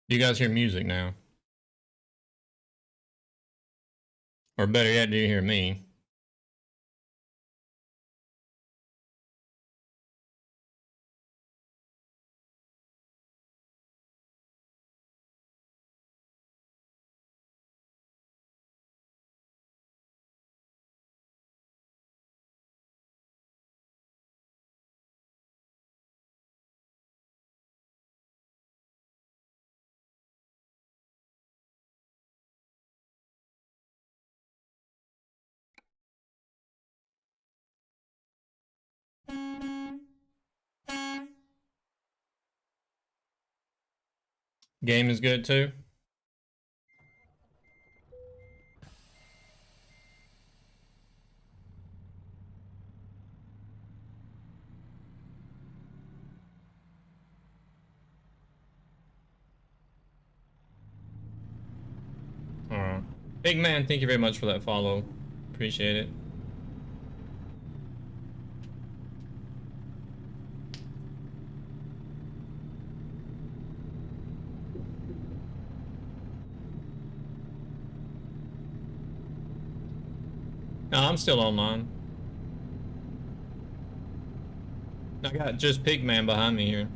Do you guys hear music now? Or better yet, do you hear me? Game is good too? Alright. Big man, thank you very much for that follow. Appreciate it. No, I'm still online. I got just Pigman behind me here.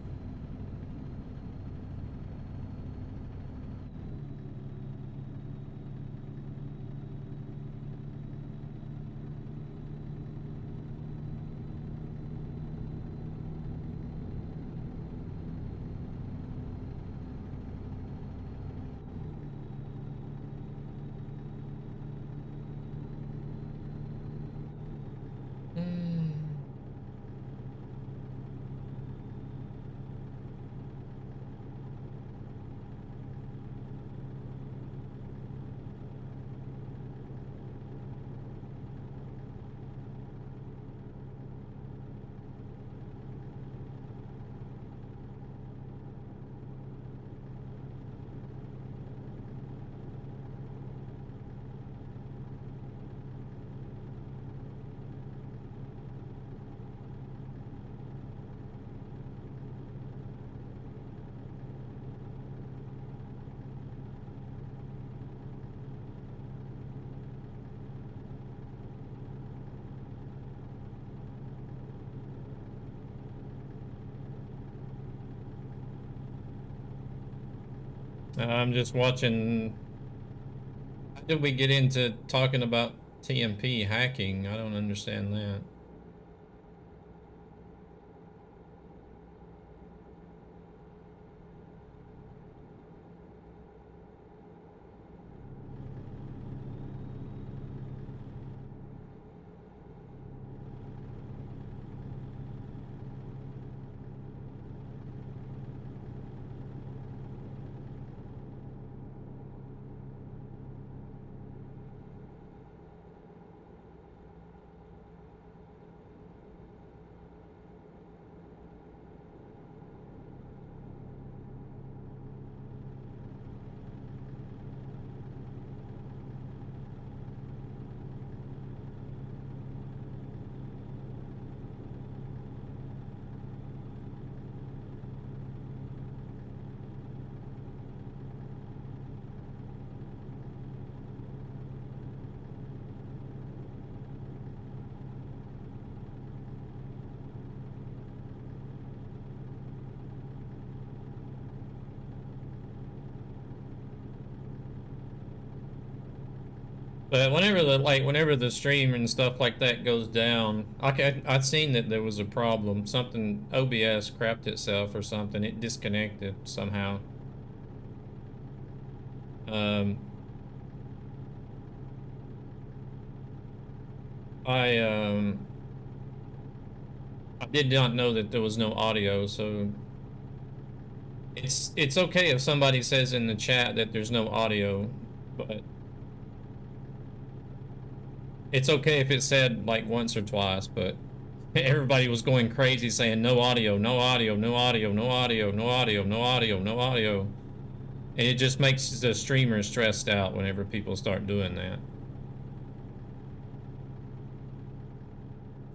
I'm just watching. How did we get into talking about TMP hacking? I don't understand that. But whenever the stream and stuff like that goes down, I'd seen that there was a problem. Something OBS crapped itself or something. It disconnected somehow. Um, I um, I did not know that there was no audio, so it's okay if somebody says in the chat that there's no audio, but it's okay if it's said like once or twice, but everybody was going crazy saying no audio, no audio, no audio, no audio, no audio, no audio, no audio. And it just makes the streamer stressed out whenever people start doing that.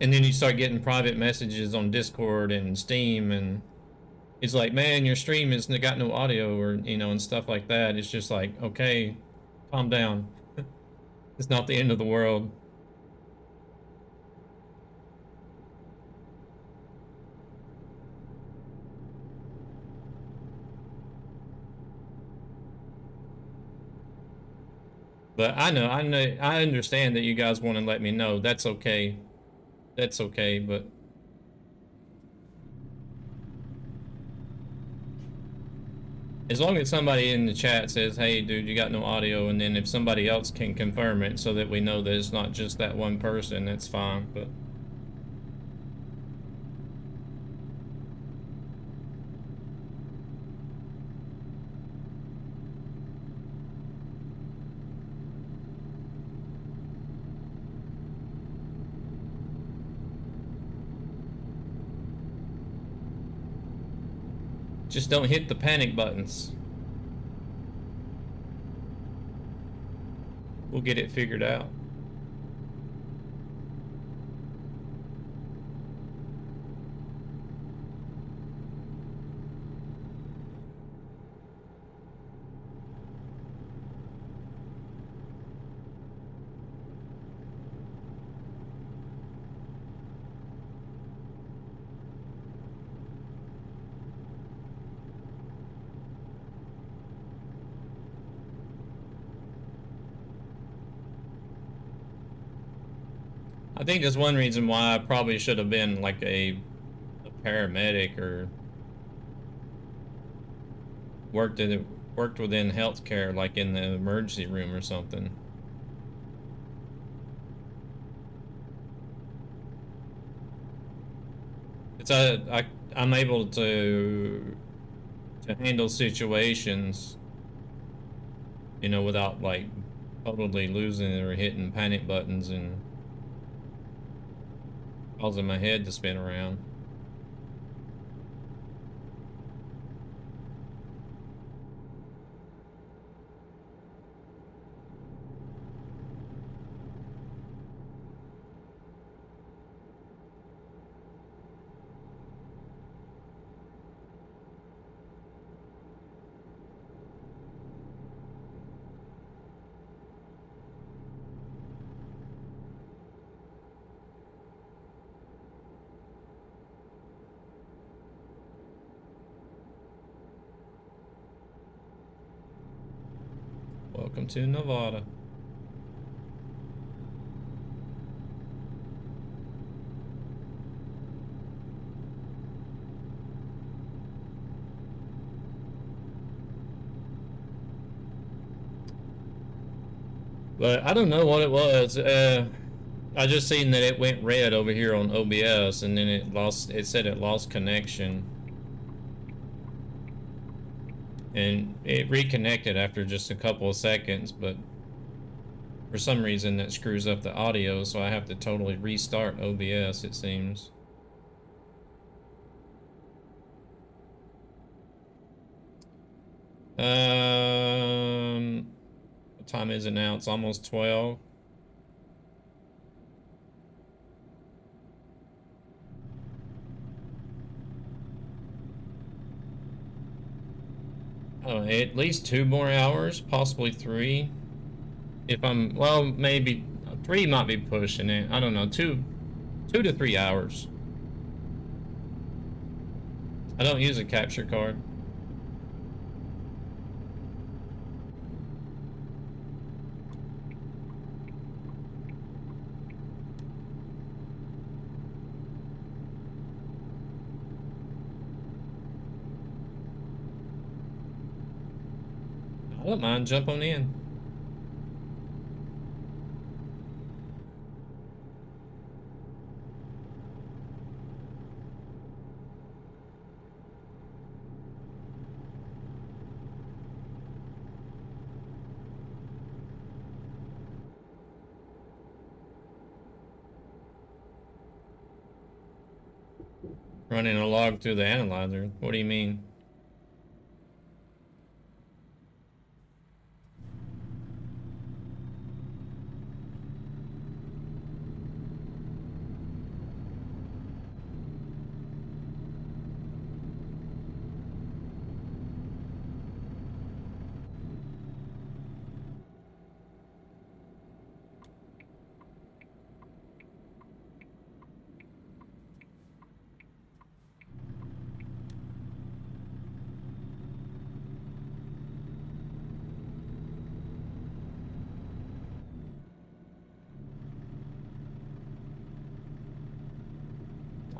And then you start getting private messages on Discord and Steam, and He's like, man, your stream has got no audio, or you know, and stuff like that. It's just like, okay, calm down. It's not the end of the world. But I know, I understand that you guys want to let me know. That's okay. That's okay, but as long as somebody in the chat says, hey, dude, you got no audio, and then if somebody else can confirm it so that we know that it's not just that one person, that's fine, but... Just don't hit the panic buttons. We'll get it figured out. I think that's one reason why I probably should have been like a paramedic or worked within healthcare, like in the emergency room or something. It's I'm able to handle situations, you know, without like totally losing it or hitting panic buttons and causing my head to spin around. Welcome to Nevada. But I don't know what it was. I just seen that it went red over here on OBS, and then it said it lost connection. And it reconnected after just a couple of seconds, but for some reason that screws up the audio, so I have to totally restart OBS, it seems. What time is it now? It's almost 12. Oh, at least 2 more hours, possibly 3. If I'm, well, maybe 3 might be pushing it. I don't know, 2 to 3 hours. I don't use a capture card. I don't mind jumping in. Running a log through the analyzer. What do you mean?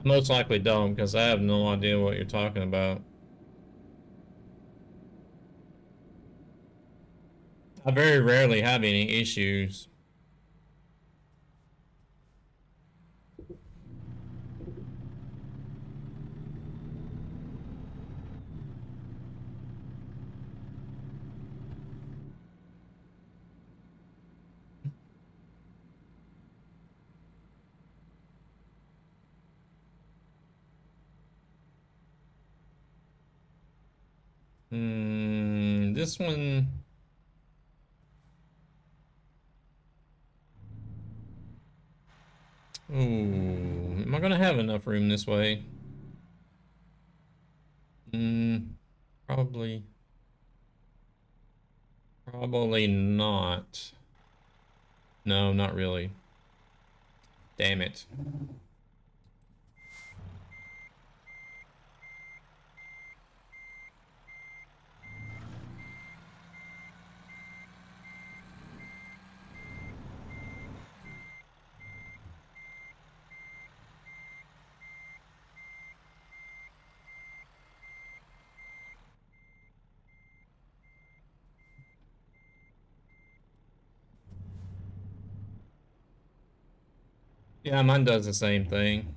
Most likely don't, because I have no idea what you're talking about. I very rarely have any issues. This one. Ooh, am I gonna have enough room this way? Probably. Probably not. No, not really. Damn it. Yeah, mine does the same thing.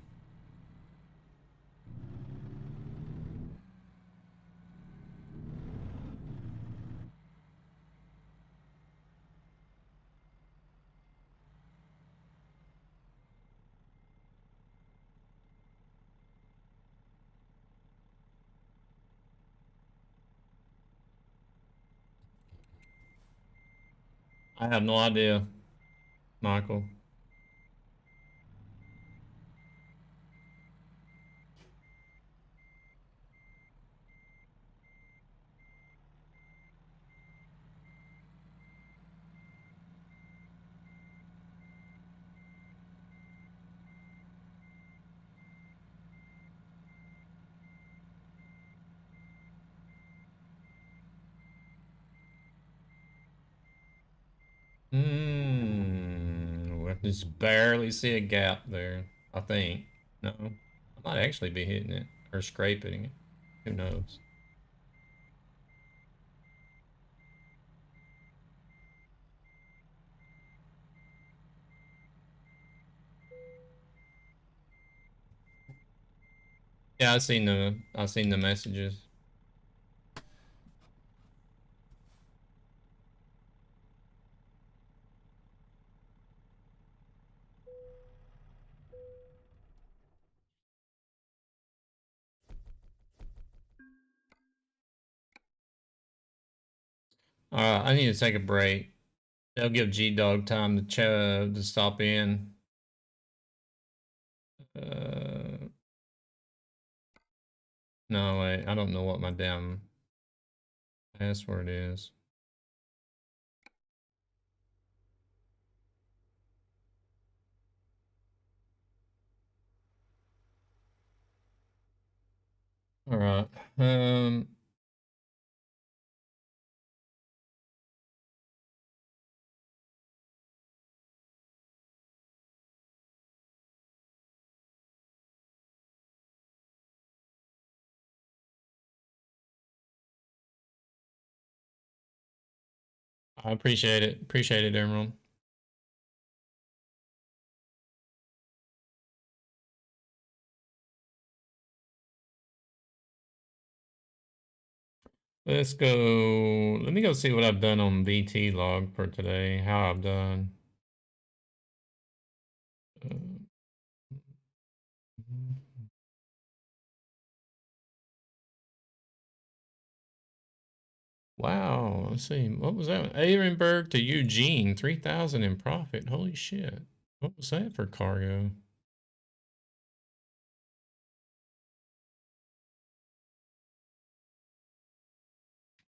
I have no idea, Michael. I just barely see a gap there, I think. No, I might actually be hitting it or scraping it. Who knows? Yeah, I seen the messages. All right, I need to take a break. They'll give G Dog time to stop in. Uh, no, wait, I don't know what my damn password is. All right. I appreciate it. Appreciate it, Emerald. Let's go. Let me go see what I've done on VT log for today. How I've done. Uh, wow. Let's see. What was that? Ehrenberg to Eugene, 3,000 in profit. Holy shit. What was that for cargo?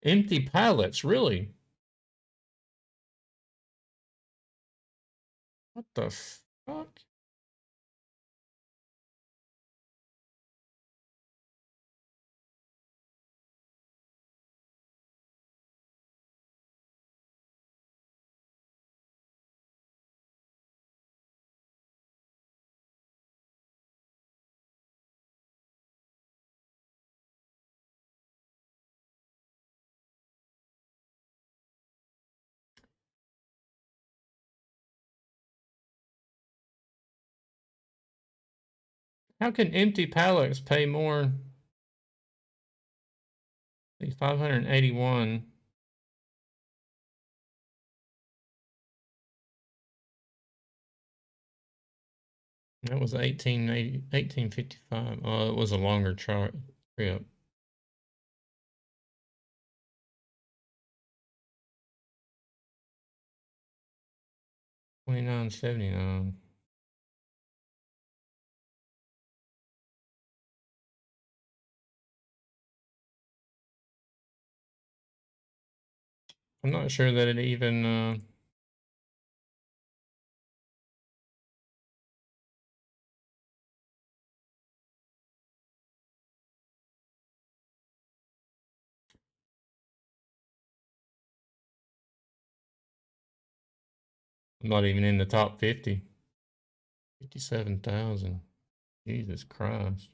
Empty pallets, really? What the fuck? How can empty pallets pay more? 581. That was 1855. Oh, it was a longer trip. 2979. I'm not sure that it even I'm not even in the top 50. 57,000. Jesus Christ.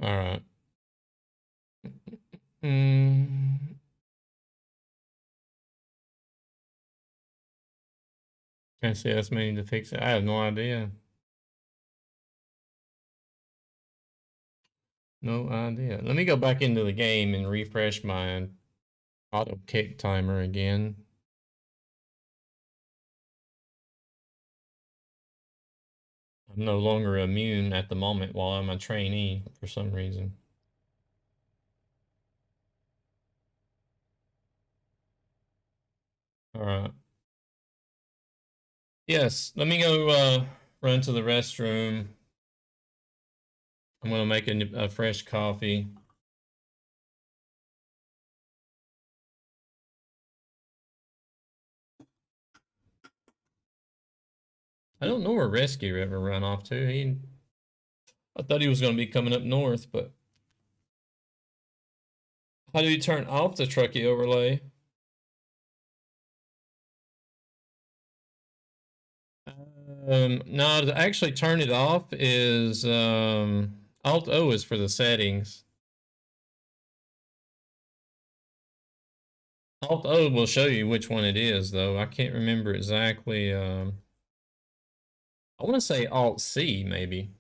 All right. Can't see us meaning to fix it. I have no idea. No idea. Let me go back into the game and refresh my auto kick timer again. I'm no longer immune at the moment while I'm a trainee for some reason. All right. Yes, let me go run to the restroom. I'm going to make a fresh coffee. I don't know where Rescue ever ran off to. I thought he was going to be coming up north, but how do you turn off the Trucky overlay? No, to actually turn it off is Alt O is for the settings. Alt O will show you which one it is, though. I can't remember exactly. I want to say Alt C, maybe.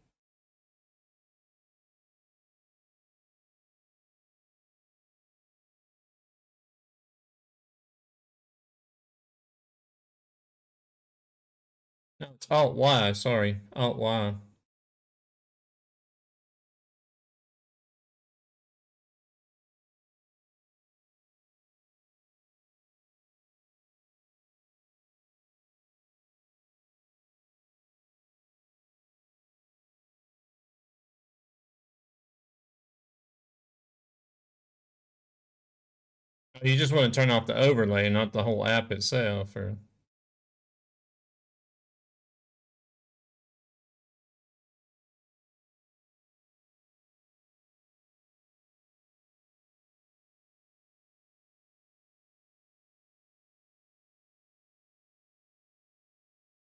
No, it's Alt Y. Sorry, Alt Y. You just want to turn off the overlay, not the whole app itself, or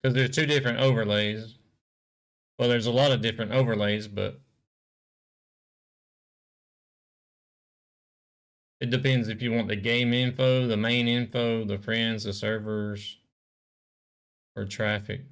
because there's two different overlays. Well, there's a lot of different overlays, but it depends if you want the game info, the main info, the friends, the servers, or traffic.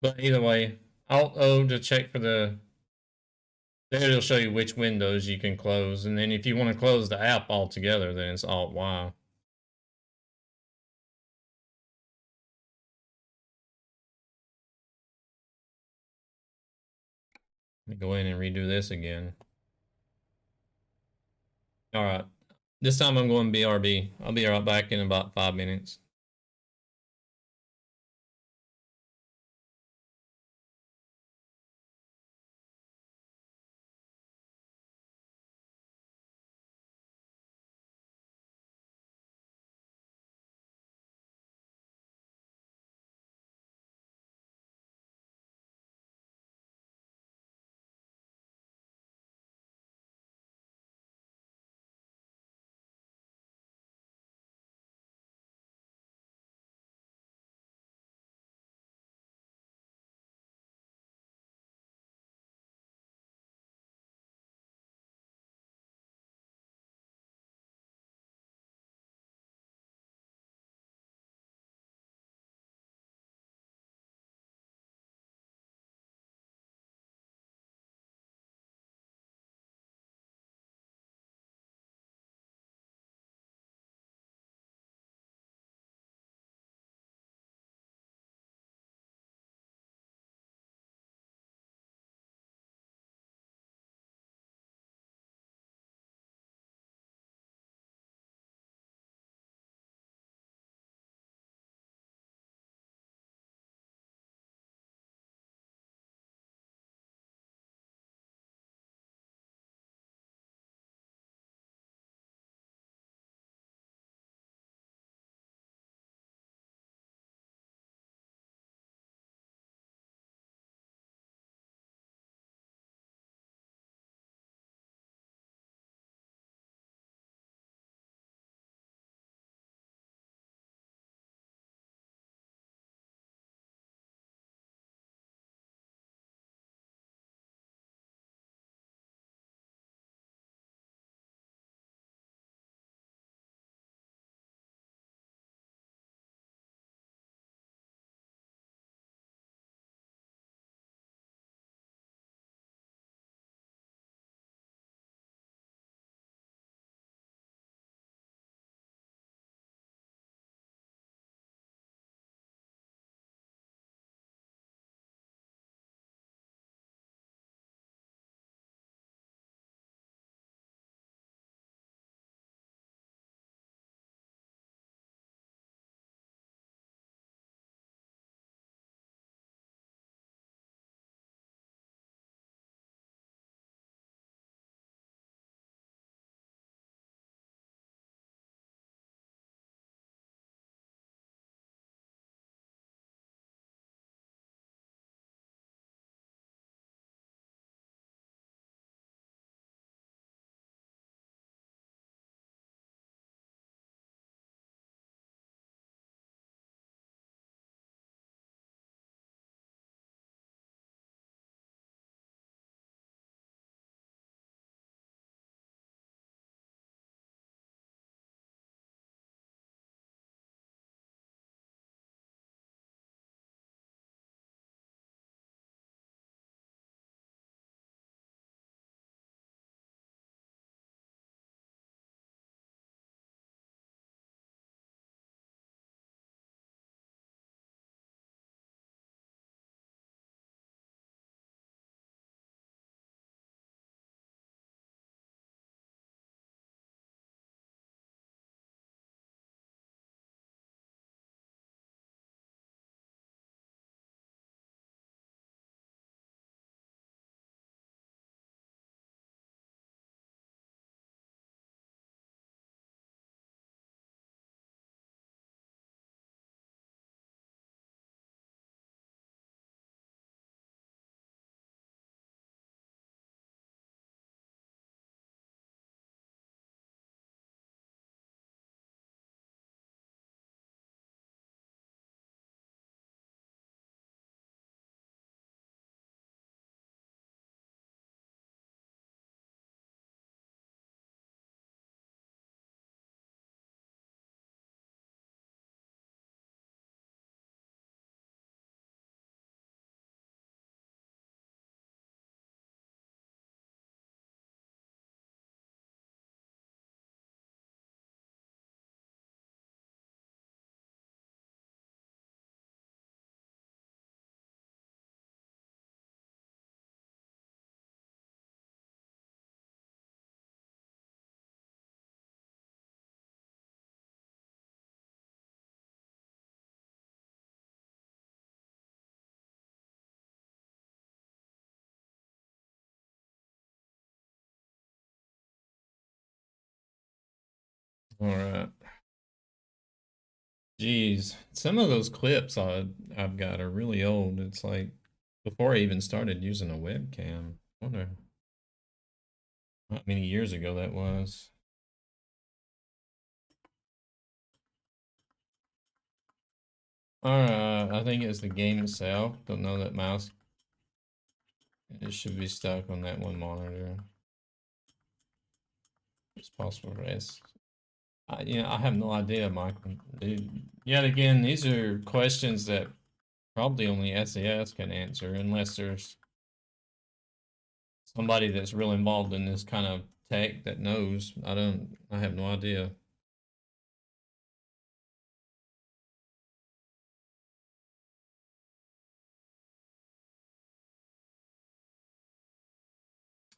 But either way, Alt O to check for the. There it'll show you which windows you can close, and then if you want to close the app altogether, then it's Alt Y. Let me go in and redo this again. All right. This time I'm going BRB. I'll be right back in about 5 minutes. All right. Geez, some of those clips I've got are really old. It's like before I even started using a webcam. I wonder how many years ago that was. Alright, I think it's the game itself. Don't know that mouse. It should be stuck on that one monitor. It's possible rest. I have no idea, Michael. Dude, yet again, these are questions that probably only SES can answer unless there's somebody that's real involved in this kind of tech that knows. I have no idea.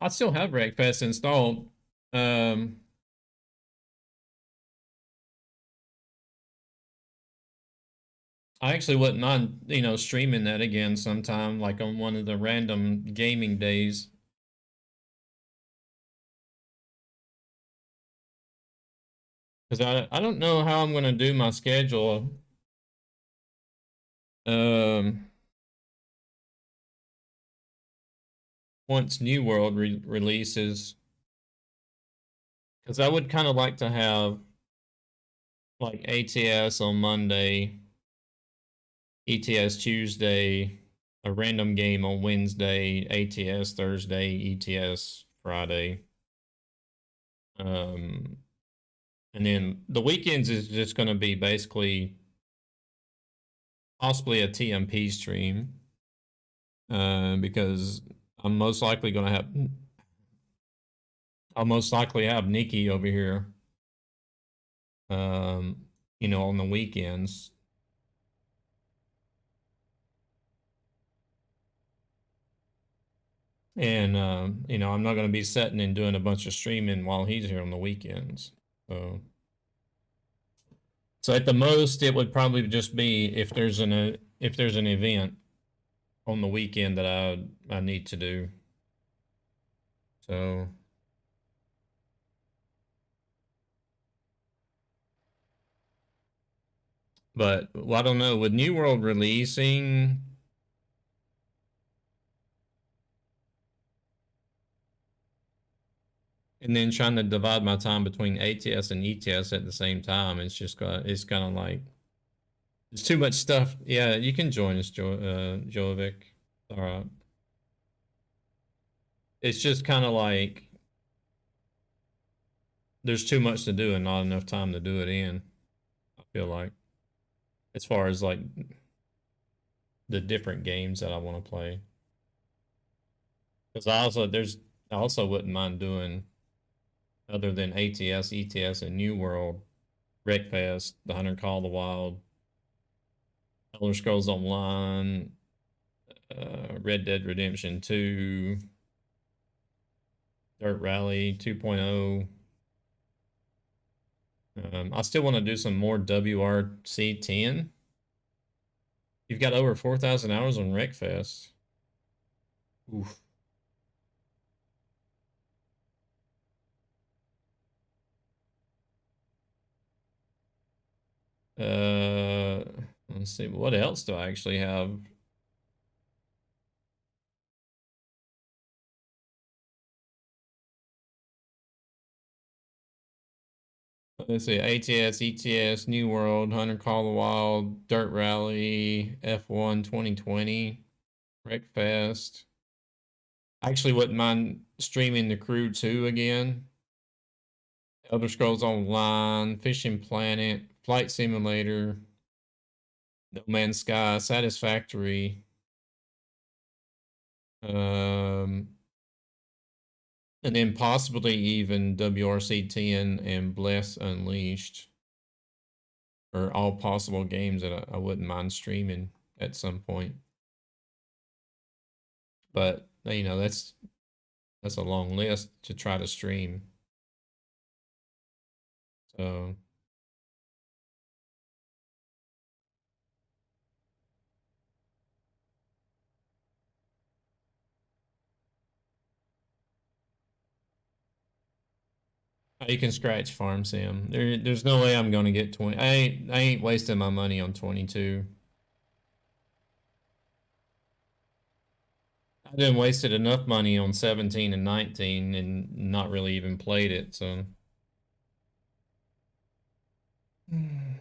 I still have Wreckfest installed. Um, I actually wouldn't mind, streaming that again sometime, like on one of the random gaming days. Because I don't know how I'm gonna do my schedule. Um, Once New World releases, because I would kind of like to have like ATS on Monday, ETS Tuesday, a random game on Wednesday, ATS Thursday, ETS Friday. Um, and then the weekends is just going to be basically possibly a TMP stream, because I'm most likely going to have I'll most likely have Nikki over here, um, on the weekends. And I'm not going to be sitting and doing a bunch of streaming while he's here on the weekends. So, so at the most, it would probably just be if there's an event on the weekend that I need to do. So, but well, I don't know. With New World releasing, and then trying to divide my time between ATS and ETS at the same time, it's kind of like it's too much stuff. Yeah, you can join us, Jovic. All right. It's just kind of like there's too much to do and not enough time to do it in. I feel like as far as like the different games that I want to play, because I also wouldn't mind doing other than ATS, ETS, and New World, Wreckfest, The Hunter Call of the Wild, Elder Scrolls Online, Red Dead Redemption 2, Dirt Rally 2.0. I still want to do some more WRC 10. You've got over 4,000 hours on Wreckfest. Oof. Uh, let's see. What else do I actually have? Let's see. ATS, ETS, New World, Hunter Call of the Wild, Dirt Rally, F1 2020, Wreckfest. I actually wouldn't mind streaming the Crew 2 again. Elder Scrolls Online, Fishing Planet, Flight Simulator, No Man's Sky, Satisfactory. Um, and then possibly even WRC 10 and Bless Unleashed are all possible games that I wouldn't mind streaming at some point. But that's a long list to try to stream. So Oh, you can scratch farm sim. There's no way I'm gonna get 20. I ain't wasting my money on 22. I didn't wasted enough money on 17 and 19 and not really even played it, so. I'm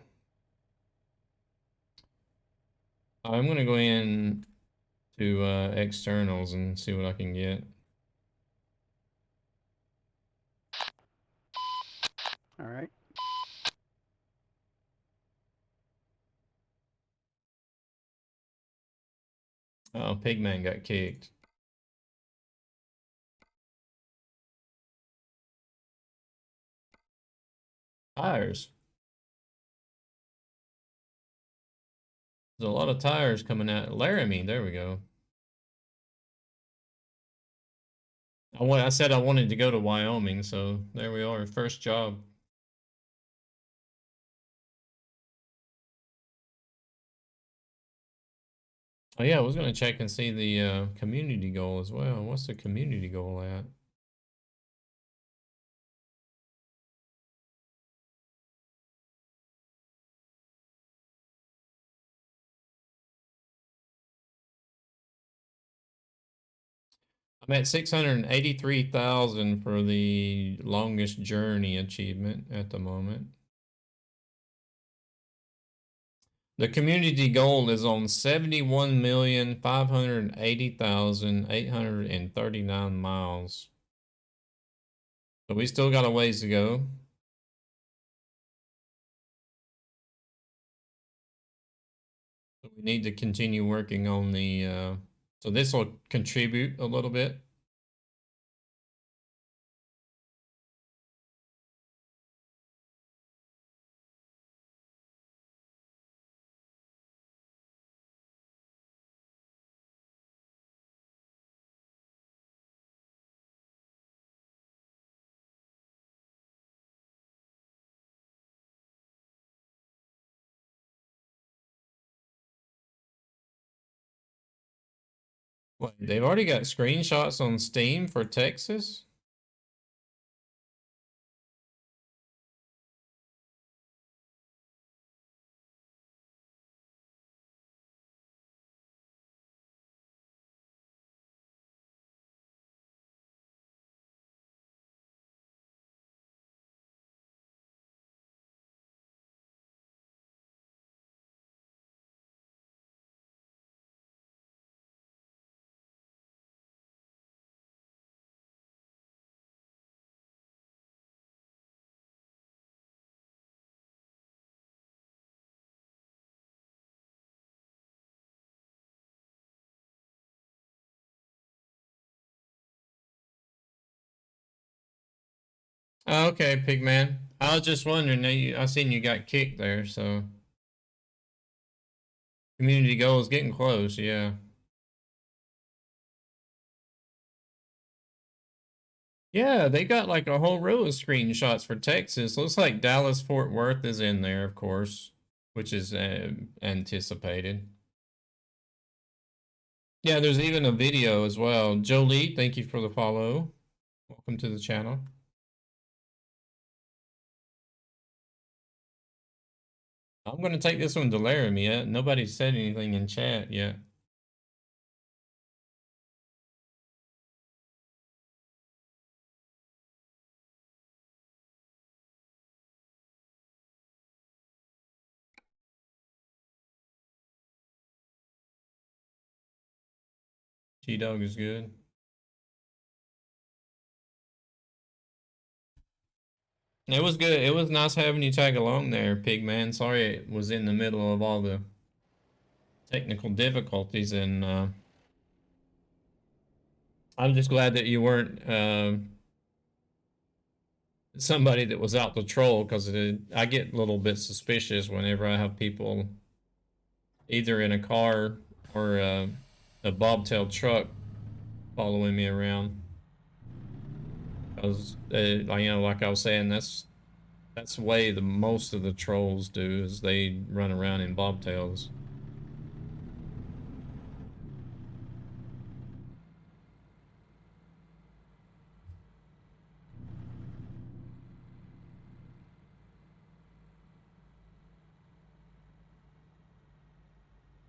gonna go in to externals and see what I can get. All right. Oh, Pigman got kicked. Tires. There's a lot of tires coming out. Laramie, there we go. I said I wanted to go to Wyoming, so there we are. First job. Oh yeah, I was gonna check and see the community goal as well. What's the community goal at? I'm at 683,000 for the longest journey achievement at the moment. The community goal is on 71,580,839 miles. So we still got a ways to go. So we need to continue working on the so this will contribute a little bit. Wait, they've already got screenshots on Steam for Texas? Oh, okay, Pigman. I was just wondering. I seen you got kicked there, so community goal is getting close. Yeah, yeah. They got like a whole row of screenshots for Texas. Looks like Dallas Fort Worth is in there, of course, which is anticipated. Yeah, there's even a video as well. Jolie, thank you for the follow. Welcome to the channel. I'm gonna take this one to Laramie. Nobody said anything in chat yet. G-Dog is good. It was good. It was nice having you tag along there, Pigman. Sorry it was in the middle of all the technical difficulties, and I'm just glad that you weren't somebody that was out to troll, because I get a little bit suspicious whenever I have people either in a car or a bobtail truck following me around. Because like I was saying, that's the way the most of the trolls do, is they run around in bobtails.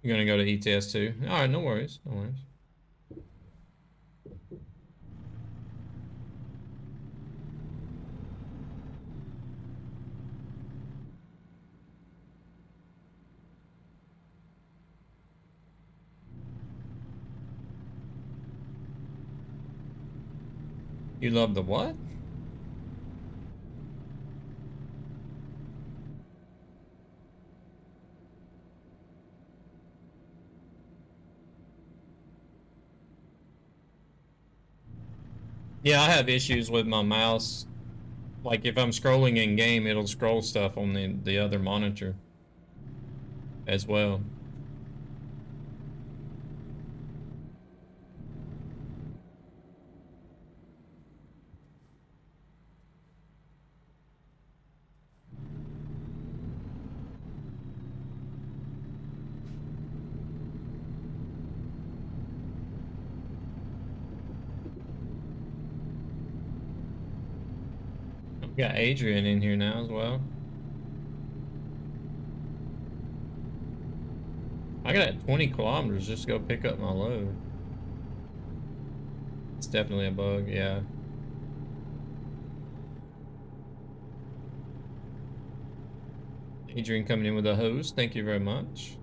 You're gonna go to ETS too? Alright, no worries, no worries. You love the what? Yeah, I have issues with my mouse. Like if I'm scrolling in game, it'll scroll stuff on the other monitor as well. We got Adrian in here now as well. I got 20 kilometers just to go pick up my load. It's definitely a bug, yeah. Adrian coming in with a hose, thank you very much.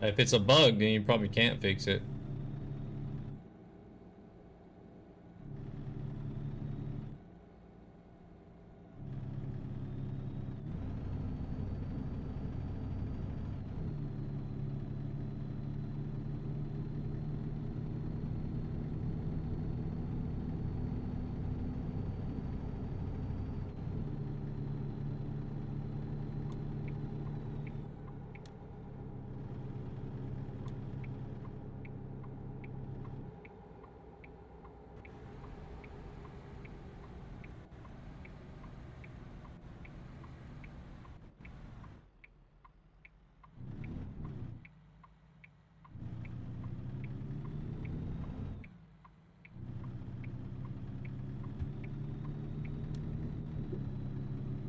If it's a bug, then you probably can't fix it.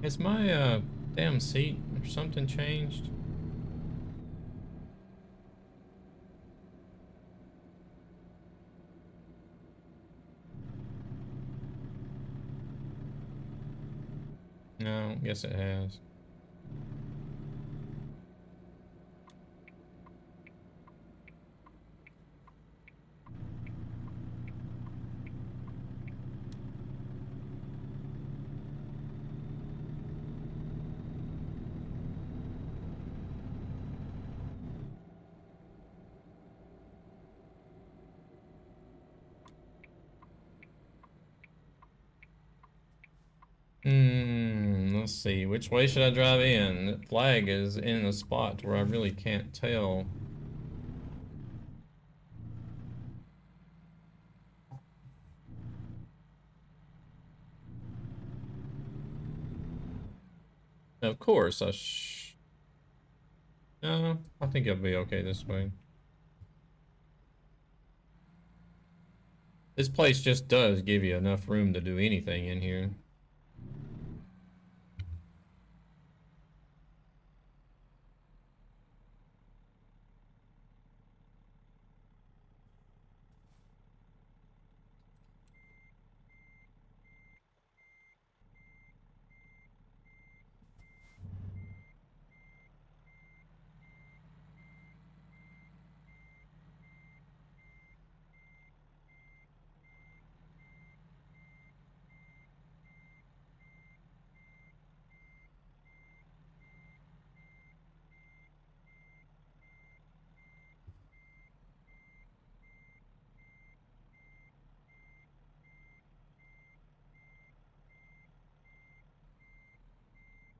Has my damn seat or something changed? No, guess it has. Let's see. Which way should I drive in? The flag is in a spot where I really can't tell. Of course, no, I think it'll be okay this way. This place just does give you enough room to do anything in here.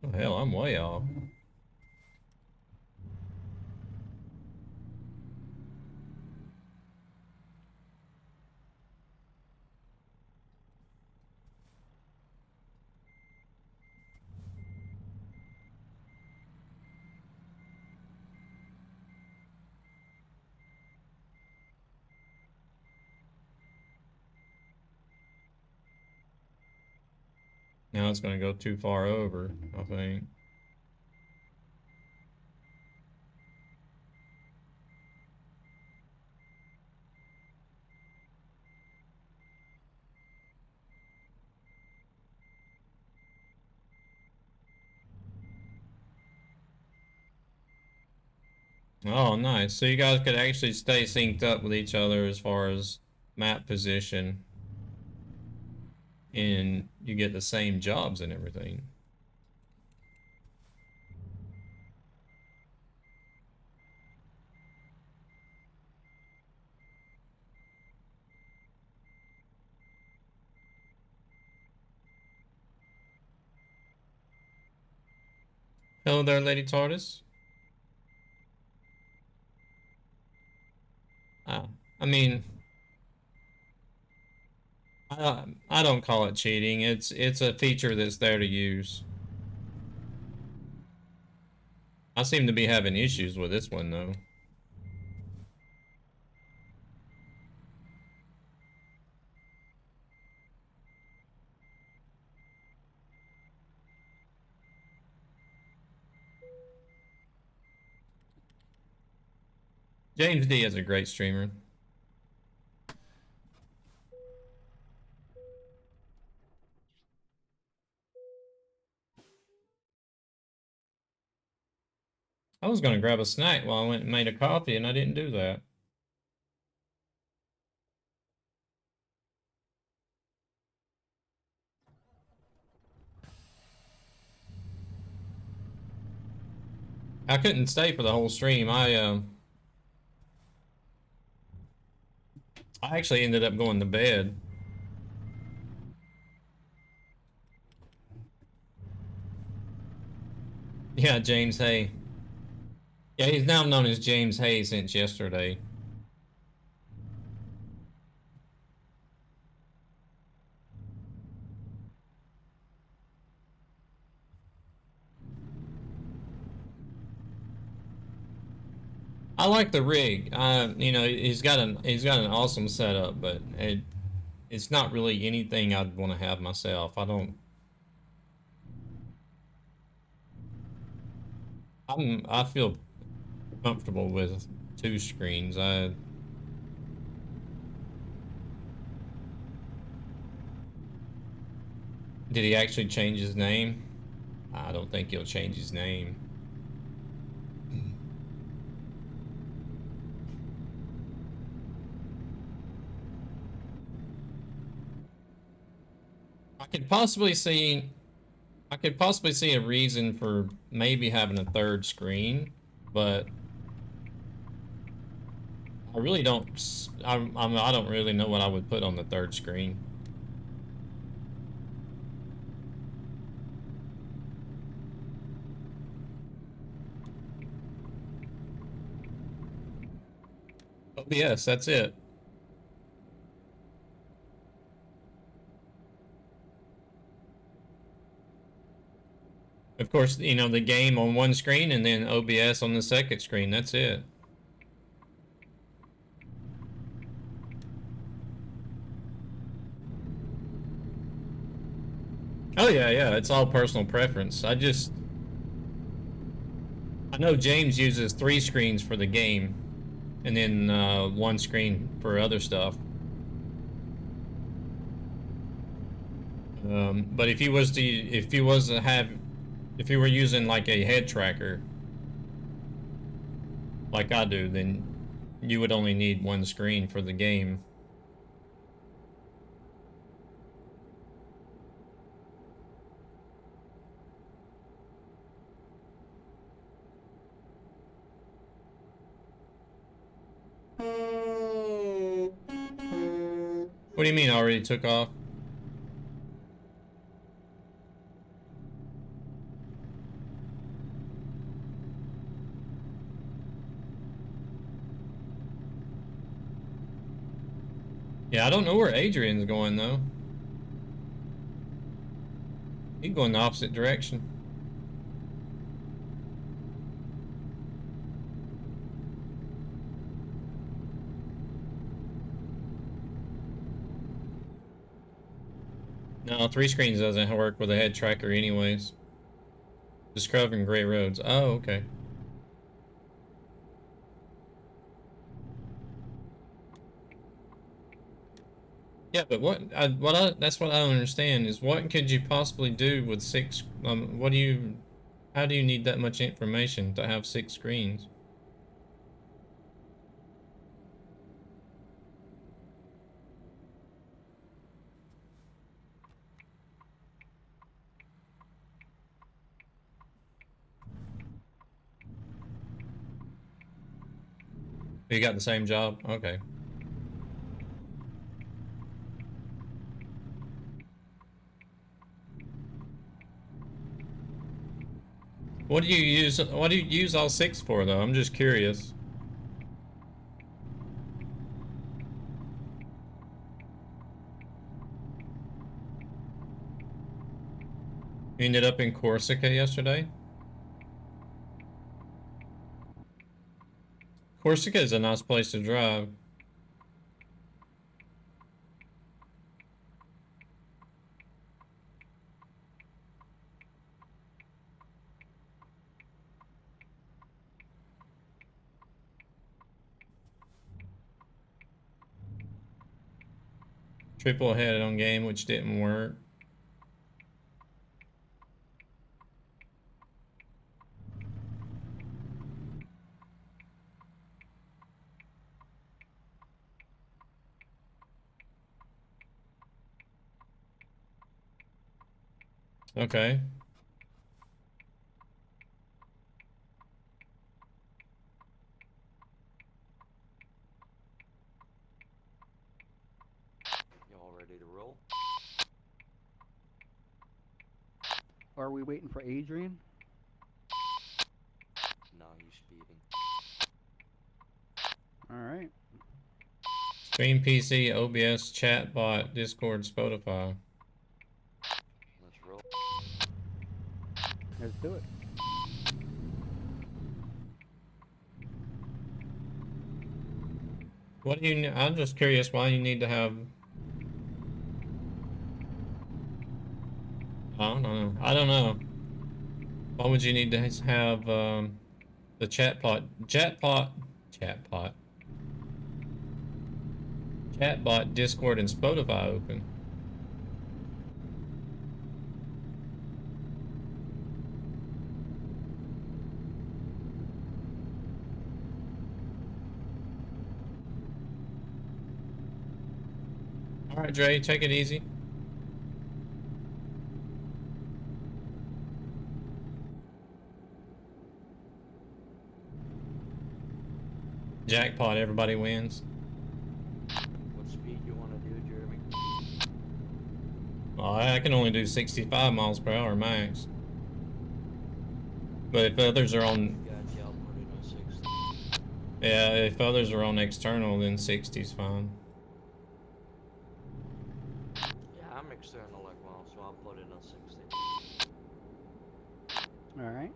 Oh, hell, I'm way off. Now it's going to go too far over, I think. Oh, nice. So you guys could actually stay synced up with each other as far as map position, and you get the same jobs and everything. Hello there, Lady Tortoise. Uh, I mean, I don't call it cheating. It's a feature that's there to use. I seem to be having issues with this one though. James D is a great streamer. I was gonna grab a snack while I went and made a coffee, and I didn't do that. I couldn't stay for the whole stream. I actually ended up going to bed. Yeah, James Hay. Yeah, he's now known as James Hay since yesterday. I like the rig. You know, he's got an awesome setup, but it's not really anything I'd want to have myself. I feel comfortable with two screens. Did he actually change his name? I don't think he'll change his name. I could possibly see I could possibly see a reason for maybe having a third screen, but I really don't. I don't really know what I would put on the third screen. OBS, that's it. Of course, you know, the game on one screen and then OBS on the second screen. That's it. Oh yeah, yeah. It's all personal preference. I know James uses 3 screens for the game, and then one screen for other stuff. But if you were using like a head tracker, like I do, then you would only need one screen for the game. What do you mean I already took off? Yeah, I don't know where Adrian's going though. He's going the opposite direction. No, 3 screens doesn't work with a head tracker anyways. Just covering gray roads. Oh, okay. Yeah, but that's what I don't understand is what could you possibly do with 6, how do you need that much information to have 6 screens? You got the same job? Okay. What do you use all 6 for though? I'm just curious. You ended up in Corsica yesterday? Corsica is a nice place to drive. Triple headed on game, which didn't work. Okay. Y'all ready to roll? Are we waiting for Adrian? No, he's speeding. Alright. Stream PC, OBS, chatbot, Discord, Spotify. Let's roll. Let's do it. What do you? I'm just curious why you need to have. I don't know. I don't know. Why would you need to have the chatbot, Discord, and Spotify open? All right, Dre, take it easy. Jackpot, everybody wins. What speed you want to do, Jeremy? Well, I can only do 65 miles per hour max. But if others are on, Got you, I'll put it on 60. yeah, if others are on external, then 60's fine. Yeah, I'm external like well, so I'll put it on 60. Alright.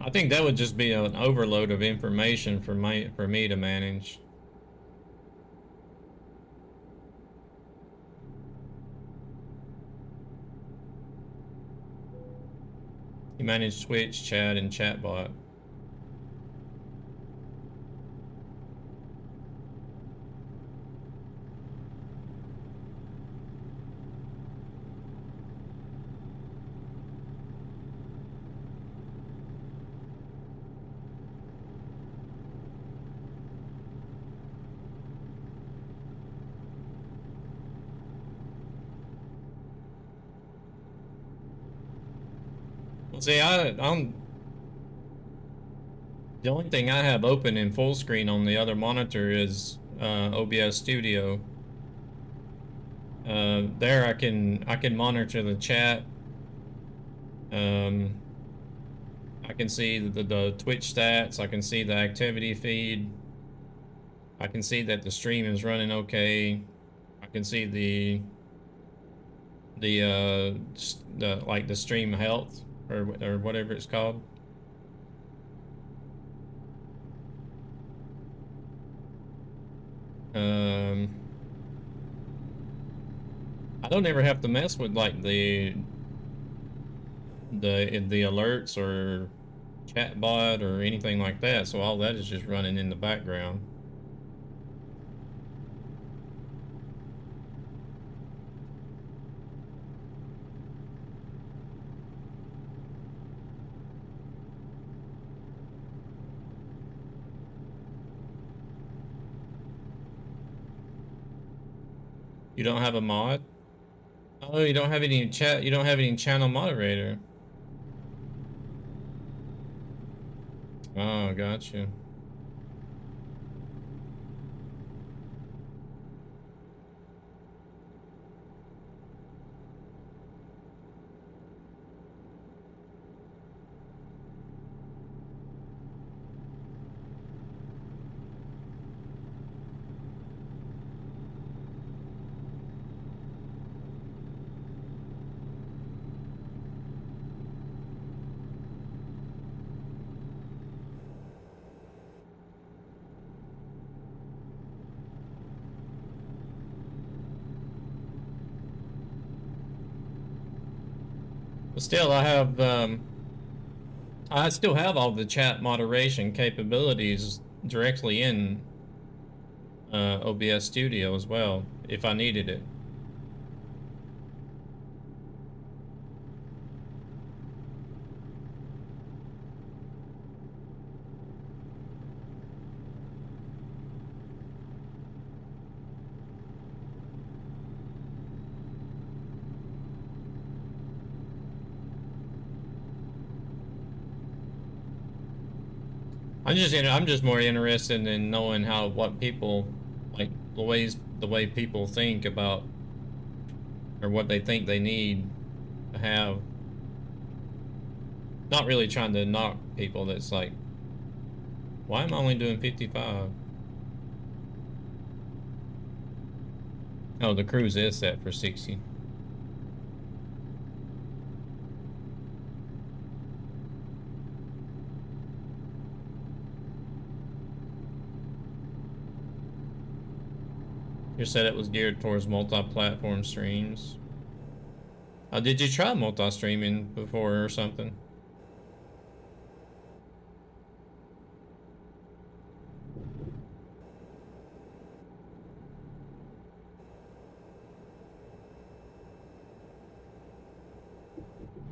I think that would just be an overload of information for me to manage. You manage Twitch, chat, and chatbot. Well, see, I'm the only thing I have open in full screen on the other monitor is OBS Studio. There I can monitor the chat. I can see the Twitch stats. I can see the activity feed. I can see that the stream is running okay. I can see the like the stream health or whatever it's called. I don't ever have to mess with like the alerts or chat bot or anything like that, so all that is just running in the background. You don't have a mod? Oh, you don't have any chat, you don't have any channel moderator. Oh, gotcha. But still, I still have all the chat moderation capabilities directly in OBS Studio as well, if I needed it. I'm just more interested in knowing what people like the way people think about or what they think they need to have. Not really trying to knock people. That's like, why am I only doing 55? Oh, the cruise is set for 60. You said it was geared towards multi-platform streams. Did you try multi-streaming before or something?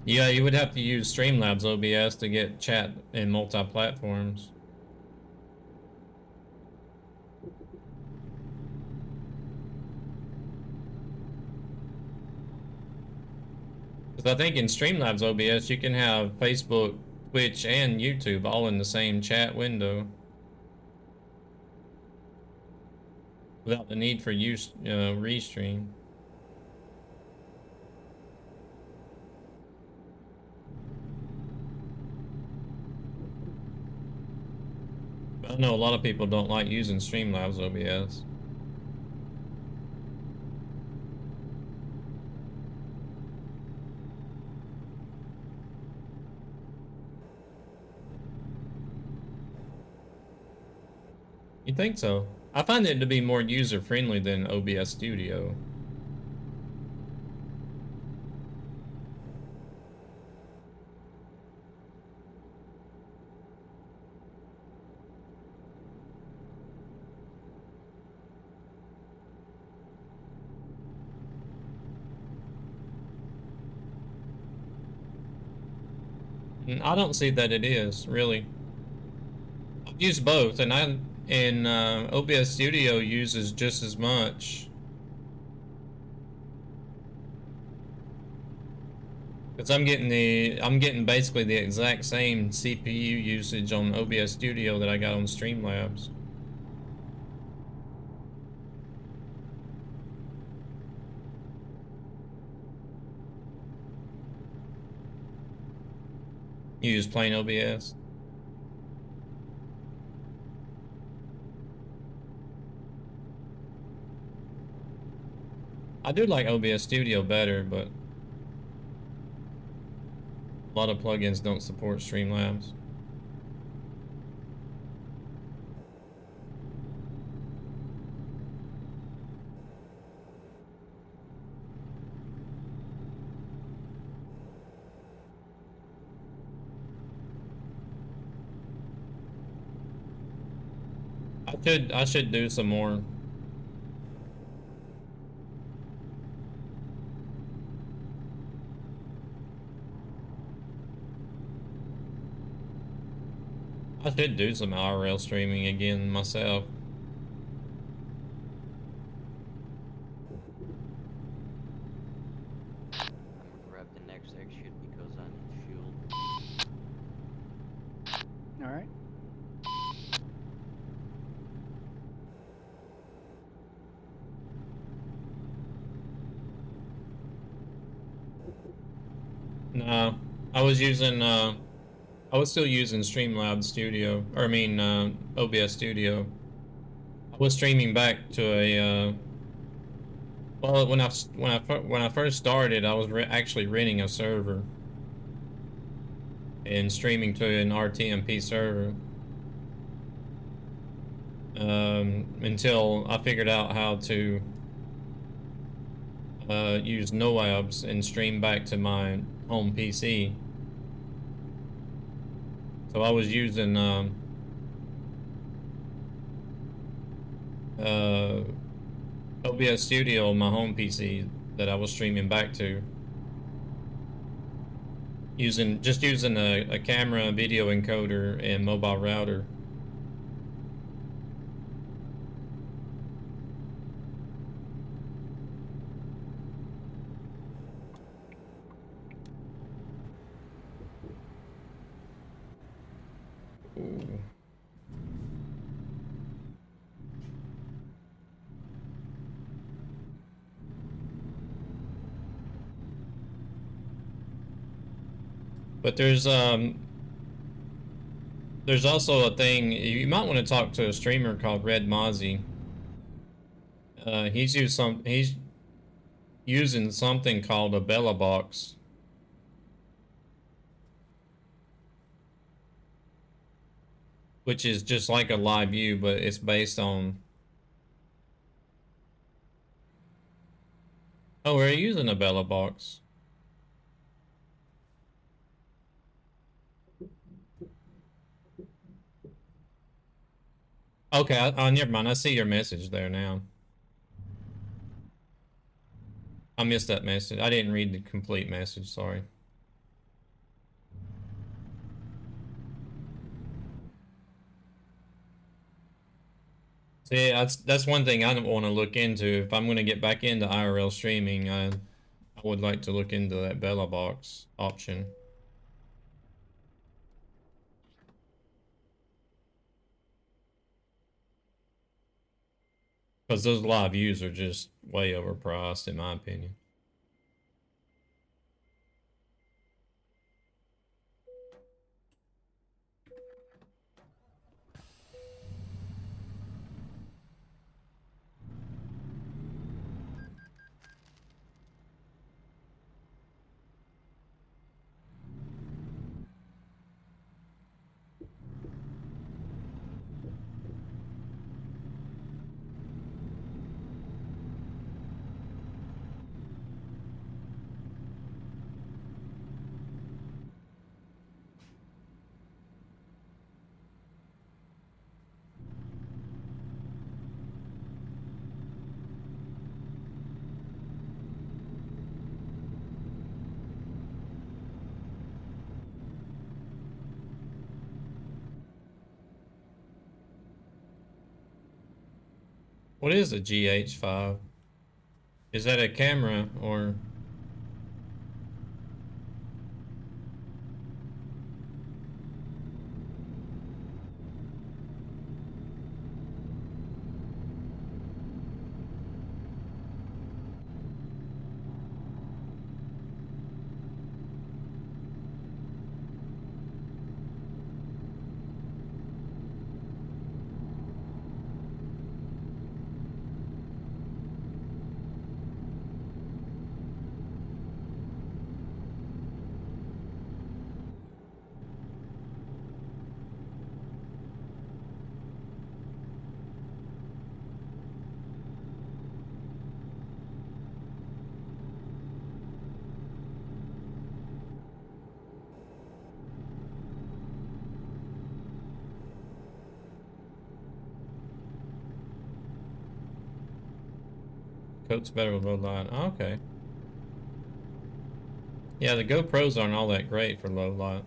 Yeah, you would have to use Streamlabs OBS to get chat in multi-platforms. Because I think in Streamlabs OBS you can have Facebook, Twitch, and YouTube all in the same chat window without the need for restream. But I know a lot of people don't like using Streamlabs OBS. You think so? I find it to be more user-friendly than OBS Studio. I don't see that it is, really. I've used both, and OBS Studio uses just as much. Because I'm getting basically the exact same CPU usage on OBS Studio that I got on Streamlabs. You use plain OBS? I do like OBS Studio better, but a lot of plugins don't support Streamlabs. I should do some more. I should do some IRL streaming again myself. I'm gonna grab the next exit because I need fuel. All right. No, I was using I was still using Streamlabs Studio, or I mean OBS Studio. I was streaming back to a well, when I first started, I was actually renting a server and streaming to an RTMP server. Until I figured out how to use NoAbs and stream back to my home PC. So I was using OBS Studio on my home PC that I was streaming back to. Just using a camera, video encoder, and mobile router. Ooh. But there's also a thing you might want to talk to a streamer called Red Mozzie. He's using something called a Bella Box, which is just like a live view, but it's based on. Oh, we're using a Bella Box. Okay, never mind. I see your message there now. I missed that message. I didn't read the complete message, sorry. See, that's one thing I want to look into. If I'm going to get back into IRL streaming, I would like to look into that Bella Box option. Because those live views are just way overpriced, in my opinion. What is a GH5? Is that a camera or... Coat's better with low light. Oh, okay. Yeah, the GoPros aren't all that great for low light.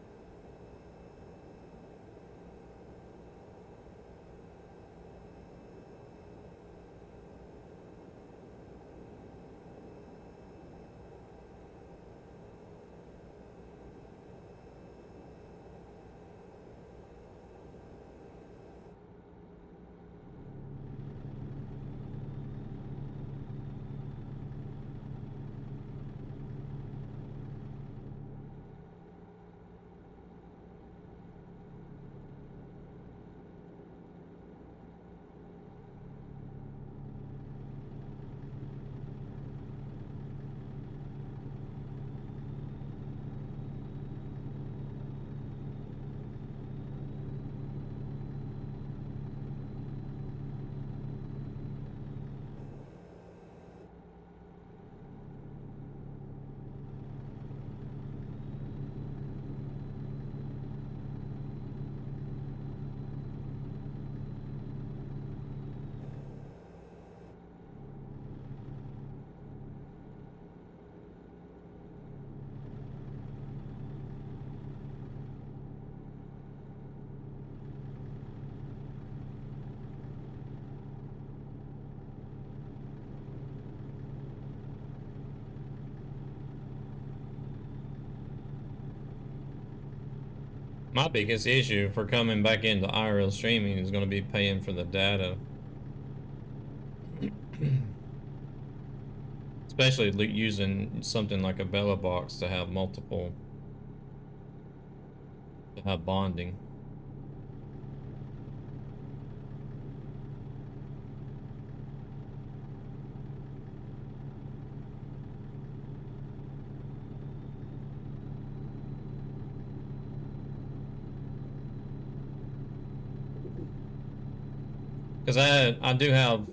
My biggest issue for coming back into IRL streaming is going to be paying for the data. Especially using something like a Bella box to have multiple, to have bonding. Because I do have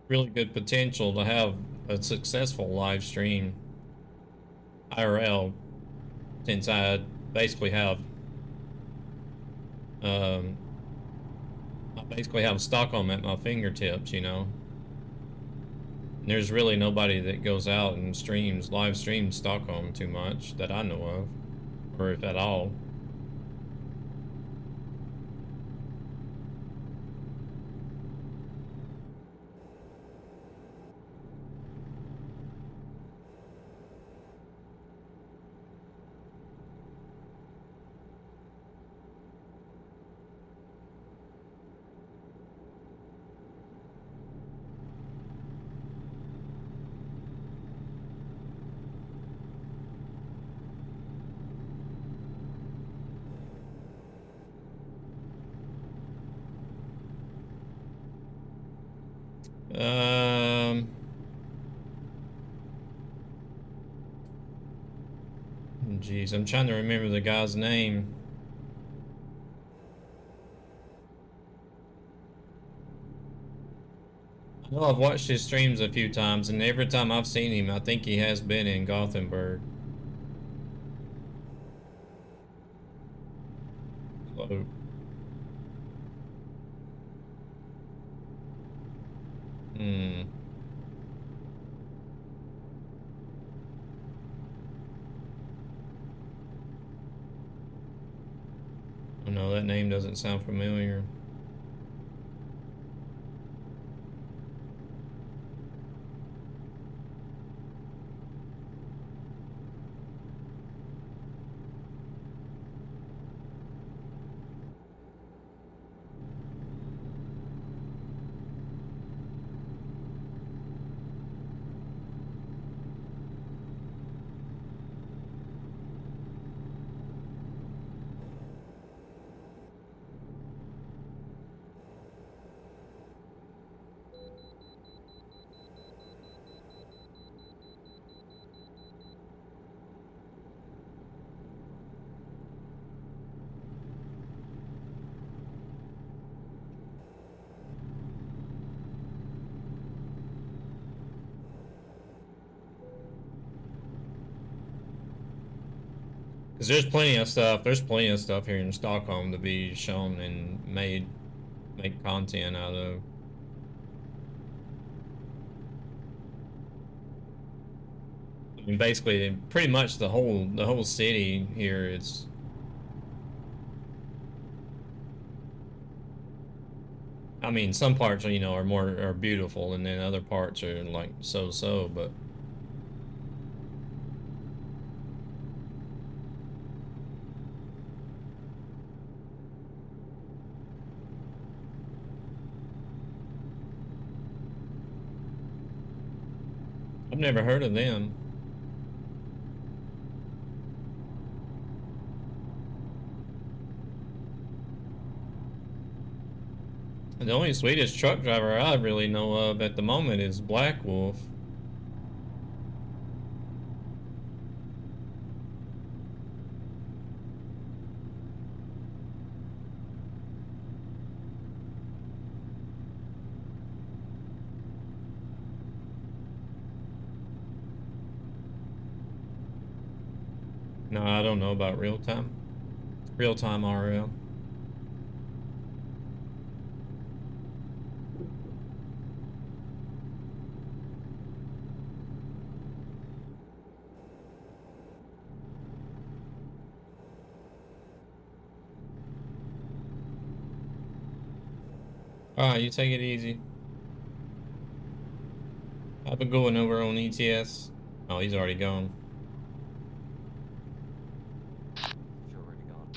really good potential to have a successful live stream IRL, since I basically have Stockholm at my fingertips, you know. And there's really nobody that goes out and live streams Stockholm too much that I know of, or if at all. Jeez, I'm trying to remember the guy's name. I know I've watched his streams a few times, and every time I've seen him, I think he has been in Gothenburg. So, Oh no, that name doesn't sound familiar. Because there's plenty of stuff here in Stockholm to be shown and make content out of. And basically, pretty much the whole city here is. I mean, some parts are, you know, are beautiful, and then other parts are like so. But I've never heard of them. The only Swedish truck driver I really know of at the moment is Black Wolf. No, I don't know about real time. Real time RL. Alright, you take it easy. I've been going over on ETS. Oh, he's already gone. He's already gone.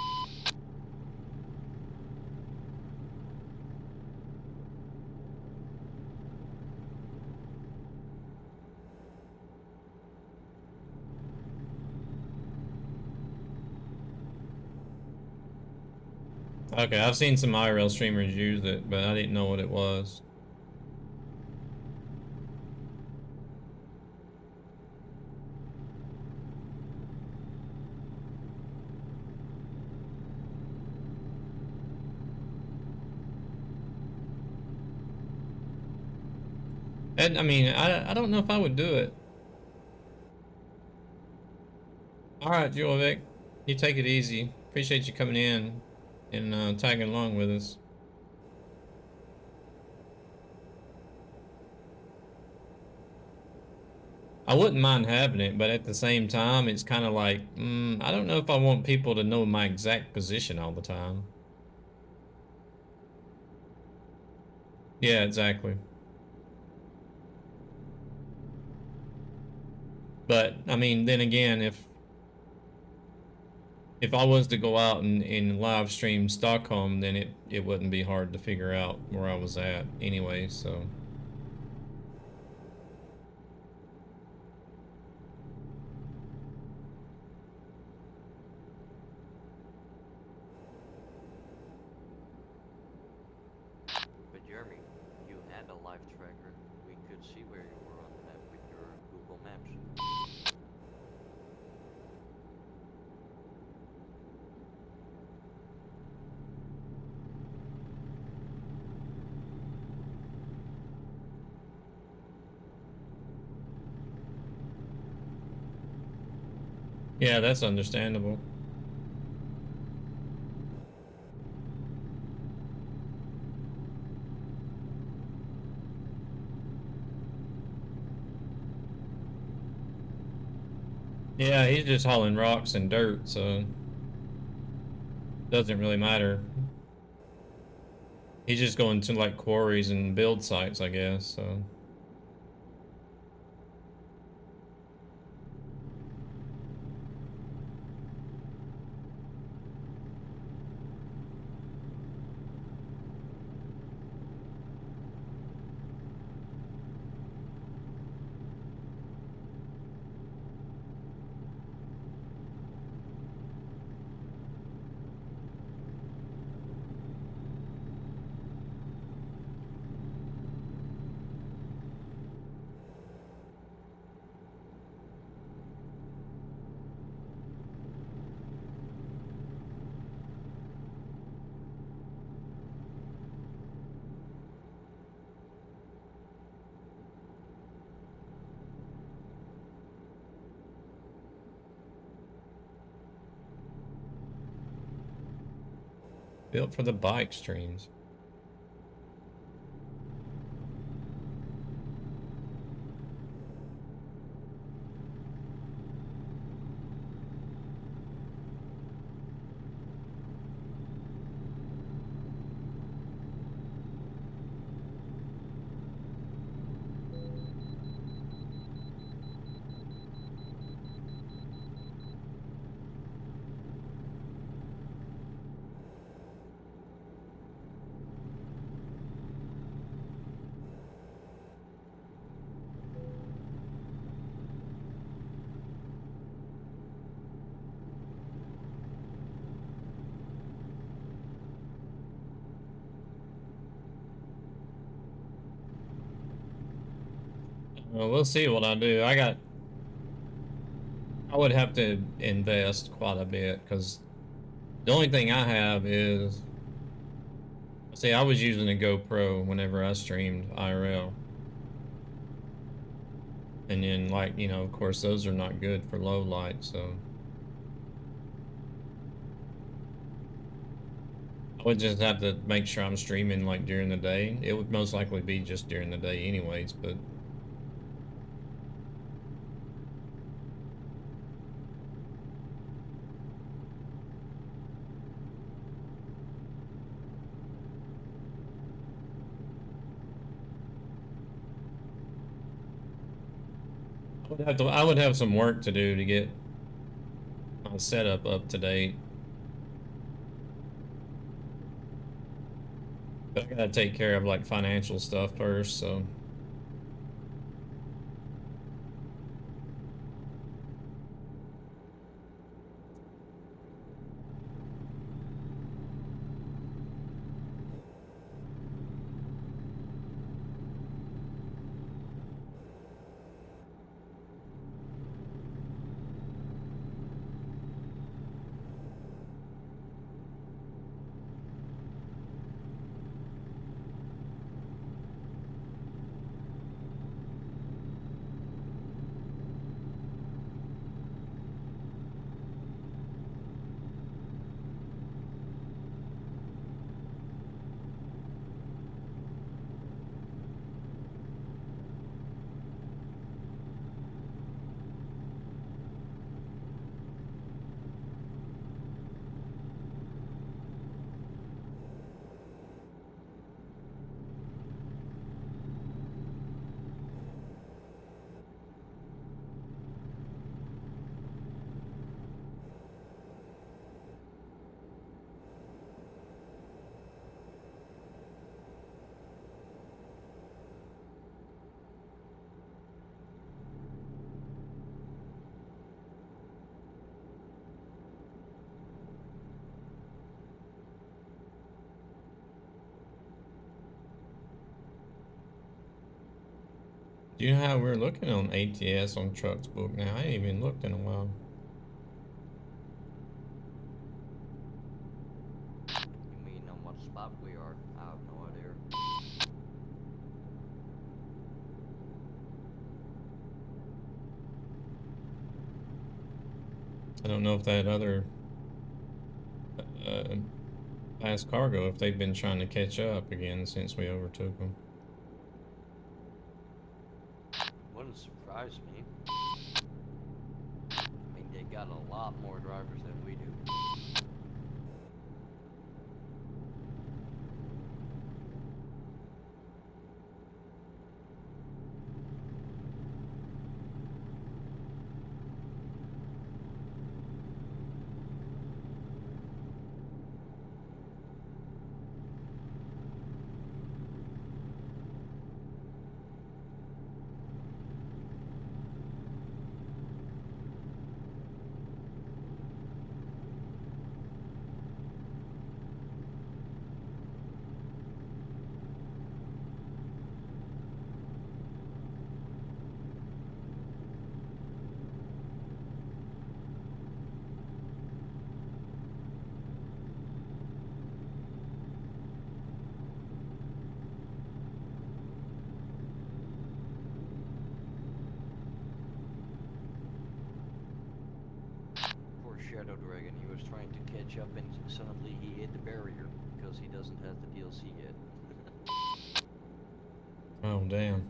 Okay, I've seen some IRL streamers use it, but I didn't know what it was. And I mean, I don't know if I would do it. All right, Jovic, you take it easy. Appreciate you coming in and tagging along with us. I wouldn't mind having it, but at the same time, it's kind of like, I don't know if I want people to know my exact position all the time. Yeah, exactly. But I mean, then again, if I was to go out and live stream Stockholm, then it wouldn't be hard to figure out where I was at anyway, so. But Jeremy, you had a live tracker. We could see where you were on the map with your Google Maps. Yeah, that's understandable. Yeah, he's just hauling rocks and dirt, so doesn't really matter. He's just going to like quarries and build sites, I guess, so. Built for the bike streams. Well, we'll see what I do. I would have to invest quite a bit because the only thing I have is, see, I was using a GoPro whenever I streamed IRL. And then, like, you know, of course, those are not good for low light, so. I would just have to make sure I'm streaming, like, during the day. It would most likely be just during the day anyways, but. I would have some work to do to get my setup up to date. But I gotta take care of like financial stuff first, so. Do you know how we're looking on ATS on Truck's book now? I ain't even looked in a while. You mean on what spot we are? I have no idea. I don't know if that other fast cargo, if they've been trying to catch up again since we overtook them. Wouldn't surprise me. I mean, they got a lot more drivers than we do. Shadow Dragon, he was trying to catch up and suddenly he hit the barrier because he doesn't have the DLC yet. Oh, damn.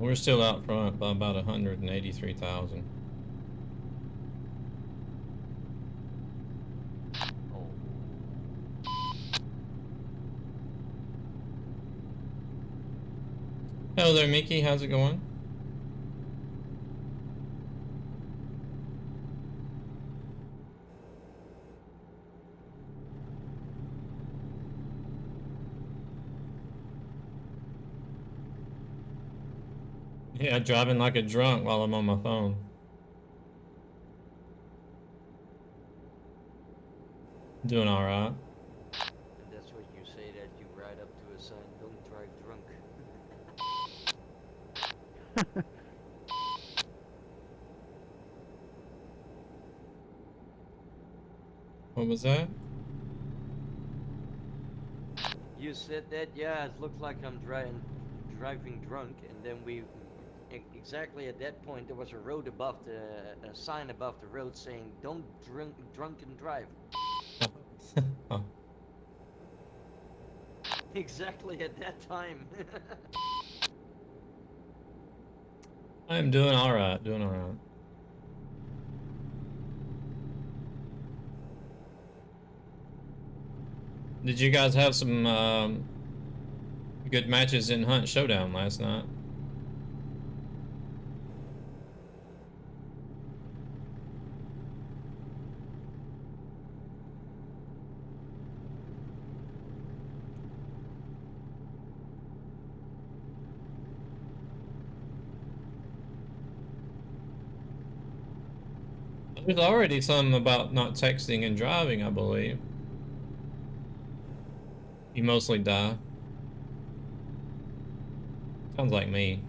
We're still out front by about 183,000. Oh. Hello there, Mickey. How's it going? Yeah, driving like a drunk while I'm on my phone. Doing all right. And that's what you say that you ride up to a sign, don't drive drunk. What was that? You said that, yeah, it looks like I'm driving drunk, and then exactly at that point there was a sign above the road saying, "Don't drunk and drive." Oh, Exactly at that time. I am doing all right. Doing all right. Did you guys have some good matches in Hunt Showdown last night? There's already some about not texting and driving, I believe. You mostly die. Sounds like me.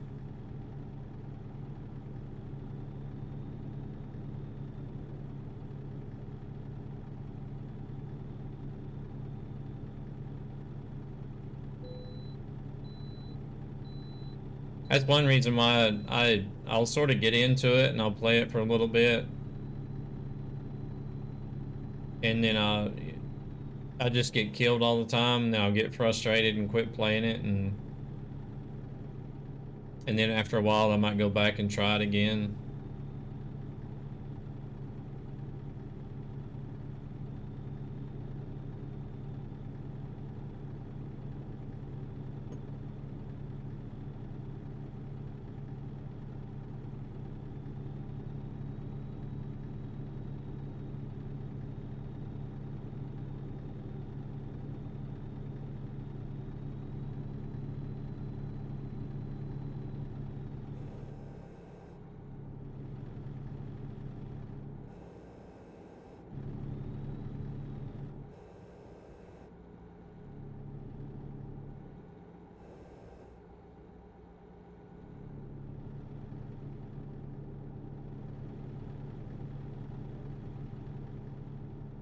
That's one reason why I'll sort of get into it and I'll play it for a little bit, and then I just get killed all the time, and then I'll get frustrated and quit playing it, and then after a while I might go back and try it again.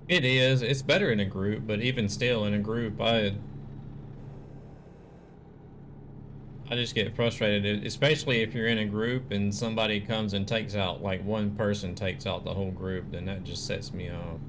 It is. It's better in a group, but even still in a group, I just get frustrated, especially if you're in a group and somebody comes and takes out, like one person takes out the whole group, then that just sets me off.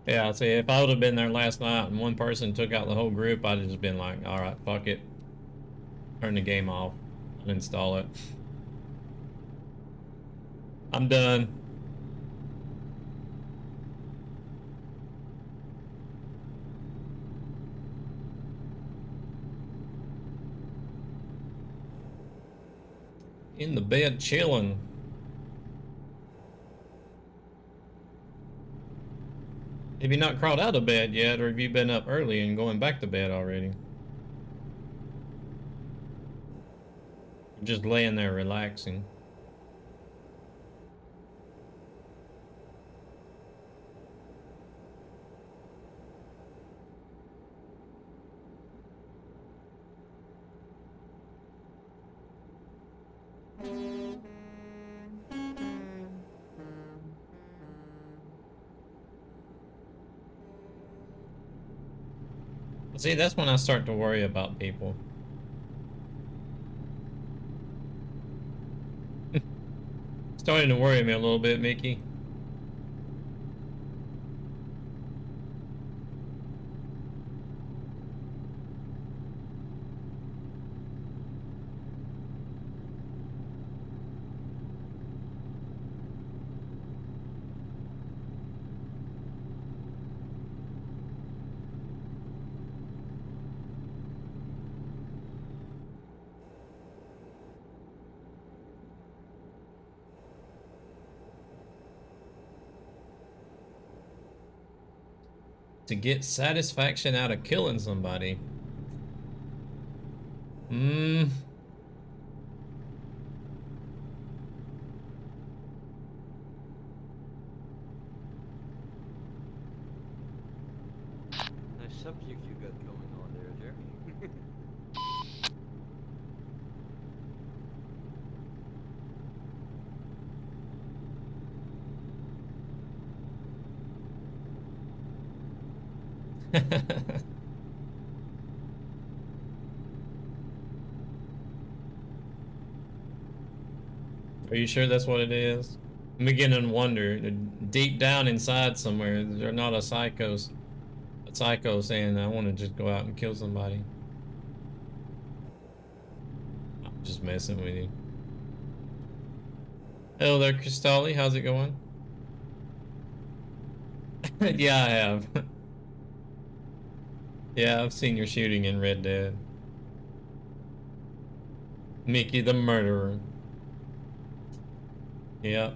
Yeah, see, if I would have been there last night and one person took out the whole group, I'd have just been like, all right, fuck it. Turn the game off. Uninstall it. I'm done. In the bed chilling. Have you not crawled out of bed yet, or have you been up early and going back to bed already? Just laying there relaxing. See, that's when I start to worry about people. Starting to worry me a little bit, Mickey. To get satisfaction out of killing somebody. Hmm. Nice subject you got going on there, Jerry. Are you sure that's what it is? I'm beginning to wonder. Deep down inside somewhere, they're not a psycho saying, I want to just go out and kill somebody. I'm just messing with you. Hello there, Cristalli. How's it going? Yeah, I have. Yeah, I've seen your shooting in Red Dead. Mickey the murderer. Yep.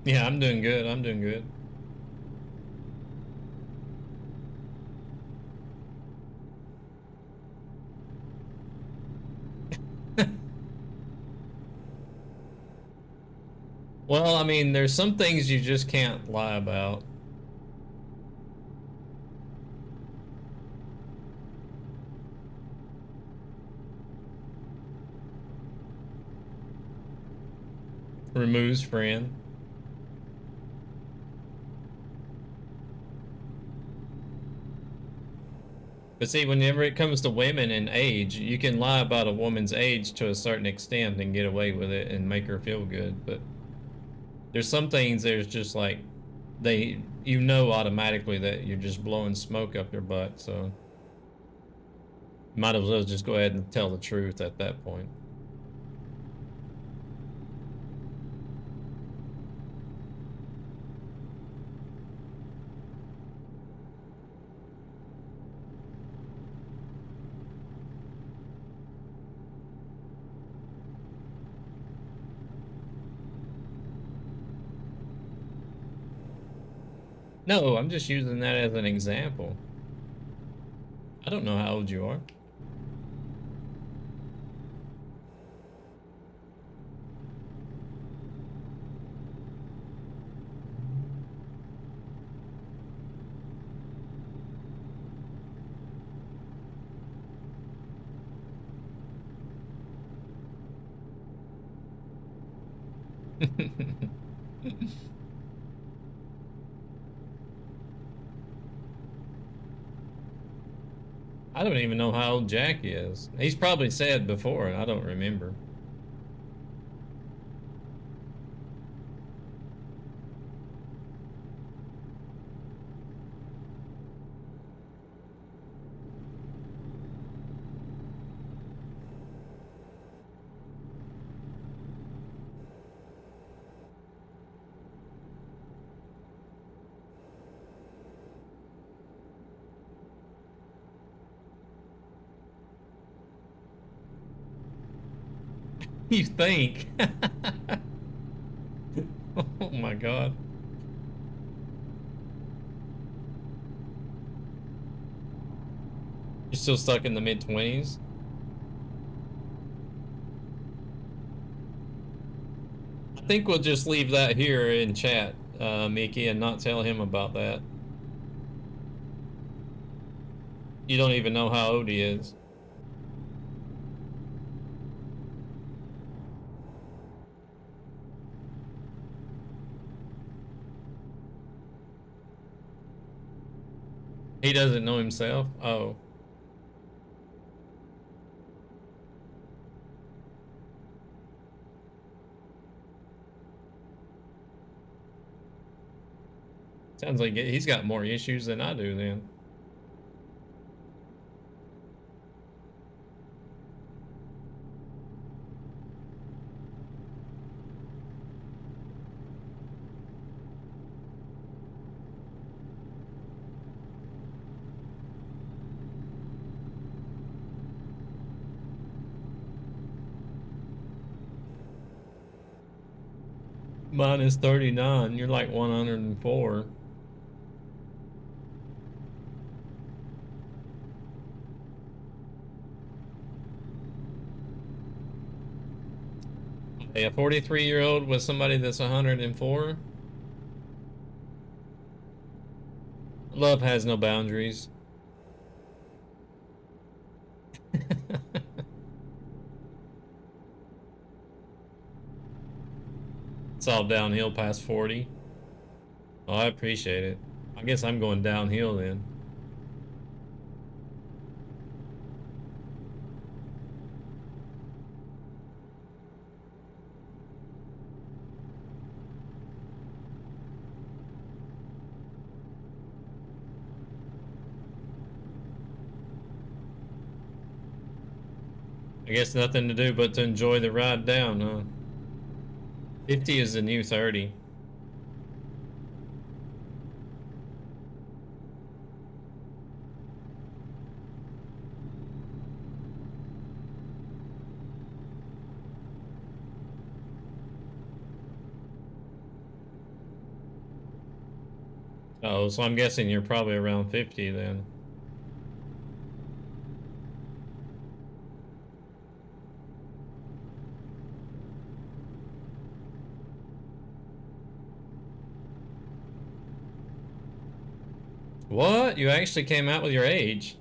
Yeah, I'm doing good. I'm doing good. Well, I mean, there's some things you just can't lie about. Removes friend. But see, whenever it comes to women and age, you can lie about a woman's age to a certain extent and get away with it and make her feel good. But there's some things there's just like you know automatically that you're just blowing smoke up your butt, so might as well just go ahead and tell the truth at that point. No, I'm just using that as an example. I don't know how old you are. I don't even know how old Jack is. He's probably said before, and I don't remember. You think? Oh my God. You're still stuck in the mid-20s? I think we'll just leave that here in chat, Mickey, and not tell him about that. You don't even know how old he is. He doesn't know himself? Oh. Sounds like he's got more issues than I do then. Mine is 39. You're like 104. Hey, a 43-year-old with somebody that's 104? Love has no boundaries. It's all downhill past 40. Oh, I appreciate it. I guess I'm going downhill then. I guess nothing to do but to enjoy the ride down, huh? 50 is the new 30. Oh, so I'm guessing you're probably around 50 then. What? You actually came out with your age?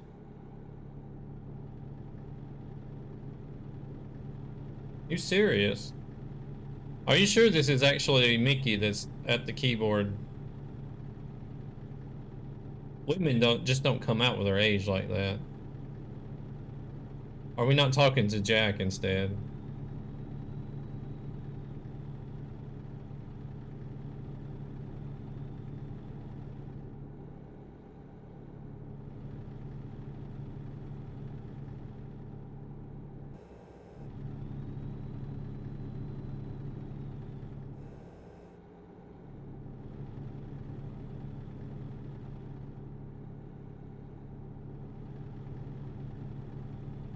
You serious? Are you sure this is actually Mickey that's at the keyboard? Women don't come out with their age like that. Are we not talking to Jack instead?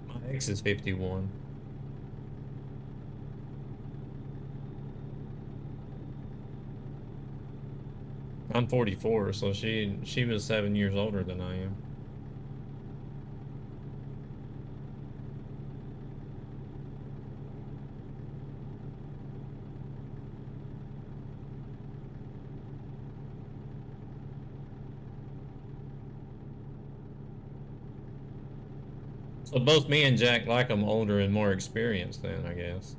My ex is 51. I'm 44, so she was 7 years older than I am. So both me and Jack like them older and more experienced then, I guess.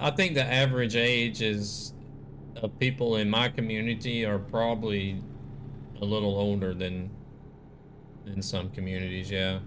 I think the average age is of people in my community are probably a little older than in some communities, yeah.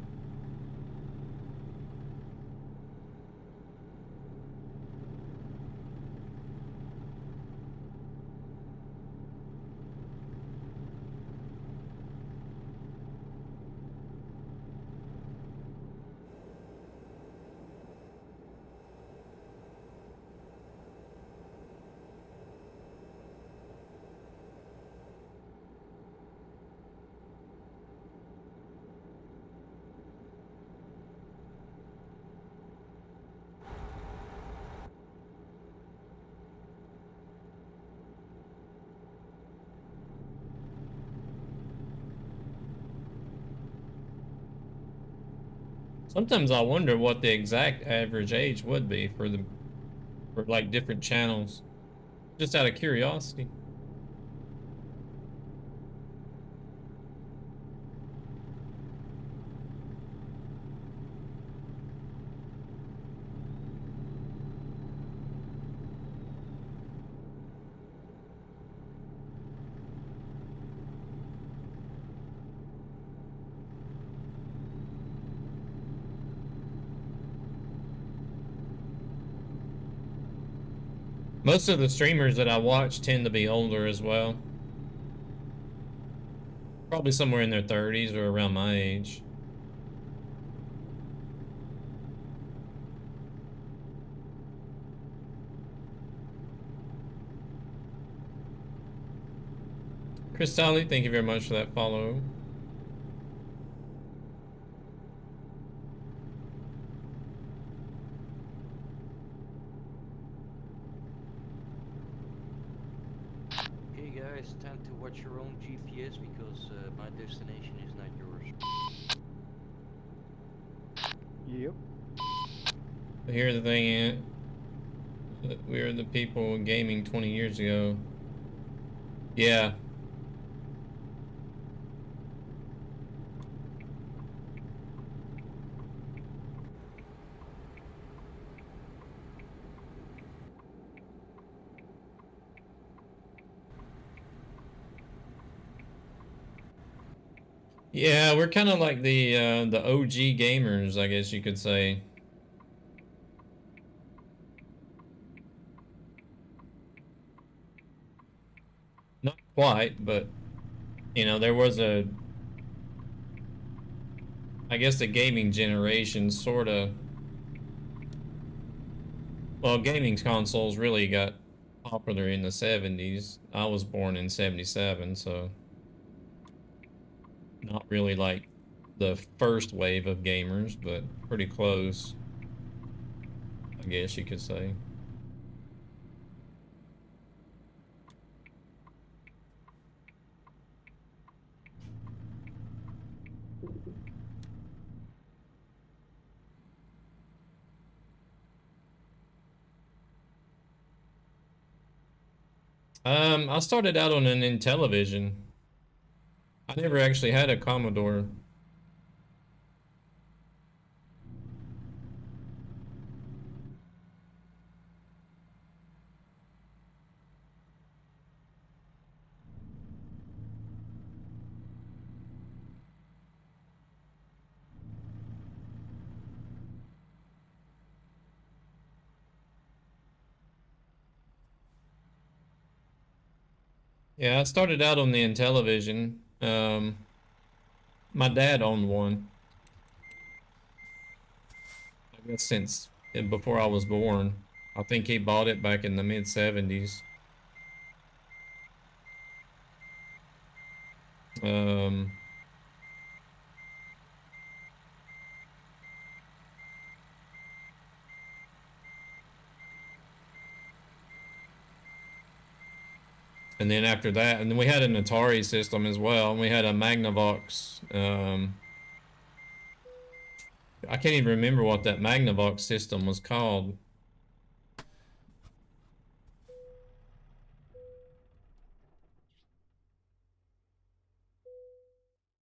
Sometimes I wonder what the exact average age would be for like different channels, just out of curiosity. Most of the streamers that I watch tend to be older as well. Probably somewhere in their 30s or around my age. Chris Tolly, thank you very much for that follow. Okay, guys, time to watch your own GPS because my destination is not yours. Yep. Here's the thing, we're the people gaming 20 years ago. Yeah. Yeah, we're kind of like the OG gamers, I guess you could say. Not quite, but you know, there was I guess the gaming generation sort of, well, gaming consoles really got popular in the 70s. I was born in 77, so not really like the first wave of gamers, but pretty close, I guess you could say. I started out on an Intellivision. I never actually had a Commodore. Yeah, I started out on the Intellivision. My dad owned one, I guess since before I was born. I think he bought it back in the mid 70s. Um, and then after that, and then we had an Atari system as well, and we had a Magnavox. I can't even remember what that Magnavox system was called.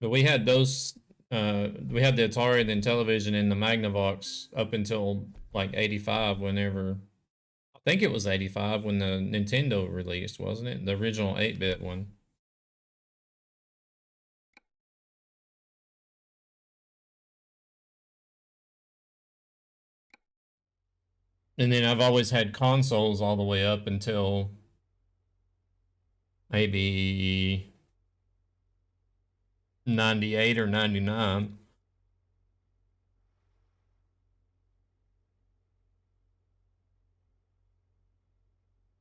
But we had those, we had the Atari, the Intellivision, and the Magnavox up until like 85, whenever, I think it was 85 when the Nintendo released, wasn't it? The original 8-bit one. And then I've always had consoles all the way up until maybe 98 or 99.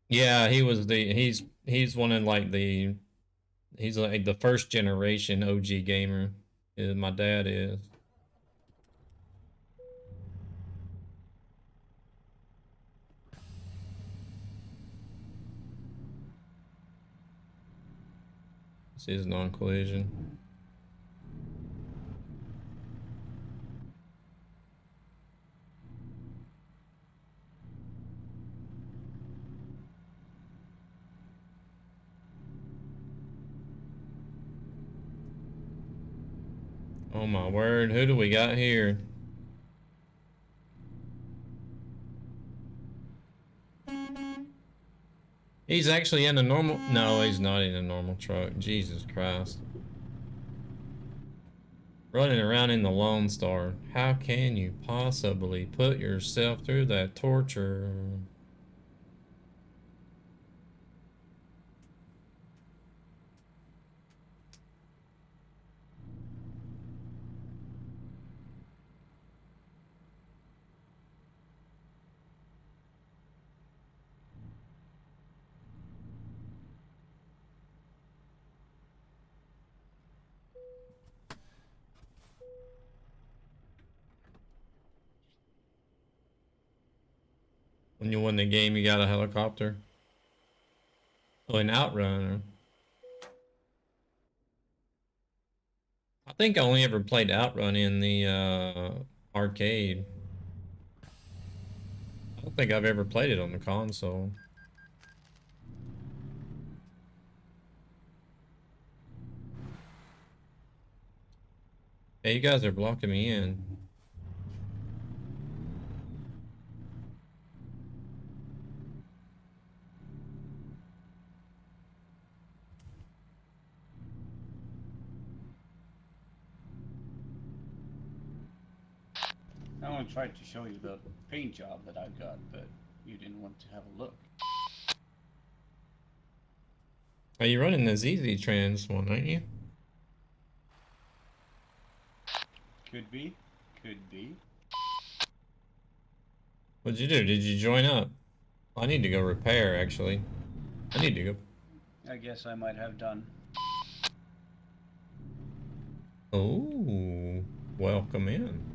Yeah, he's one of like he's like the first generation OG gamer. My dad is. This is non-collision. Oh my word, who do we got here? He's actually in a normal... No, he's not in a normal truck. Jesus Christ. Running around in the Lone Star. How can you possibly put yourself through that torture? When you win the game, you got a helicopter. Oh, an Outrunner. I think I only ever played Outrun in the arcade. I don't think I've ever played it on the console. Hey, you guys are blocking me in. I only tried to show you the paint job that I've got, but you didn't want to have a look. Are you running the ZZ Trans one, aren't you? Could be. Could be. What'd you do? Did you join up? I need to go repair, actually. I need to go. I guess I might have done. Oh, welcome in.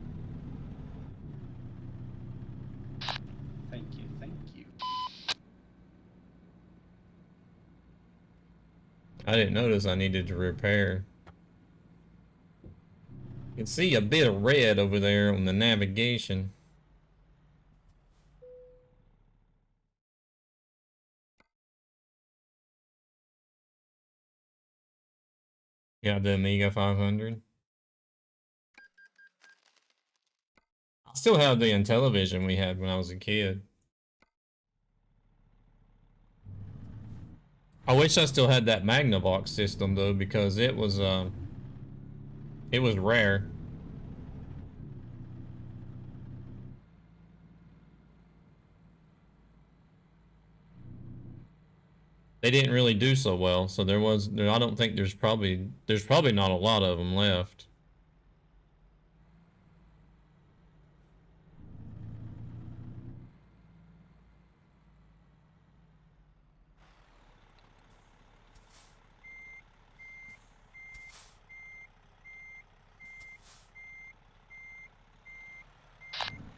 Thank you, thank you. I didn't notice I needed to repair. You can see a bit of red over there on the navigation. Yeah, the Amiga 500. I still have the Intellivision we had when I was a kid. I wish I still had that Magnavox system though, because it was rare. They didn't really do so well, so I don't think there's probably not a lot of them left.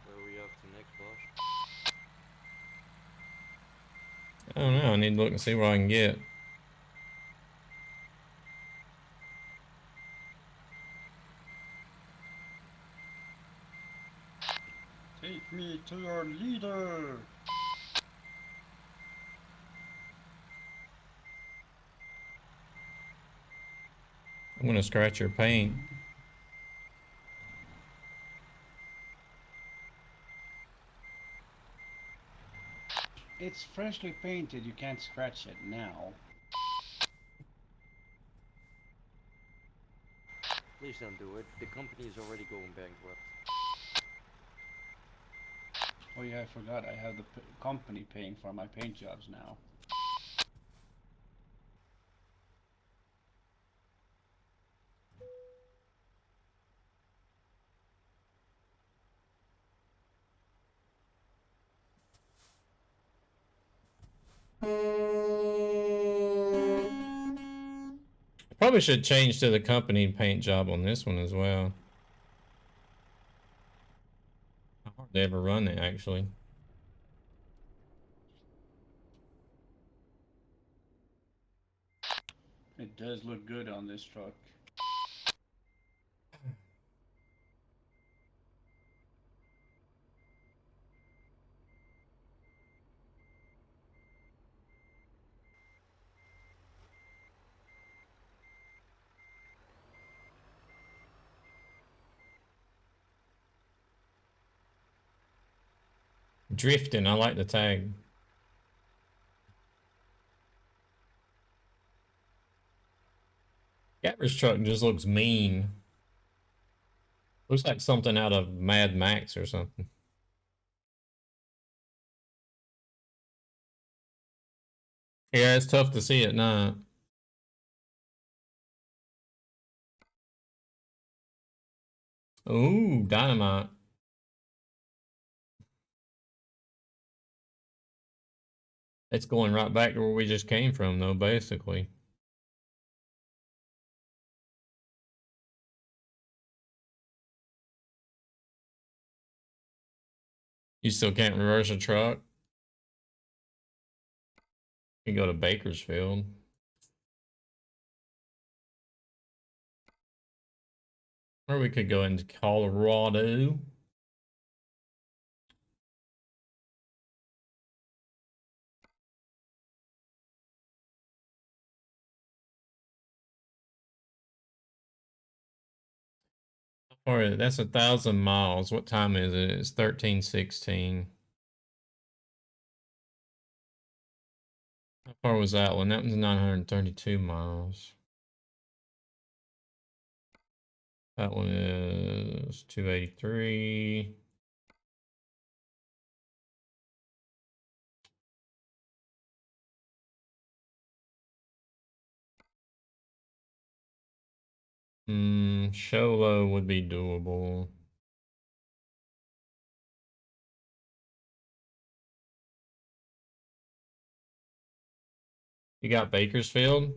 Where are we off to next, boss? I don't know, I need to look and see what I can get. Take me to your leader! I'm gonna scratch your paint. It's freshly painted, you can't scratch it now. Please don't do it. The company is already going bankrupt. Oh yeah, I forgot, I have the company paying for my paint jobs now. Probably should change to the company paint job on this one as well. I hardly ever run it actually. It does look good on this truck. Drifting, I like the tag. Gapper's truck just looks mean. Looks like something out of Mad Max or something. Yeah, it's tough to see at night. Ooh, dynamite. It's going right back to where we just came from, though, basically. You still can't reverse a truck? You can go to Bakersfield. Or we could go into Colorado. Or that's 1,000 miles. What time is it? It's 13:16. How far was that one? That was 932 miles. That one is 283. Sholo would be doable. You got Bakersfield?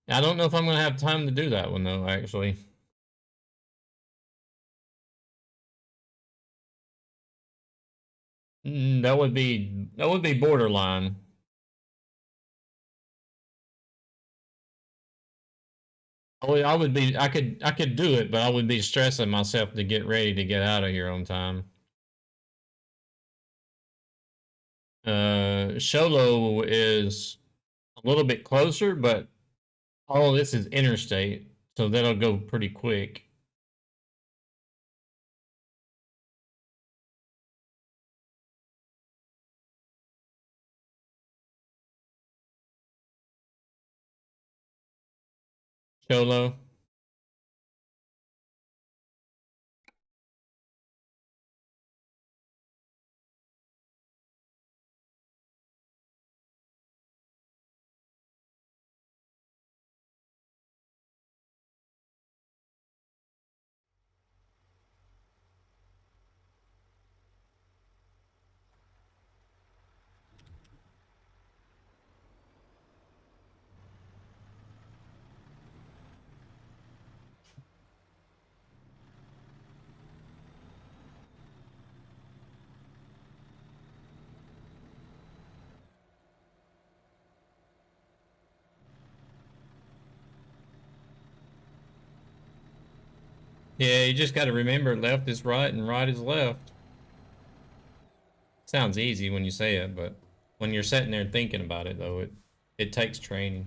I don't know if I'm going to have time to do that one, though, actually. That would be borderline. I could do it, but I would be stressing myself to get ready to get out of here on time. Sholo is a little bit closer, but all of this is interstate, so that'll go pretty quick. Sholo. Yeah, you just got to remember left is right and right is left. Sounds easy when you say it, but when you're sitting there thinking about it, though, it takes training.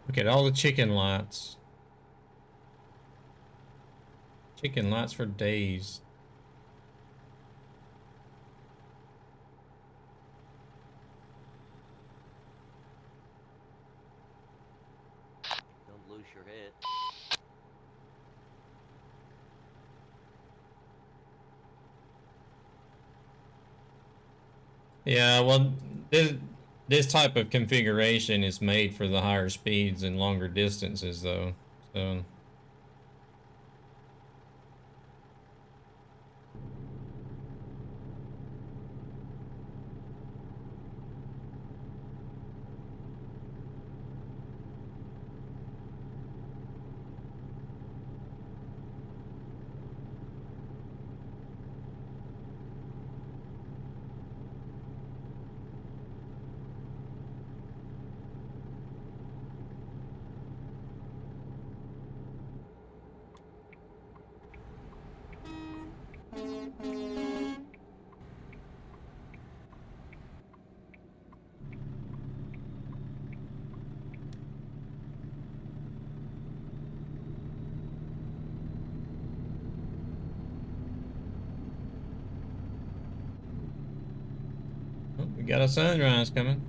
Look at all the chicken lights. Chicken lights for days. Don't lose your head. Yeah, well, this type of configuration is made for the higher speeds and longer distances, though. So. Oh, we got a sunrise coming.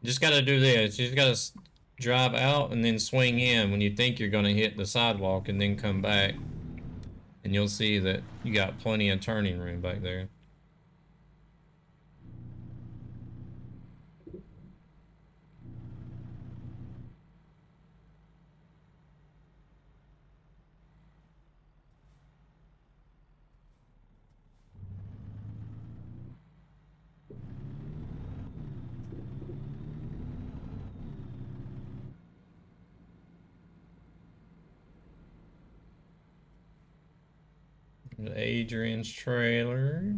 You just got to do this. You just got to drive out and then swing in when you think you're going to hit the sidewalk, and then come back. And you'll see that you got plenty of turning room back there. Adrian's trailer.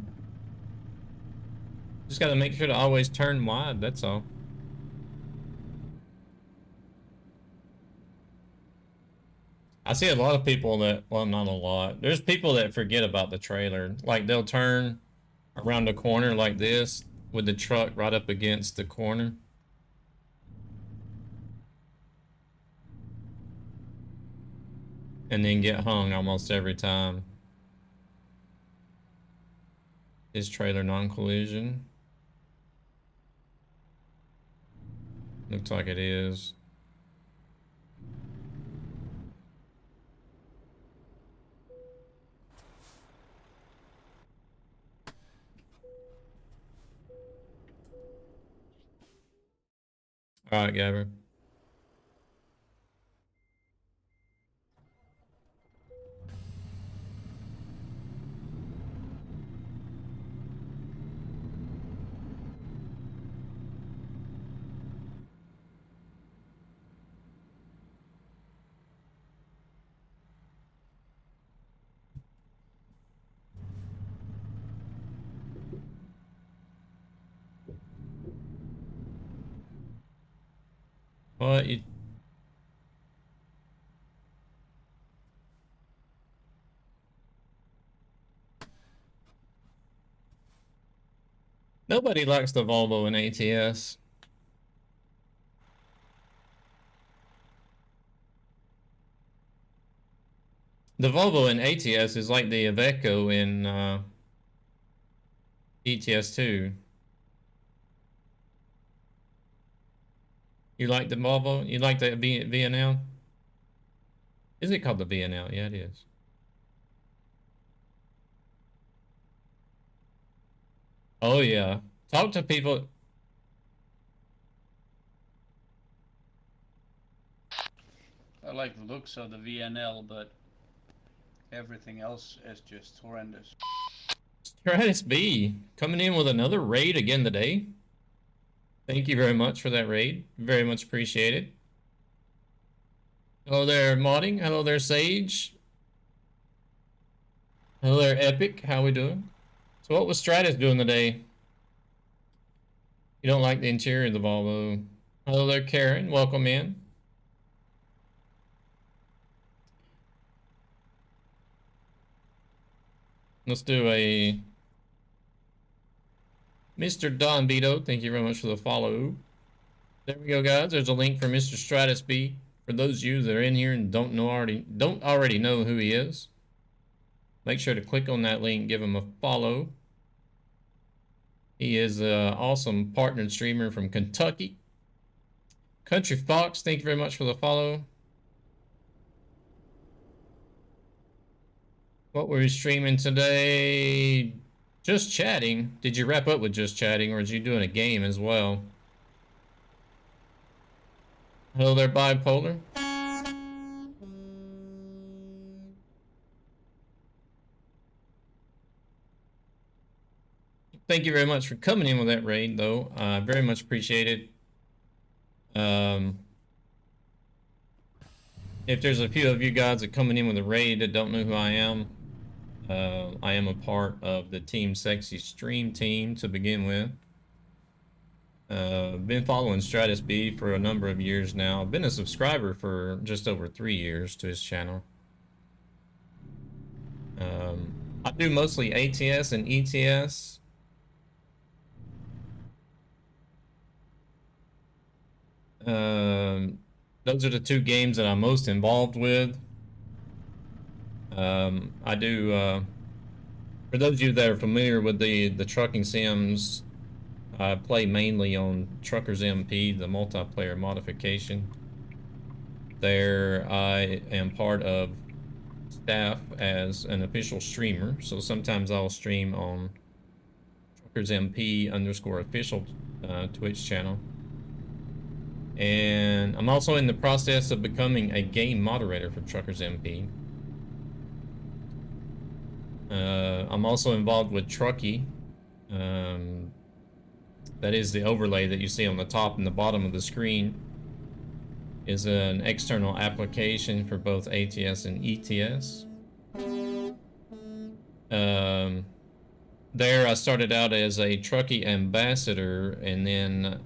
Just got to make sure to always turn wide, that's all. I see a lot of people that, well, not a lot. There's people that forget about the trailer. Like, they'll turn around a corner like this with the truck right up against the corner. And then get hung almost every time. Is trailer non-collision? Looks like it is. All right, Gabber. What you? Nobody likes the Volvo in ATS. The Volvo in ATS is like the Iveco in ETS 2. You like the Volvo? You like the VNL? Is it called the VNL? Yeah, it is. Oh, yeah. Talk to people. I like the looks of the VNL, but everything else is just horrendous. Stratus B coming in with another raid again today. Thank you very much for that raid. Very much appreciated. Hello there, Modding. Hello there, Sage. Hello there, Epic. How we doing? So what was Stratus doing today? You don't like the interior of the Volvo. Hello there, Karen. Welcome in. Let's do a Mr. Don Vito. Thank you very much for the follow. There we go, guys. There's a link for Mr. Stratus B. For those of you that are in here and don't already know who he is, make sure to click on that link, give him a follow. He is an awesome partnered streamer from Kentucky. Country Fox, thank you very much for the follow. What were you streaming today? Just chatting. Did you wrap up with just chatting, or is you doing a game as well? Hello there, Bipolar. Thank you very much for coming in with that raid, though. Very much appreciated. If there's a few of you guys that coming in with a raid that don't know who I am, I am a part of the Team Sexy stream team to begin with. Been following StratusB for a number of years now. Been a subscriber for just over 3 years to his channel. I do mostly ATS and ETS. Those are the two games that I'm most involved with. I do, for those of you that are familiar with the trucking sims, I play mainly on TruckersMP, the multiplayer modification. There, I am part of staff as an official streamer, so sometimes I'll stream on TruckersMP_official Twitch channel. And I'm also in the process of becoming a game moderator for TruckersMP. I'm also involved with Trucky. That is the overlay that you see on the top and the bottom of the screen. Is an external application for both ATS and ETS. There I started out as a Trucky ambassador and then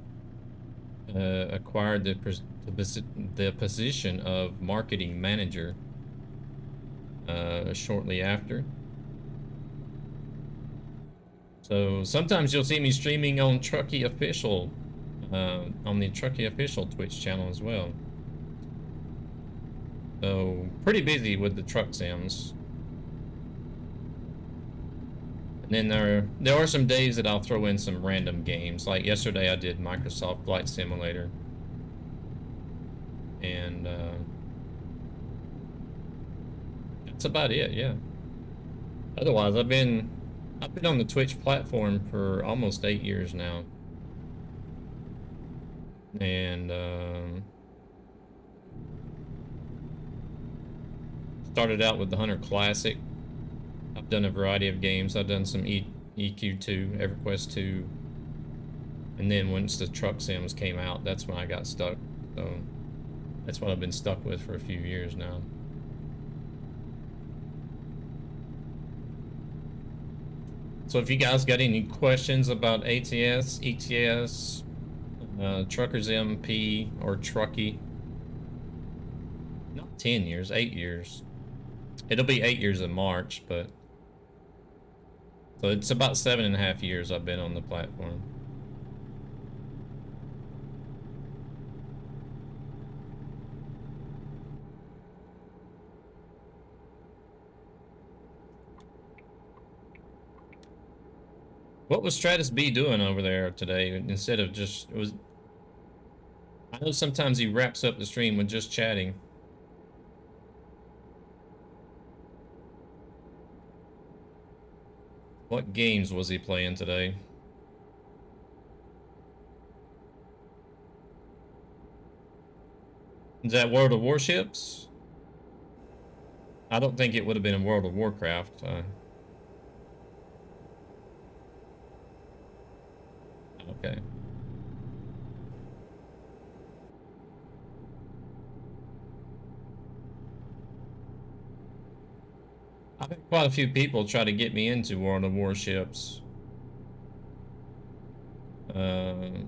acquired the position of marketing manager shortly after. So sometimes you'll see me streaming on Trucky Official, on the Trucky Official Twitch channel as well. So pretty busy with the truck sims. And then there are some days that I'll throw in some random games. Like yesterday I did Microsoft Flight Simulator. And that's about it, yeah. Otherwise I've been on the Twitch platform for almost 8 years now. And started out with the Hunter Classic. I've done a variety of games. I've done some EQ2, EverQuest 2. And then once the truck sims came out, that's when I got stuck. So that's what I've been stuck with for a few years now. So if you guys got any questions about ATS, ETS, TruckersMP, or Trucky, not 10 years, 8 years. It'll be 8 years in March, but so it's about 7.5 years I've been on the platform. What was StratusB doing over there today instead of just, it was, I know sometimes he wraps up the stream with just chatting. What games was he playing today? Is that World of Warships? I don't think it would have been in World of Warcraft. Okay. I've had quite a few people try to get me into World of Warships. I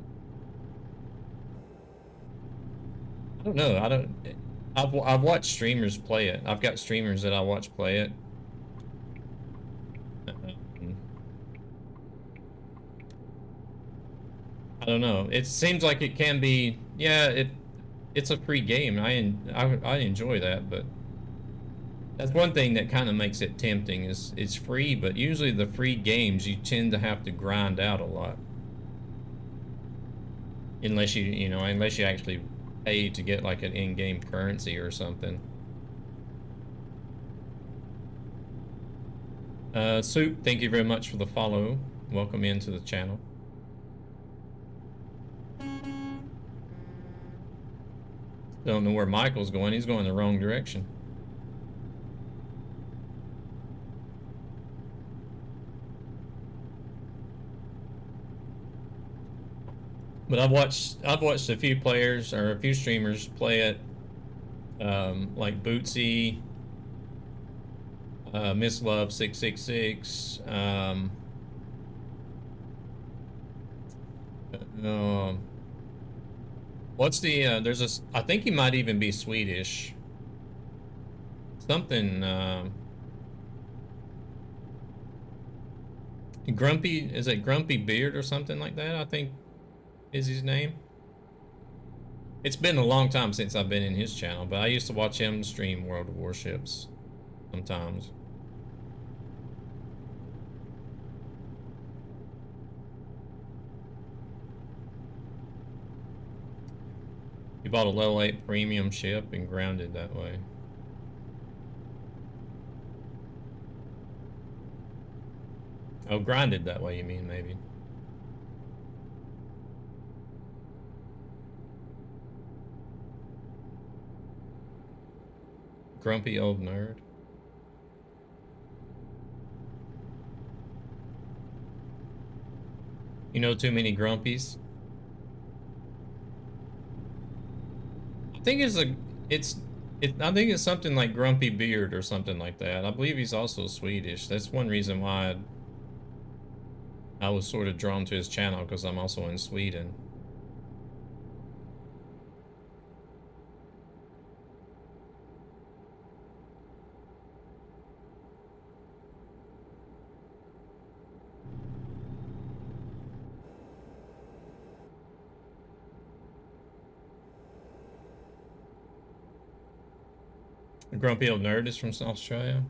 don't know. I've watched streamers play it. I've got streamers that I watch play it. I don't know. It seems like it can be. Yeah, it's a free game. I enjoy that, but that's one thing that kind of makes it tempting. Is it's free, but usually the free games you tend to have to grind out a lot, unless unless you actually pay to get like an in-game currency or something. Soup, thank you very much for the follow. Welcome into the channel. Don't know where Michael's going. He's going the wrong direction. But I've watched a few players or a few streamers play it, like Bootsy, Miss Love 666. What's the there's a I think he might even be Swedish. Something Grumpy, is it Grumpy Beard or something like that, I think is his name. It's been a long time since I've been in his channel, but I used to watch him stream World of Warships sometimes. He bought a level 8 premium ship and grounded that way. Oh, grinded that way, you mean, maybe. Grumpy old nerd. You know too many grumpies? I think I think it's something like Grumpy Beard or something like that. I believe he's also Swedish. That's one reason why I was sort of drawn to his channel, because I'm also in Sweden. The Grumpy Old Nerd is from Australia.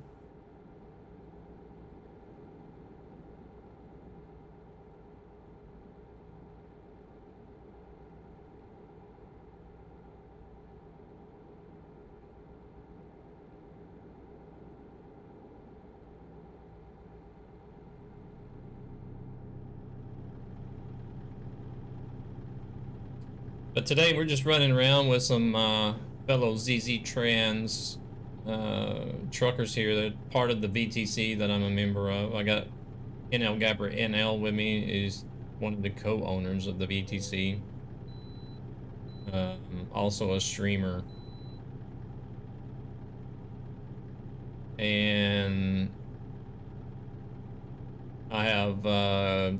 But today we're just running around with some fellow ZZ Trans truckers here. They're part of the VTC that I'm a member of. I got NL Gabber NL with me, is one of the co-owners of the VTC. Also a streamer. And I have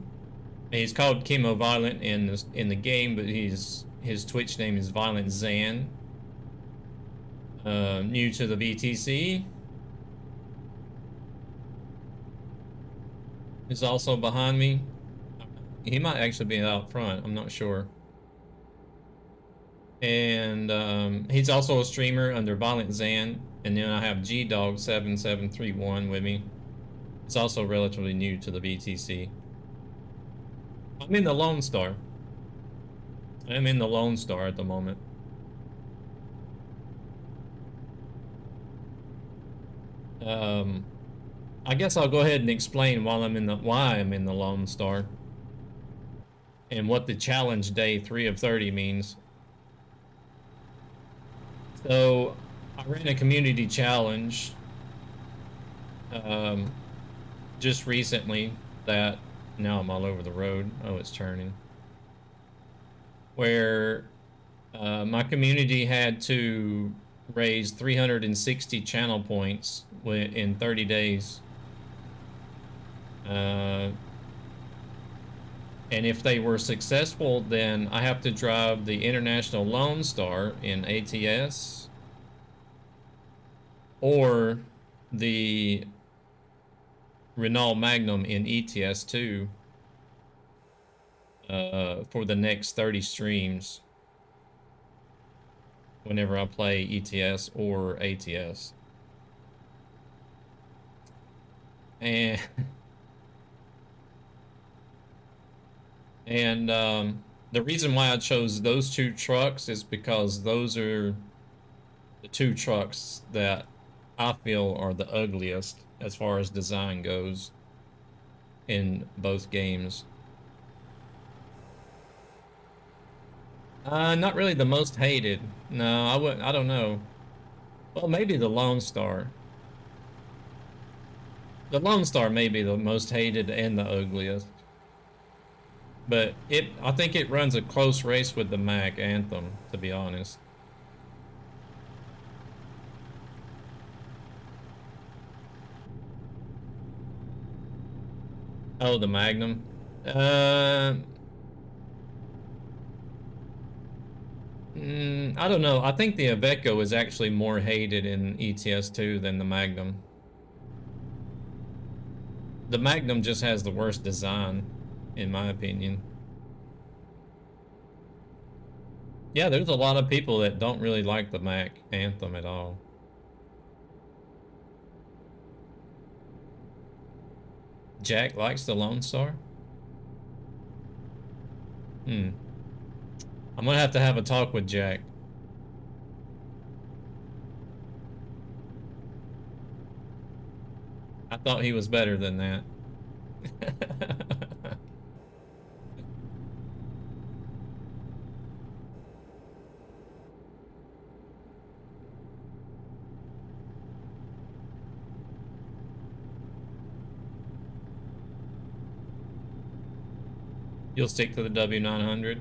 he's called Chemo Violent in the game, but his Twitch name is Violent Zan. New to the VTC. Is also behind me. He might actually be out front, I'm not sure. And he's also a streamer under Violent Zan. And then I have G-Dog7731 with me. It's also relatively new to the VTC. I'm in the Lone Star. I'm in the Lone Star at the moment. I guess I'll go ahead and explain why I'm in the Lone Star and what the challenge day 3 of 30 means. So I ran a community challenge just recently that now I'm all over the road. Oh, it's turning. Where my community had to raise 360 channel points in 30 days. And if they were successful, then I have to drive the International Lone Star in ATS or the Renault Magnum in ETS2 for the next 30 streams whenever I play ETS or ATS. And the reason why I chose those two trucks is because those are the two trucks that I feel are the ugliest as far as design goes in both games. Not really the most hated. No, I don't know. Well, maybe the Lone Star. The Lone Star may be the most hated and the ugliest. But I think it runs a close race with the Mac Anthem, to be honest. Oh, the Magnum. I don't know. I think the Iveco is actually more hated in ETS2 than the Magnum. The Magnum just has the worst design, in my opinion. Yeah, there's a lot of people that don't really like the Mac Anthem at all. Jack likes the Lone Star? I'm gonna have a talk with Jack. I thought he was better than that. You'll stick to the W900.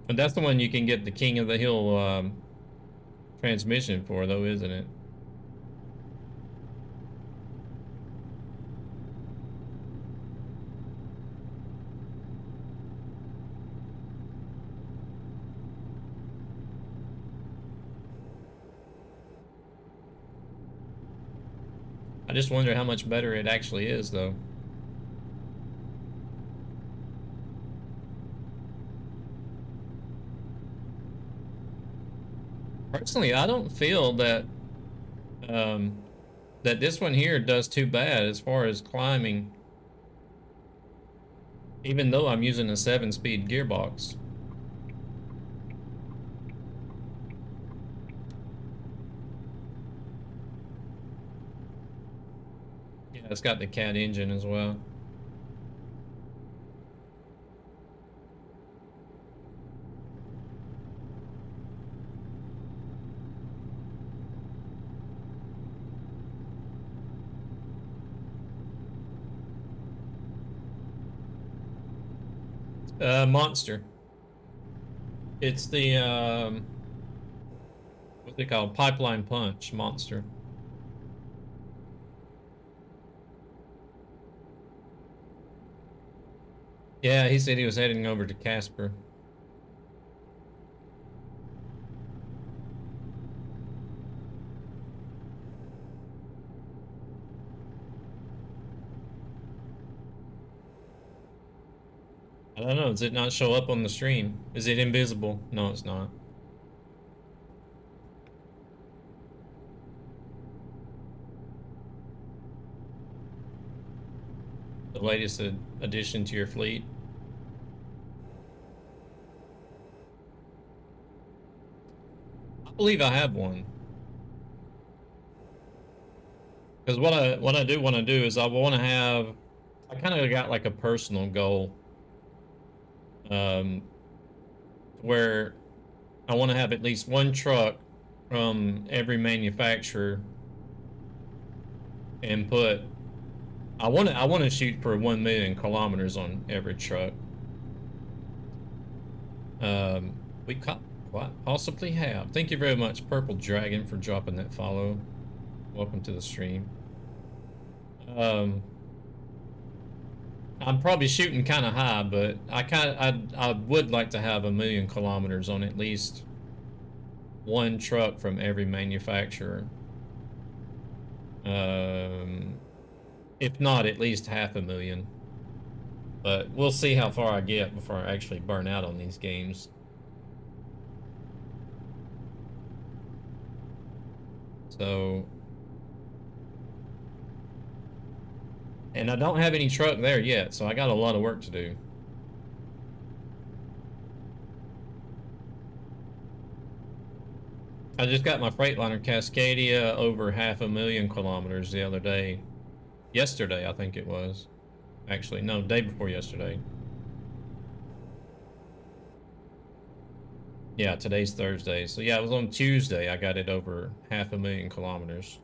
And that's the one you can get the King of the Hill transmission for, though, isn't it? I just wonder how much better it actually is, though. Personally, I don't feel that that this one here does too bad as far as climbing, even though I'm using a 7-speed gearbox. Yeah, it's got the cat engine as well. Monster. It's the what they call pipeline punch monster. Yeah, he said he was heading over to Casper. I don't know, does it not show up on the stream? Is it invisible? No, it's not. The latest addition to your fleet. I believe I have one. Because what I do want to do is I want to have, I kind of got like a personal goal, where I want to have at least one truck from every manufacturer and put. I want to shoot for 1 million kilometers on every truck. We quite possibly have. Thank you very much, Purple Dragon, for dropping that follow. Welcome to the stream. I'm probably shooting kind of high, but I would like to have 1 million kilometers on at least one truck from every manufacturer. If not, at least 500,000. But we'll see how far I get before I actually burn out on these games. So, and I don't have any truck there yet, so I got a lot of work to do. I just got my Freightliner Cascadia over 500,000 kilometers the other day. Yesterday, I think it was. Actually, no, day before yesterday. Yeah, today's Thursday. So yeah, it was on Tuesday I got it over 500,000 kilometers.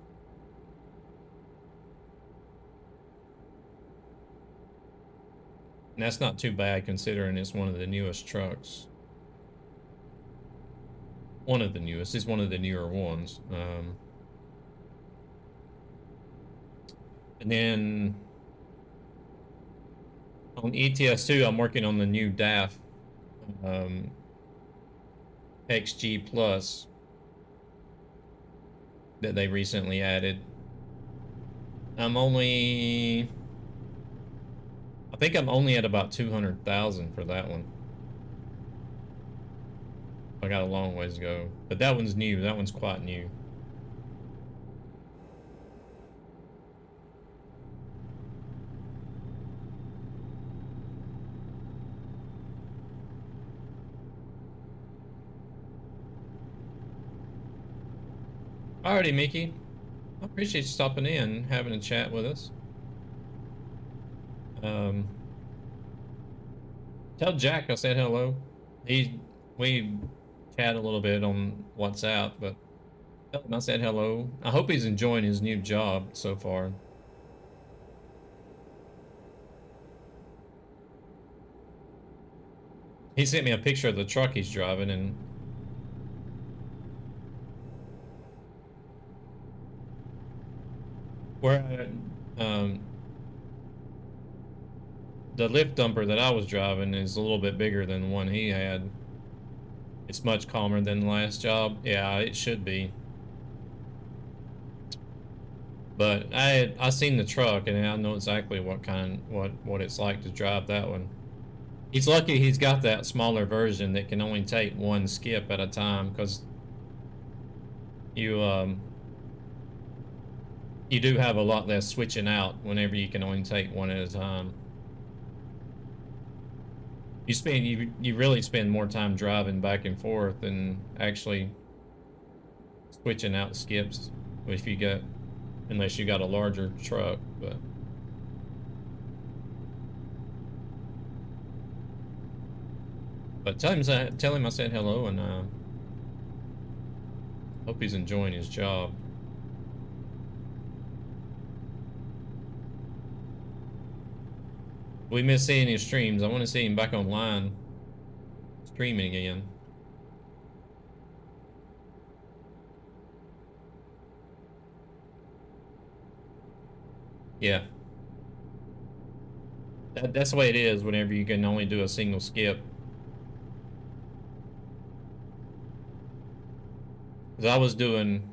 And that's not too bad considering it's one of the newest trucks. One of the newest. It's one of the newer ones. And then on ETS2, I'm working on the new DAF XG Plus that they recently added. I think I'm only at about 200,000 for that one. I got a long ways to go. But that one's new. That one's quite new. Alrighty, Mickey. I appreciate you stopping in, having a chat with us. Tell Jack I said hello. We chat a little bit on WhatsApp, but tell him I said hello. I hope he's enjoying his new job so far. He sent me a picture of the truck he's driving, and where the lift dumper that I was driving is a little bit bigger than the one he had. It's much calmer than the last job. Yeah, it should be. But I seen the truck and I know exactly what it's like to drive that one. He's lucky he's got that smaller version that can only take one skip at a time, because you do have a lot less switching out whenever you can only take one at a time. You really spend more time driving back and forth than actually switching out skips unless you got a larger truck. But tell him I said hello, and hope he's enjoying his job. We miss seeing his streams. I want to see him back online streaming again. Yeah. That's the way it is whenever you can only do a single skip. 'Cause I was doing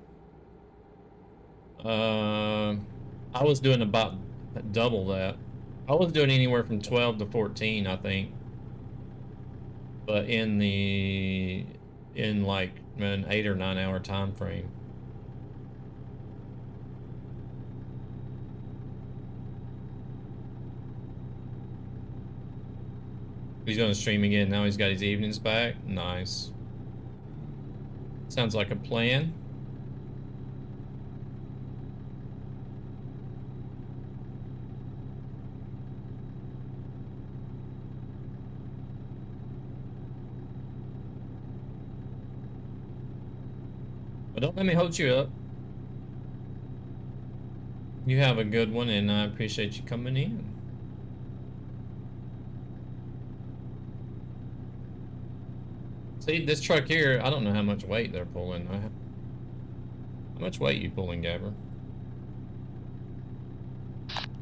about double that. I was doing anywhere from 12 to 14, I think. But in like an 8 or 9 hour time frame. He's gonna stream again. Now he's got his evenings back. Nice. Sounds like a plan. But don't let me hold you up. You have a good one, and I appreciate you coming in. See, this truck here, I don't know how much weight they're pulling. How much weight you pulling, Gabber?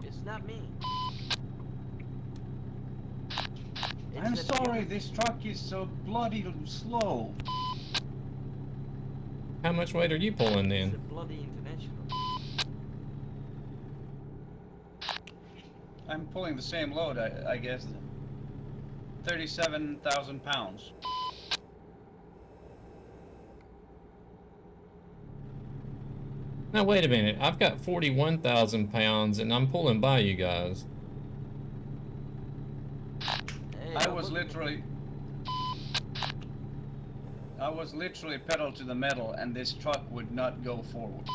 It's not me. I'm sorry, this truck is so bloody slow. How much weight are you pulling It's a then? bloody international. I'm pulling the same load, I guess. 37,000 pounds. Now wait a minute, I've got 41,000 pounds and I'm pulling by you guys. Hey, I was literally pedal to the metal and this truck would not go forward.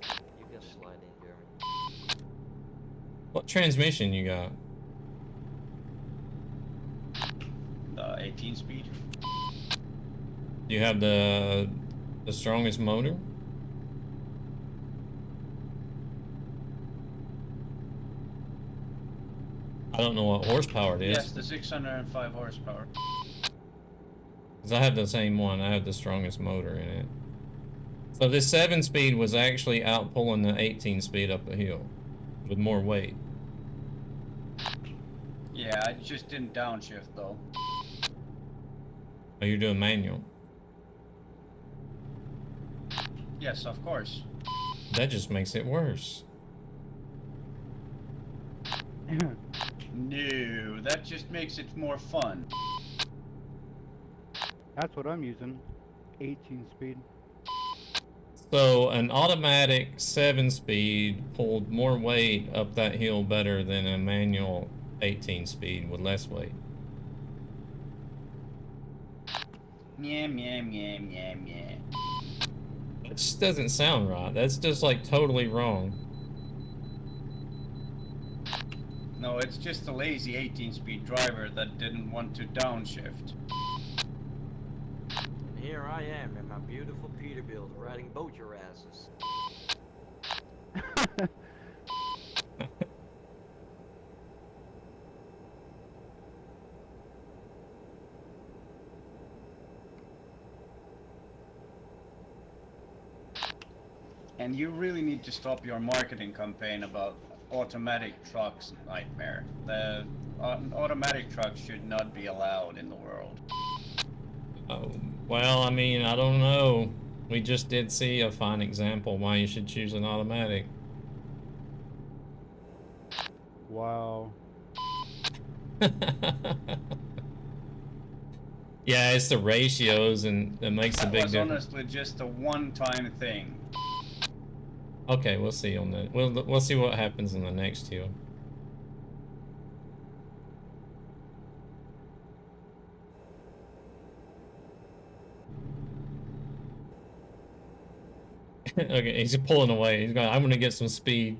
You can slide in, Jeremy. What transmission you got? The 18 speed. You have the strongest motor? I don't know what horsepower it is. Yes, the 605 horsepower. Because I have the same one. I have the strongest motor in it. So this 7-speed was actually out pulling the 18-speed up the hill with more weight. Yeah, I just didn't downshift though. Oh, you're doing manual. Yes, of course. That just makes it worse. No, that just makes it more fun. That's what I'm using. 18 speed. So an automatic 7-speed pulled more weight up that hill better than a manual 18-speed with less weight. Yeah, yeah, yeah, yeah, yeah. That just doesn't sound right. That's just like totally wrong. No, it's just a lazy 18-speed driver that didn't want to downshift. And here I am in my beautiful Peterbilt riding both your asses. And you really need to stop your marketing campaign about automatic trucks nightmare. The automatic trucks should not be allowed in the world. Oh, well, I mean, I don't know. We just did see a fine example why you should choose an automatic. Wow. Yeah, it's the ratios and it makes a big That was difference. honestly just a one-time thing. Okay, we'll see on that. We'll see what happens in the next hill. Okay, he's pulling away. He's going, I'm gonna get some speed.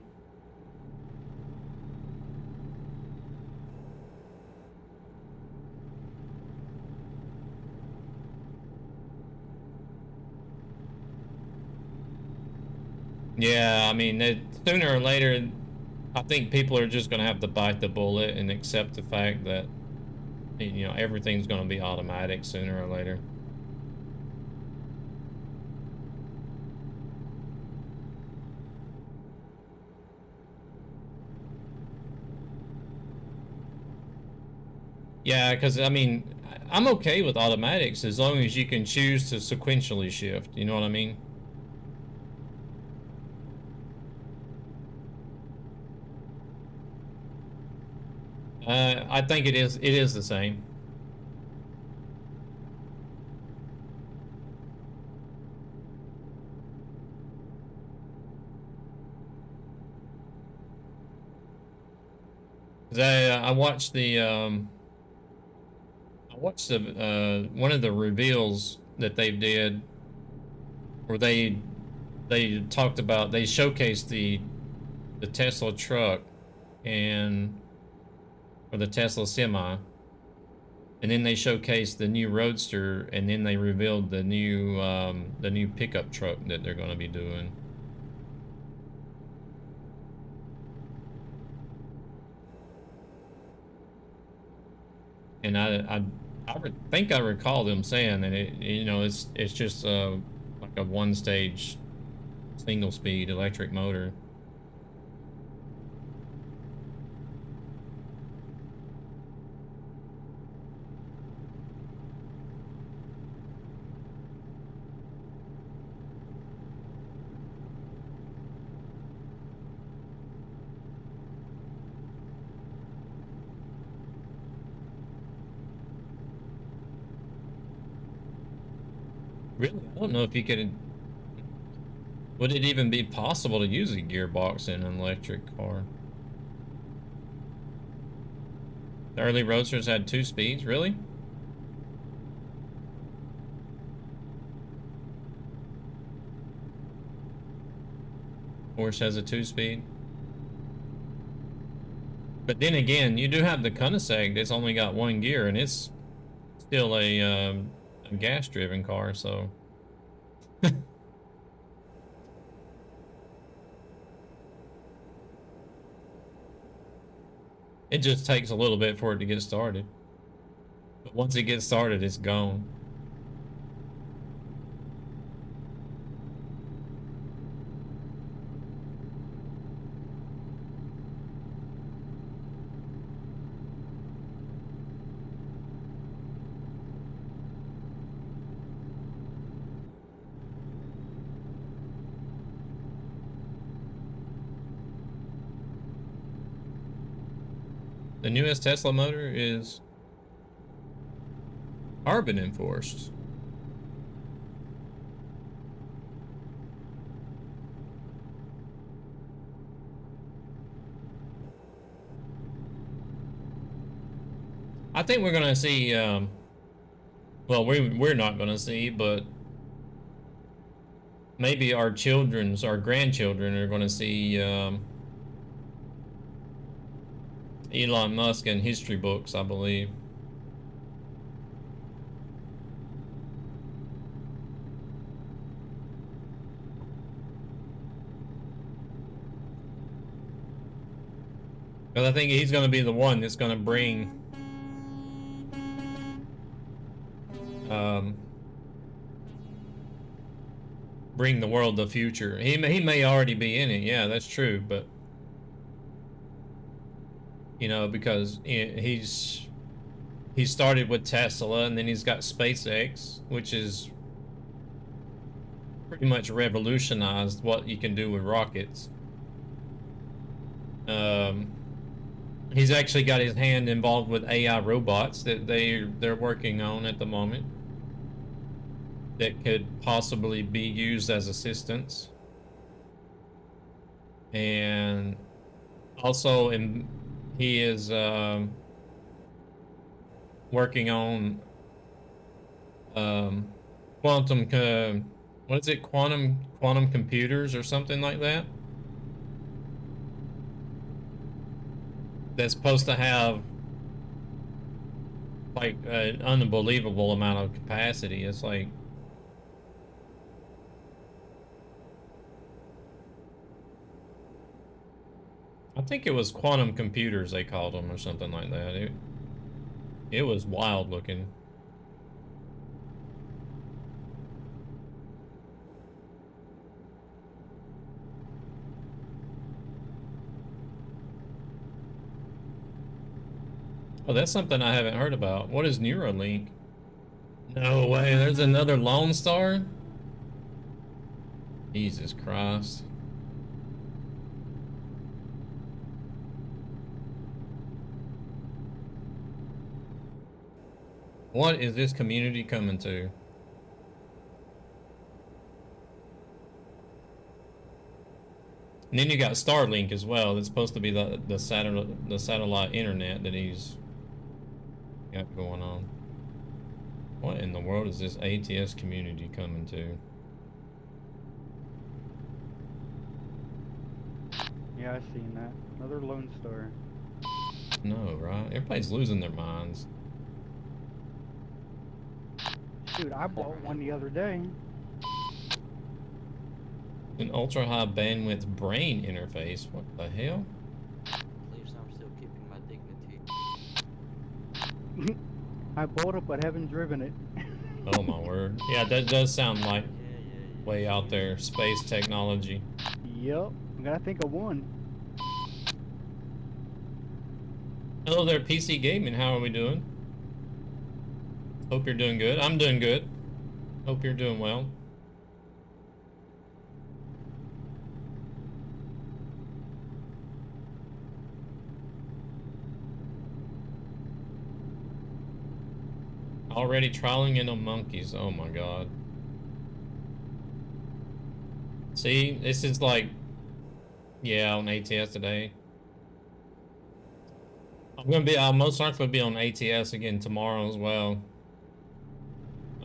Yeah, I mean, sooner or later, I think people are just gonna have to bite the bullet and accept the fact that, you know, everything's gonna be automatic sooner or later. Yeah, because I mean, I'm okay with automatics as long as you can choose to sequentially shift. You know what I mean? I think it is the same. I watched the one of the reveals that they did where they talked about, they showcased the Tesla truck and or the Tesla semi, and then they showcased the new Roadster, and then they revealed the new pickup truck that they're going to be doing. And I think I recall them saying that it's just like a one-stage single-speed electric motor. Really, I don't know if you could. Would it even be possible to use a gearbox in an electric car? The early Roadsters had 2 speeds, really? Porsche has a 2-speed. But then again, you do have the Koenigsegg that's only got 1 gear, and it's still a gas-driven car, so. It just takes a little bit for it to get started. But once it gets started, it's gone. The newest Tesla motor is carbon enforced. I think we're gonna see, well, we're not gonna see, but maybe our grandchildren are gonna see Elon Musk in history books, I believe. Because I think he's gonna be the one that's gonna bring bring the world the future. He may already be in it. Yeah, that's true. But you know, because he started with Tesla, and then he's got SpaceX, which is pretty much revolutionized what you can do with rockets. He's actually got his hand involved with AI robots that they're working on at the moment, that could possibly be used as assistants. And also he is working on quantum what is it, quantum computers or something like that, that's supposed to have like an unbelievable amount of capacity. It's like, I think it was quantum computers they called them or something like that. It was wild looking. Oh, that's something I haven't heard about. What is Neuralink? No way, there's another Lone Star? Jesus Christ. What is this community coming to? And then you got Starlink as well. That's supposed to be the satellite internet that he's got going on. What in the world is this ATS community coming to? Yeah, I seen that. Another Lone Star. No, right? Everybody's losing their minds. Dude, I bought one the other day. An ultra high bandwidth brain interface. What the hell? At least I'm still keeping my dignity. I bought it but haven't driven it. Oh my word. Yeah, that does sound like way out there. Space technology. Yep, I gotta think of one. Hello there, PC Gaming. How are we doing? Hope you're doing good. I'm doing good. Hope you're doing well. Already trialing it on monkeys. Oh my god. See, this is like, yeah, on ATS today. I'll most likely be on ATS again tomorrow as well.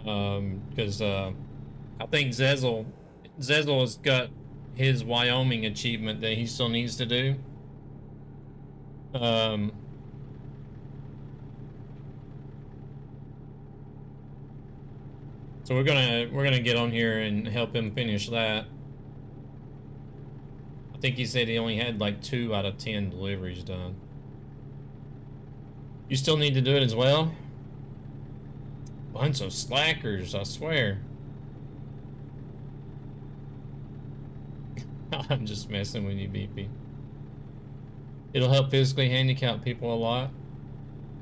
Because I think Zezel has got his Wyoming achievement that he still needs to do. So we're gonna get on here and help him finish that. I think he said he only had like 2 out of 10 deliveries done. You still need to do it as well? Bunch of slackers, I swear. I'm just messing with you, BP. It'll help physically handicapped people a lot.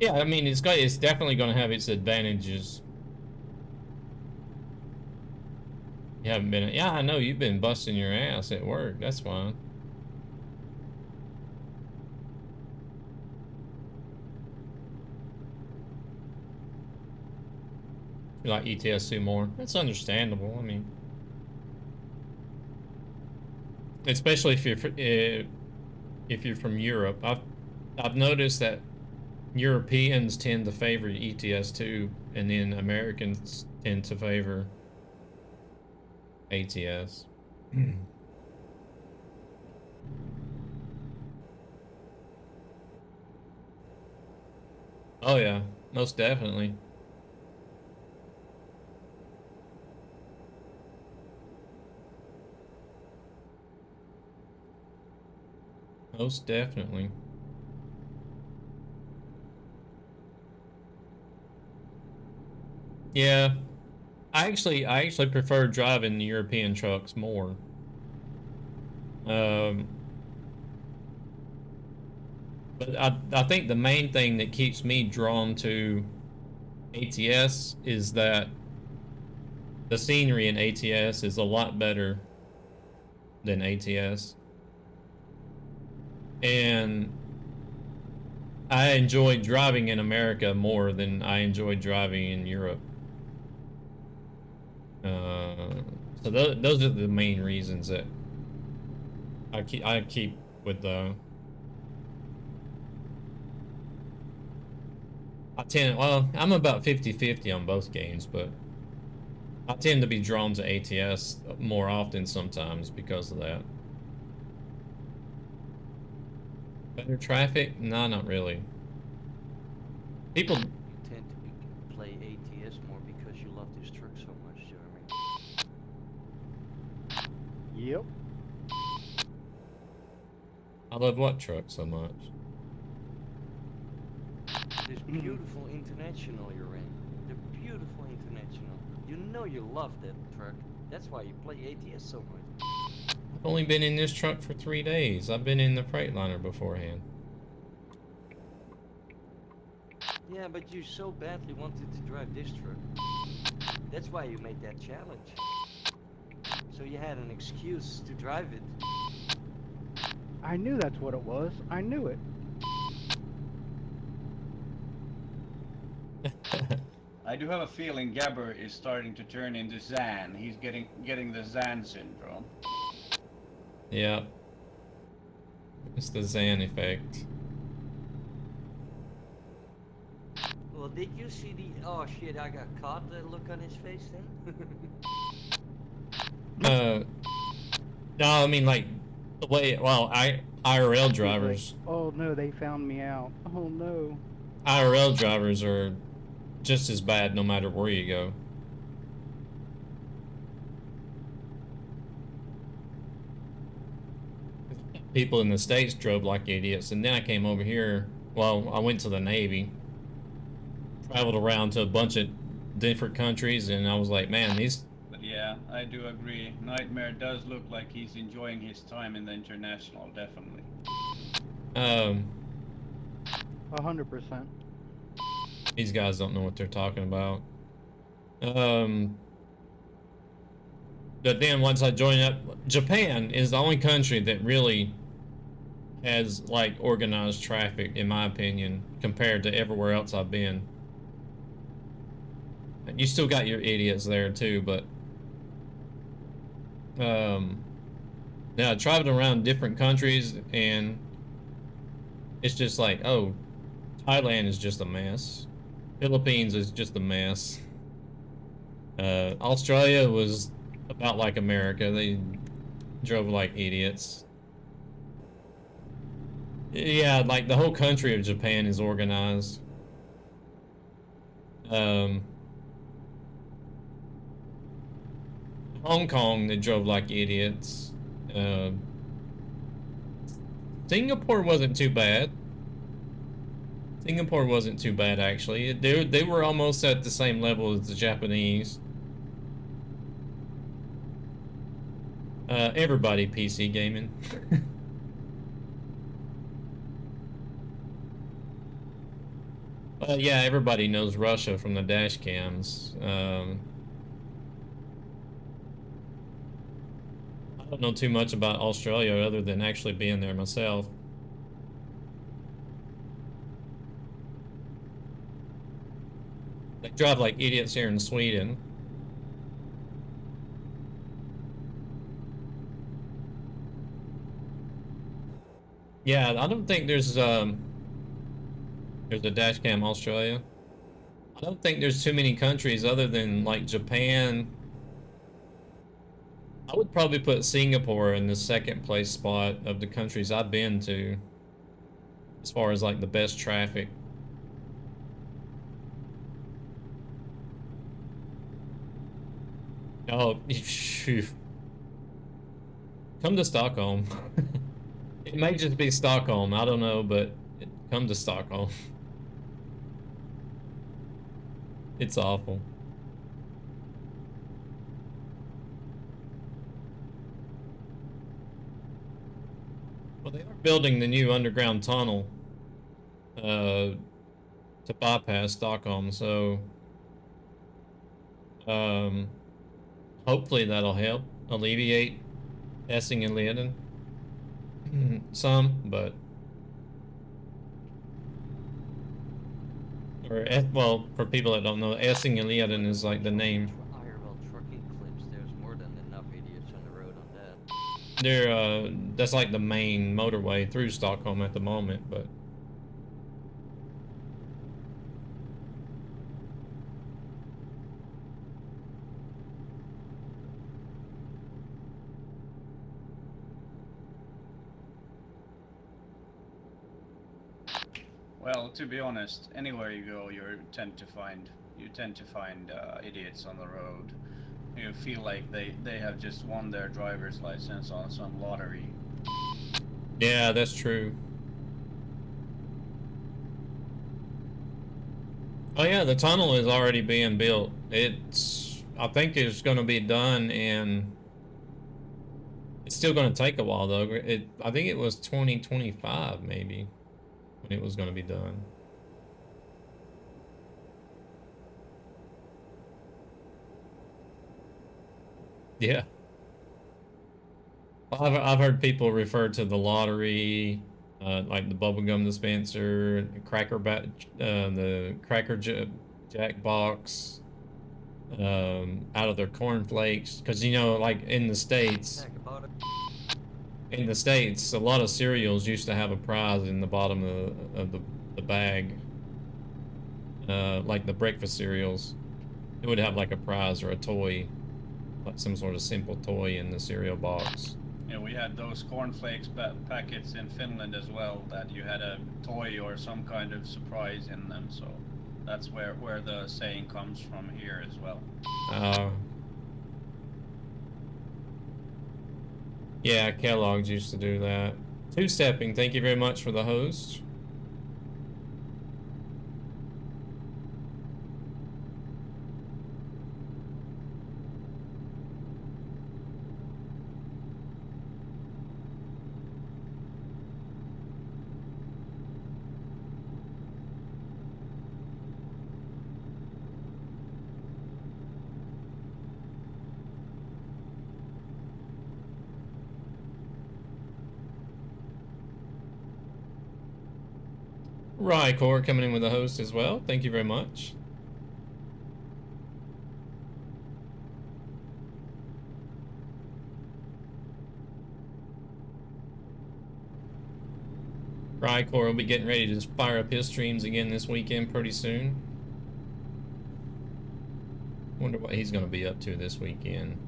Yeah, I mean, it's definitely going to have its advantages. You haven't been, yeah, I know you've been busting your ass at work. That's fine. You like ETS2 more. That's understandable. I mean, especially if you're from Europe. I've noticed that Europeans tend to favor ETS2, and then Americans tend to favor ATS. Oh yeah, most definitely. Most definitely. Yeah, I actually prefer driving European trucks more. Um, but I think the main thing that keeps me drawn to ATS is that the scenery in ATS is a lot better than ATS. And I enjoy driving in America more than I enjoy driving in Europe. So those are the main reasons that I keep with the. Well, I'm about 50-50 on both games, but I tend to be drawn to ATS more often sometimes because of that. Better traffic? No, not really. People. You tend to play ATS more because you love this truck so much, Jeremy. Yep. I love what truck so much? This beautiful International you're in. The beautiful International. You know you love that truck. That's why you play ATS so much. I've only been in this truck for 3 days. I've been in the Freightliner beforehand. Yeah, but you so badly wanted to drive this truck. That's why you made that challenge. So you had an excuse to drive it. I knew that's what it was. I knew it. I do have a feeling Gabber is starting to turn into Zan. He's getting the Zan syndrome. Yeah. It's the Zan effect. Well, did you see the oh shit I got caught look on his face then? No, I mean like the way. Well, IRL drivers. Like, oh no, they found me out. Oh no. IRL drivers are just as bad no matter where you go. People in the States drove like idiots, and then I came over here. Well, I went to the Navy, traveled around to a bunch of different countries, and I was like, man, these. But yeah, I do agree. Nightmare does look like he's enjoying his time in the International, definitely. 100%. These guys don't know what they're talking about. But then once I joined up, Japan is the only country that really has like organized traffic, in my opinion, compared to everywhere else I've been. You still got your idiots there too, but now I traveled around different countries, and it's just like, oh, Thailand is just a mess. Philippines is just a mess. Australia was about like America. They drove like idiots. Yeah, like the whole country of Japan is organized. Hong Kong, they drove like idiots. Singapore wasn't too bad. Singapore wasn't too bad, actually. They were almost at the same level as the Japanese. Everybody PC gaming. Yeah, everybody knows Russia from the dash cams. I don't know too much about Australia other than actually being there myself. drive like idiots here in Sweden. Yeah, I don't think there's a dash cam Australia. I don't think there's too many countries other than like Japan. I would probably put Singapore in the second place spot of the countries I've been to as far as like the best traffic. Oh, phew. Come to Stockholm. It may just be Stockholm, I don't know, but come to Stockholm. It's awful. Well, they are building the new underground tunnel to bypass Stockholm, so hopefully that'll help alleviate Essing and Leiden some, but well, for people that don't know, Essing and Leiden is like the name. IRL trucking clips, there's more than enough idiots on the road on that. That's like the main motorway through Stockholm at the moment, but Well, to be honest, anywhere you go, you tend to find idiots on the road. You feel like they have just won their driver's license on some lottery. yeah, that's true. Oh yeah, the tunnel is already being built. I think it's going to be done, and it's still going to take a while though. I think it was 2025 maybe when it was going to be done. Yeah. I've heard people refer to the lottery, like the bubblegum dispenser, the Cracker Jack box, out of their cornflakes, because you know, like in the States, a lot of cereals used to have a prize in the bottom of the bag, like the breakfast cereals. It would have like a prize or a toy, like some sort of simple toy in the cereal box. Yeah, we had those cornflakes packets in Finland as well, that you had a toy or some kind of surprise in them, so that's where the saying comes from here as well. Yeah, Kellogg's used to do that. Two-stepping, thank you very much for the host. Rycor coming in with the host as well. Thank you very much. Rycor will be getting ready to just fire up his streams again this weekend pretty soon. Wonder what he's going to be up to this weekend.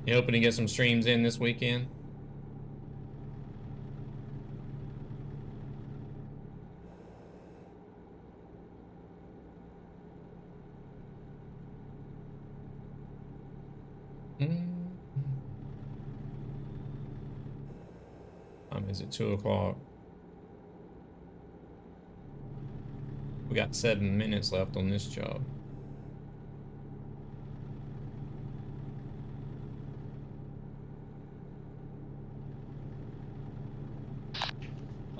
You hoping to get some streams in this weekend? Is it 2 o'clock? We got 7 minutes left on this job.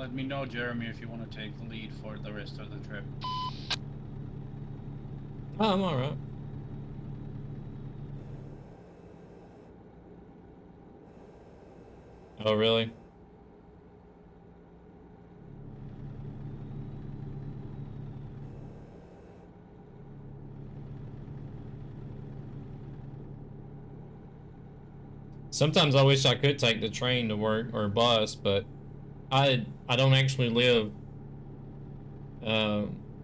Let me know, Jeremy, if you want to take the lead for the rest of the trip. Oh, I'm alright. Oh, really? Sometimes I wish I could take the train to work or bus, but I don't actually live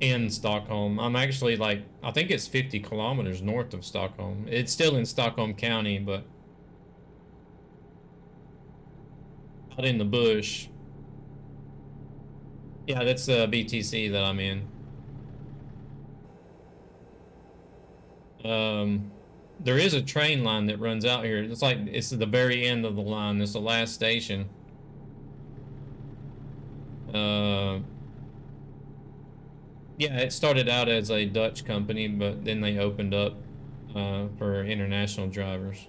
in Stockholm. I'm actually like, I think it's 50 kilometers north of Stockholm. It's still in Stockholm County, but out in the bush. Yeah, that's the BTC that I'm in. There is a train line that runs out here. It's like, it's the very end of the line. It's the last station. Yeah, it started out as a Dutch company, but then they opened up for international drivers.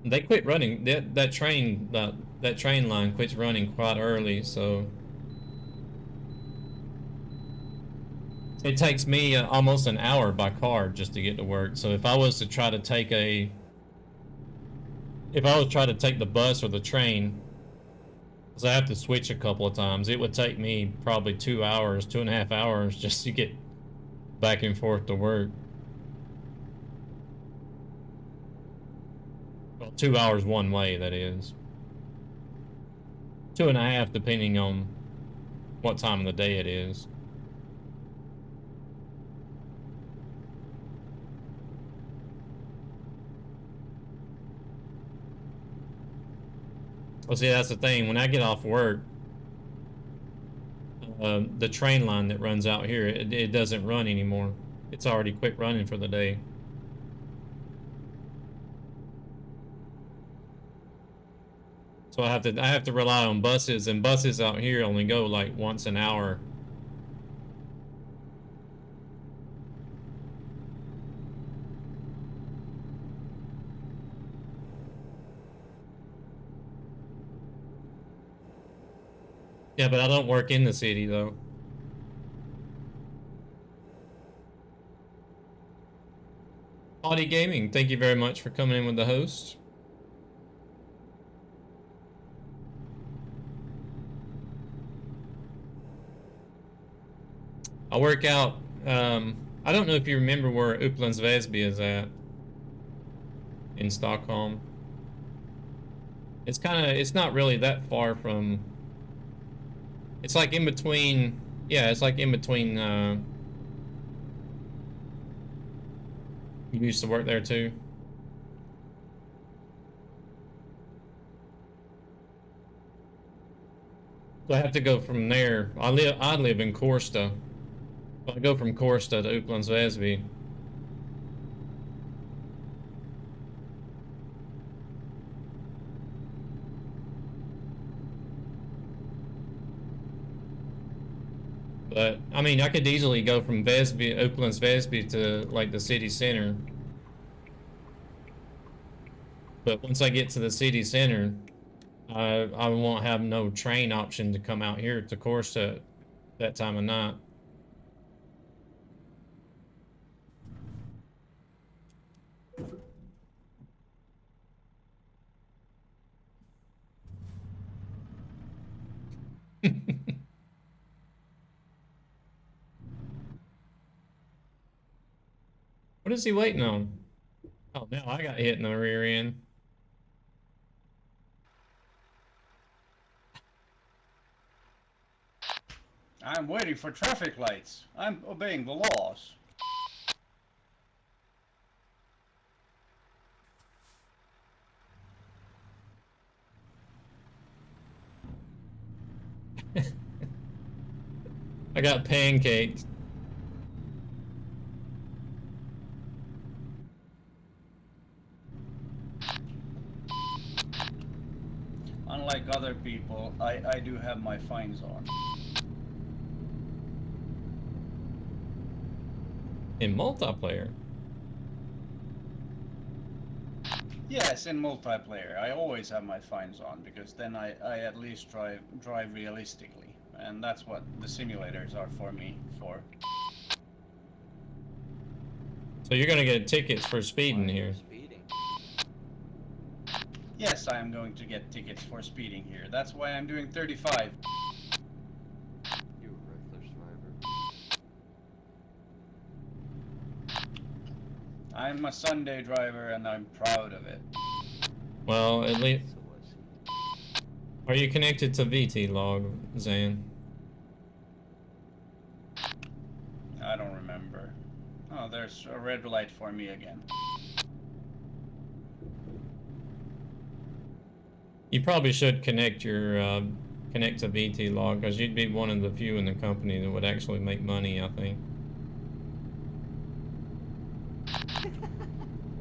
They quit running that train line quits running quite early, so it takes me almost an hour by car just to get to work. So if I was to try to take the bus or the train, because I have to switch a couple of times, it would take me probably 2 hours, 2.5 hours just to get back and forth to work. Well, 2 hours one way, that is. 2.5 depending on what time of the day it is. Well, see, that's the thing. When I get off work, the train line that runs out here, it doesn't run anymore. It's already quit running for the day. So I have to rely on buses, and buses out here only go like once an hour. Yeah, but I don't work in the city though. Audi Gaming, thank you very much for coming in with the host. I work out, I don't know if you remember where Upplands Väsby is at in Stockholm. It's not really that far from, it's like in between, yeah, it's like in between, you used to work there too? So I have to go from there. I live in Kårsta. I go from Kårsta to Upplands Väsby. But I mean, I could easily go from Upplands Väsby to like the city center. But once I get to the city center, I won't have no train option to come out here to Kårsta that time of night. What is he waiting on? Oh, now I got hit in the rear end. I'm waiting for traffic lights. I'm obeying the laws. I got pancaked. Unlike other people, I do have my fines on. In multiplayer? Yes, in multiplayer, I always have my fines on because then I at least drive realistically, and that's what the simulators are for me for. So you're gonna get tickets for speeding Why are you here. speeding? Yes, I am going to get tickets for speeding here. That's why I'm doing 35. You reckless driver. I'm a Sunday driver and I'm proud of it. Well, at least, So was he. are you connected to VT log, Zan? I don't remember. Oh, there's a red light for me again. You probably should connect your connect to VT log because you'd be one of the few in the company that would actually make money, I think.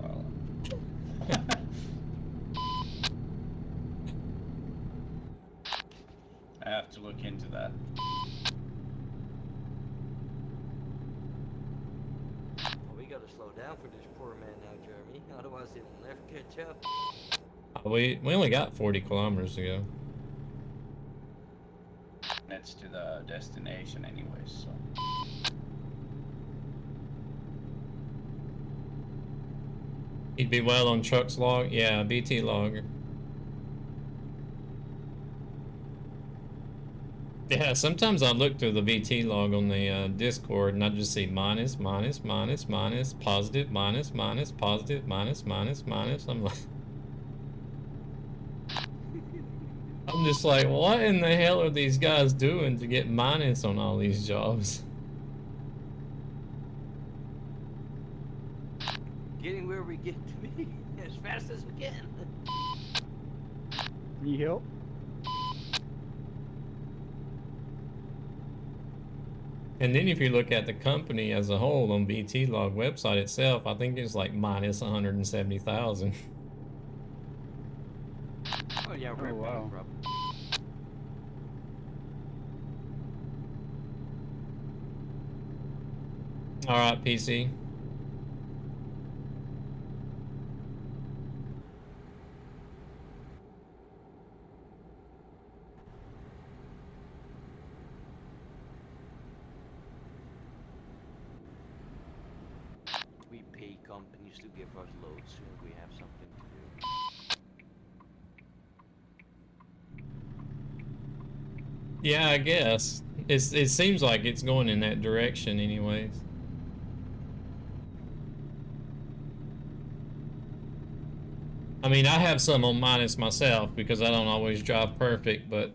Well, I have to look into that. Well, we gotta slow down for this poor man now, Jeremy. Otherwise, he'll never catch up. We only got 40 kilometers to go. It's to the destination anyways, so. He'd be well on trucks log. Yeah, BT log. Yeah, sometimes I look through the VT log on the Discord and I just see minus, minus, minus, minus, positive, minus, minus, positive, minus, minus, minus. I'm just like, what in the hell are these guys doing to get minus on all these jobs? Getting where we get to be as fast as we can. Yep. And then if you look at the company as a whole on VT log website itself, I think it's like minus 170,000. Oh yeah, we're wow. bankrupt. All right, PC. We pay companies to give us loads when we have something to do. Yeah, I guess. It seems like it's going in that direction anyways. I mean, I have some on minus myself because I don't always drive perfect, but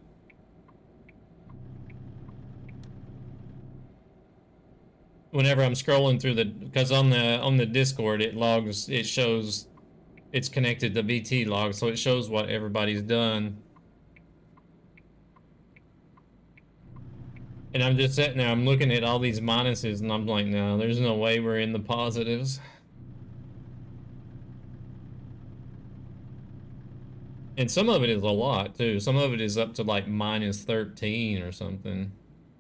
whenever I'm scrolling through because on the Discord it logs, it shows it's connected to VT log, so it shows what everybody's done. And I'm just sitting there, I'm looking at all these minuses and I'm like, no, there's no way we're in the positives. And some of it is a lot too. Some of it is up to like minus 13 or something,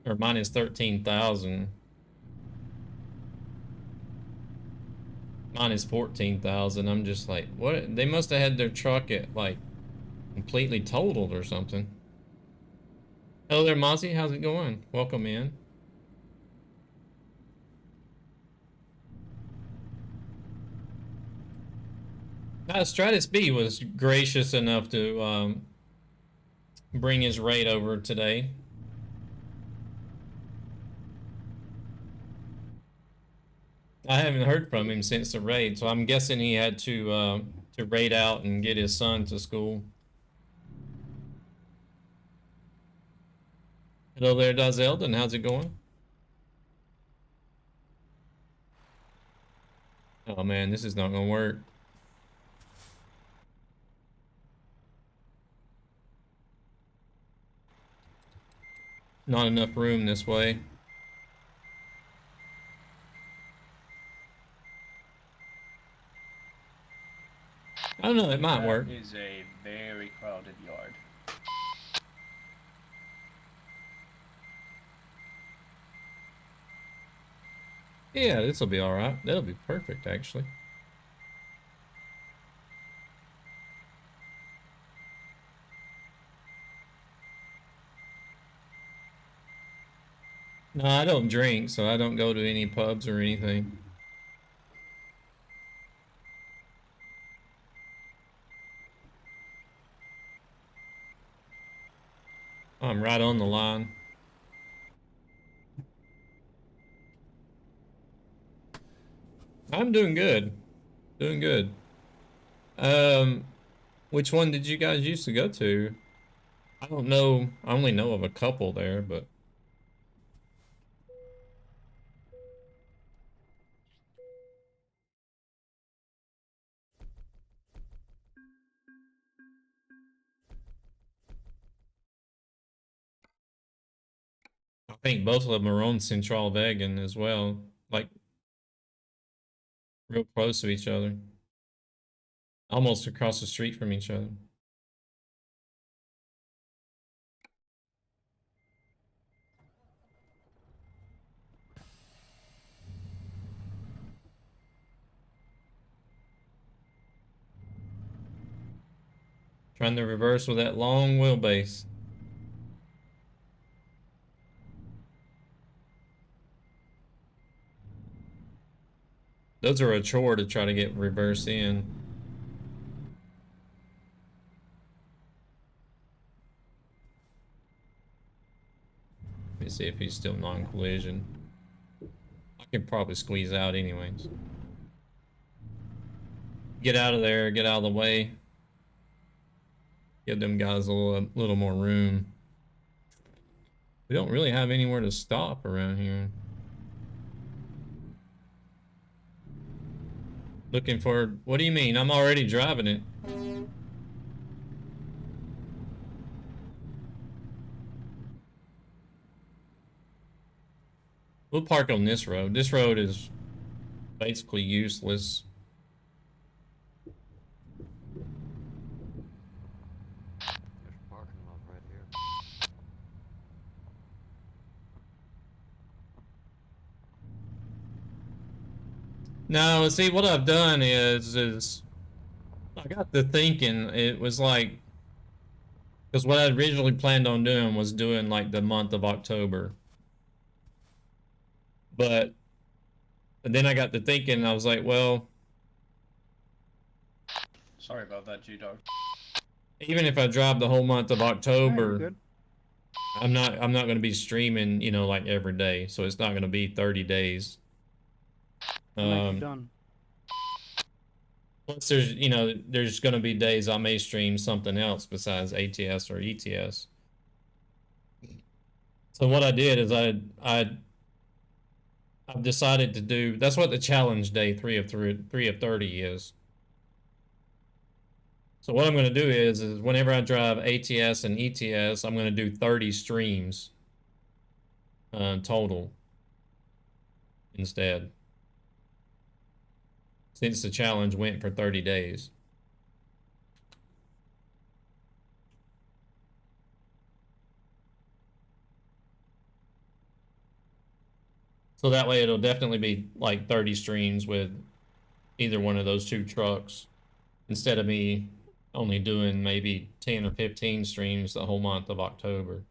or minus 13,000. Minus 14,000. I'm just like, what? They must have had their truck at like completely totaled or something. Hello there, Mozzie. How's it going? Welcome in. Stratus B was gracious enough to bring his raid over today. I haven't heard from him since the raid, so I'm guessing he had to raid out and get his son to school. Hello there, Dazelden. How's it going? Oh man, this is not gonna work. Not enough room this way. I don't know, it might work. That is a very crowded yard. Yeah, this will be all right. That'll be perfect, actually. No, I don't drink, so I don't go to any pubs or anything. I'm right on the line. I'm doing good. Doing good. Um, which one did you guys used to go to? I don't know. I only know of a couple there, but I think both of them are on Central Vegan as well. Like real close to each other. Almost across the street from each other. Trying to reverse with that long wheelbase. Those are a chore to try to get reverse in. Let me see if he's still non-collision. I can probably squeeze out anyways. Get out of there, get out of the way. Give them guys a little more room. We don't really have anywhere to stop around here. Looking for, what do you mean? I'm already driving it. We'll park on this road. This road is basically useless. There's a parking lot right here. No, see, what I've done is I got to thinking, it was like, because what I originally planned on doing was doing like the month of October. But then I got to thinking, I was like, well, Sorry about that, G-Dog. even if I drive the whole month of No, you're October, good. I'm not going to be streaming, you know, like every day. So it's not going to be 30 days. How nice you done? Plus there's, you know, there's going to be days I may stream something else besides ATS or ETS. So what I did is I've decided to do, that's what the challenge day 3 of 30 is. So what I'm going to do is whenever I drive ATS and ETS, I'm going to do 30 streams total instead. Since the challenge went for 30 days. So that way it'll definitely be like 30 streams with either one of those two trucks instead of me only doing maybe 10 or 15 streams the whole month of October.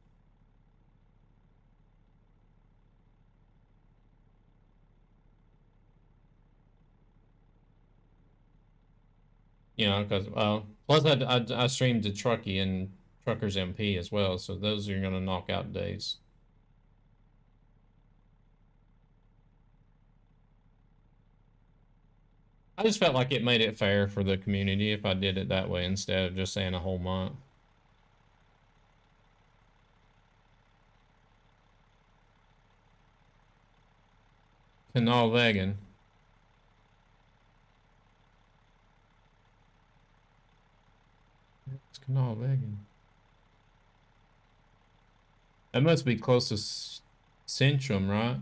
You know, because plus I streamed to Trucky and TruckersMP as well, so those are going to knock out days. I just felt like it made it fair for the community if I did it that way instead of just saying a whole month. Canal Wagon. It's Canal Wagon. That must be close to Centrum, right?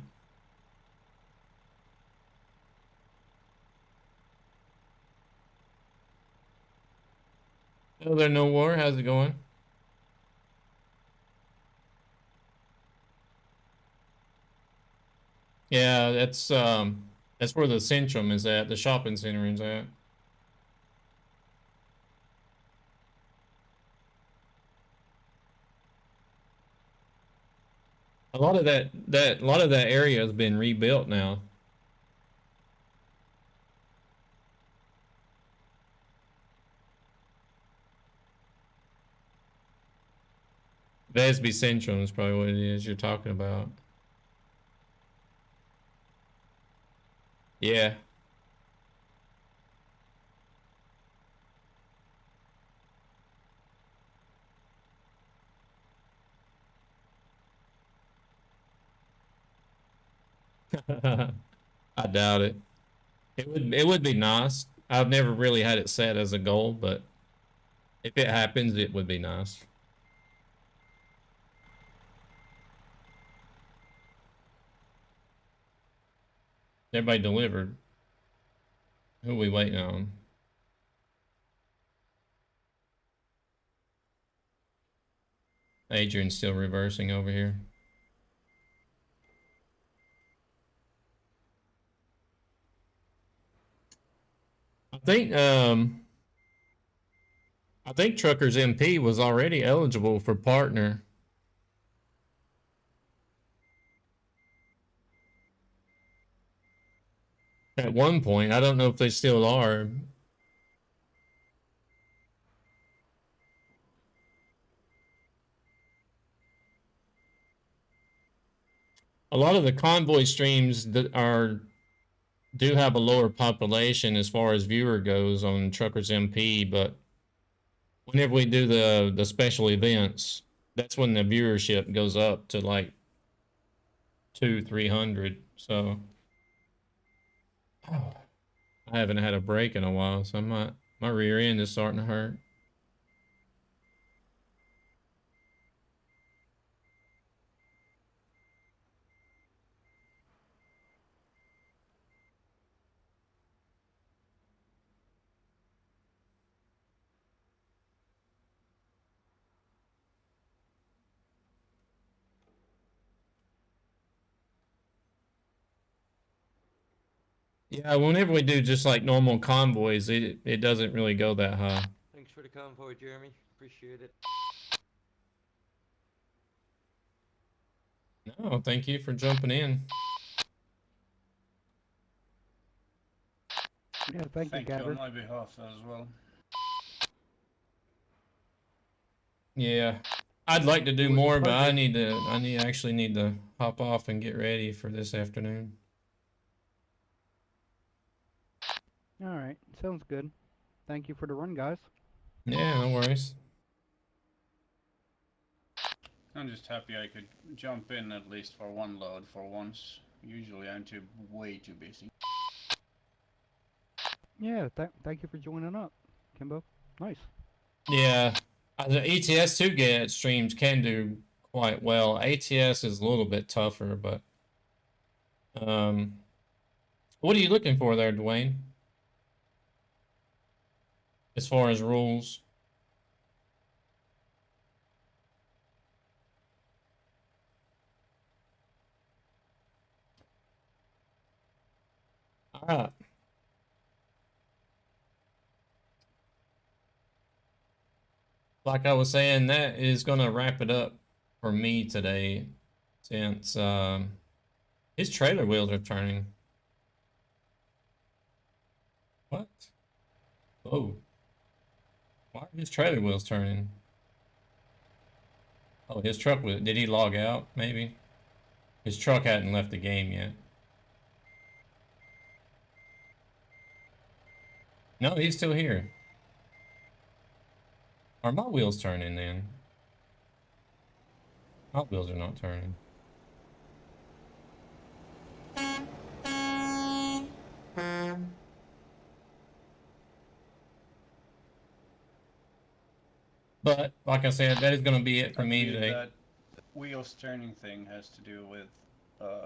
Oh, there no war. How's it going? Yeah, that's where the Centrum is at, the shopping center is at. A lot of that area has been rebuilt now. Vesby Centrum is probably what it is you're talking about. Yeah. I doubt it. It would be nice. I've never really had it set as a goal, but if it happens, it would be nice. Everybody delivered. Who are we waiting on? Adrian's still reversing over here. I think TruckersMP was already eligible for partner. At one point, I don't know if they still are. A lot of the convoy streams that do have a lower population as far as viewer goes on TruckersMP, but whenever we do the special events, that's when the viewership goes up to like 200-300. So I haven't had a break in a while, so my rear end is starting to hurt. Yeah, whenever we do just like normal convoys, it doesn't really go that high. Thanks for the convoy, Jeremy. Appreciate it. No, thank you for jumping in. Yeah, thank you, Thank you Gabber. on my behalf as well. Yeah, I'd like to do It was a more, but pleasure. I actually need to hop off and get ready for this afternoon. All right, sounds good. Thank you for the run, guys. Yeah, no worries. I'm just happy I could jump in at least for one load for once. Usually I'm way too busy. Yeah, thank you for joining up, Kimbo. Nice. Yeah, the ETS 2 get streams can do quite well. ATS is a little bit tougher, but what are you looking for there, Dwayne? As far as rules? All right. Like I was saying, that is going to wrap it up for me today, since his trailer wheels are turning. What? Oh. Why are his trailer wheels turning? Oh, his truck was... Did he log out, maybe? His truck hadn't left the game yet. No, he's still here. Are my wheels turning then? My wheels are not turning. But, like I said, that is going to be it for I me believe today. that wheels turning thing has to do with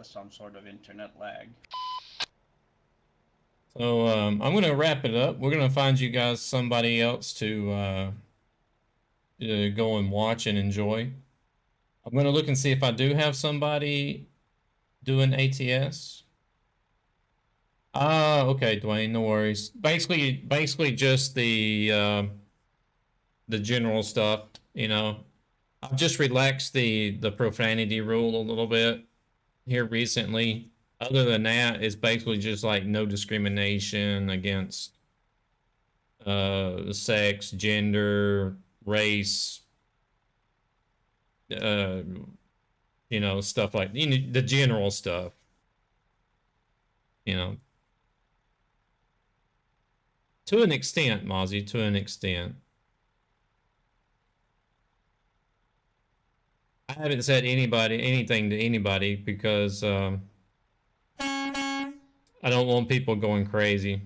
some sort of internet lag. So, I'm going to wrap it up. We're going to find you guys somebody else to go and watch and enjoy. I'm going to look and see if I do have somebody doing ATS? Ah, okay, Dwayne, no worries. Basically just the general stuff, you know. I've just relaxed the profanity rule a little bit here recently. Other than that, it's basically just like no discrimination against sex, gender, race, uh, you know, stuff like the general stuff, you know. To an extent, Mozzie, to an extent. I haven't said anything to anybody because I don't want people going crazy.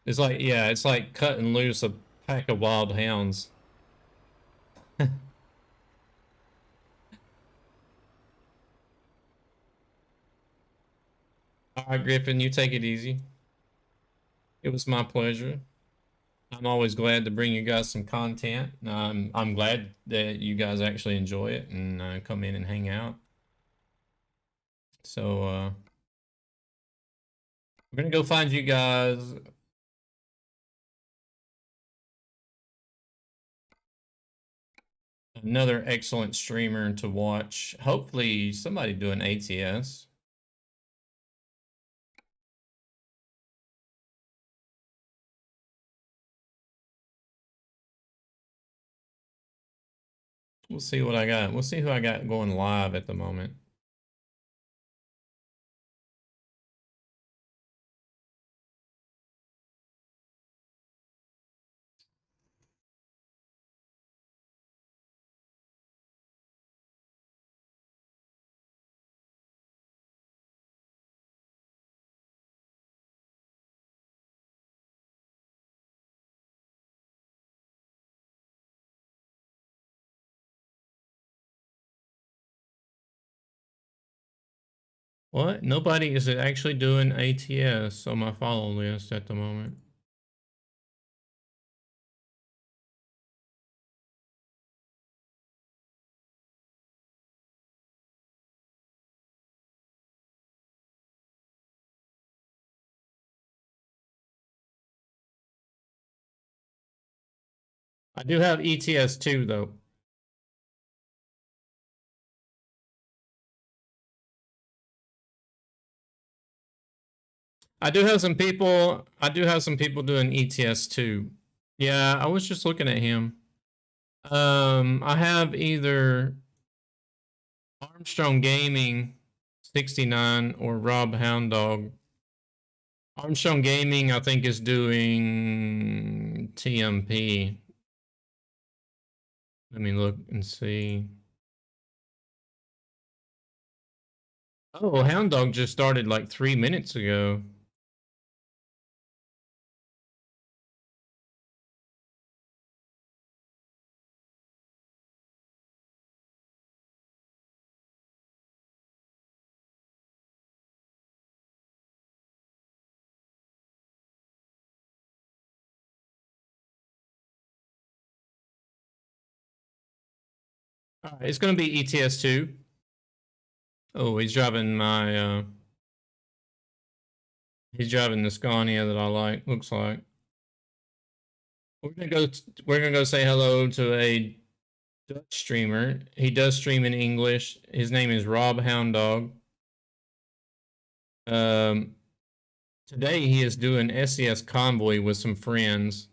It's like, yeah, it's like cutting loose a pack of wild hounds. All right, Griffin, you take it easy. It was my pleasure. I'm always glad to bring you guys some content. I'm glad that you guys actually enjoy it and come in and hang out. So we're gonna go find you guys another excellent streamer to watch. Hopefully somebody doing ATS. We'll see what I got. We'll see who I got going live at the moment. What? Nobody is actually doing ATS on my follow list at the moment. I do have ETS too, though. I do have some people. I do have some people doing ETS too. Yeah, I was just looking at him. I have either Armstrong Gaming 69 or Rob Hounddog. Armstrong Gaming, I think, is doing TMP. Let me look and see. Oh, Hound Dog just started like 3 minutes ago. All right, it's going to be ETS2. Oh, he's driving my, he's driving the Scania that I like, looks like. We're gonna go say hello to a Dutch streamer. He does stream in English. His name is Rob Hounddog. Today he is doing SES Convoy with some friends.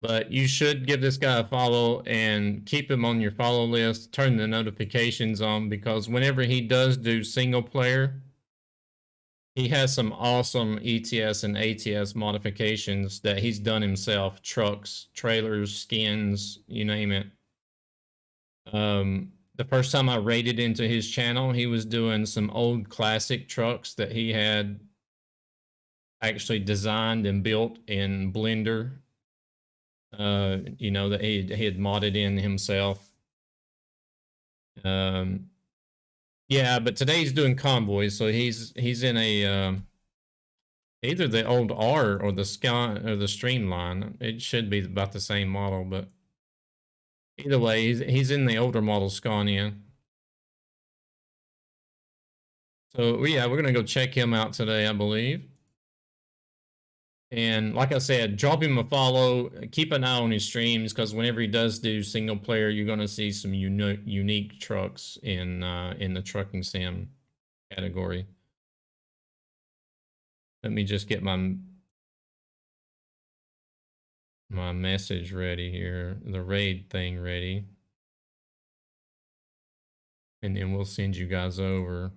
But you should give this guy a follow and keep him on your follow list. Turn the notifications on because whenever he does do single player, he has some awesome ETS and ATS modifications that he's done himself. Trucks, trailers, skins, you name it. The first time I raided into his channel, he was doing some old classic trucks that he had actually designed and built in Blender. You know, that he had modded in himself. Yeah, but today he's doing convoys, so he's in a either the old R or the Sky or the Streamline. It should be about the same model, but either way, he's in the older model Scania. So yeah, we're gonna go check him out today, I believe. And like I said, drop him a follow. Keep an eye on his streams because whenever he does do single player, you're gonna see some unique trucks in the trucking sim category. Let me just get my message ready here, the raid thing ready, and then we'll send you guys over.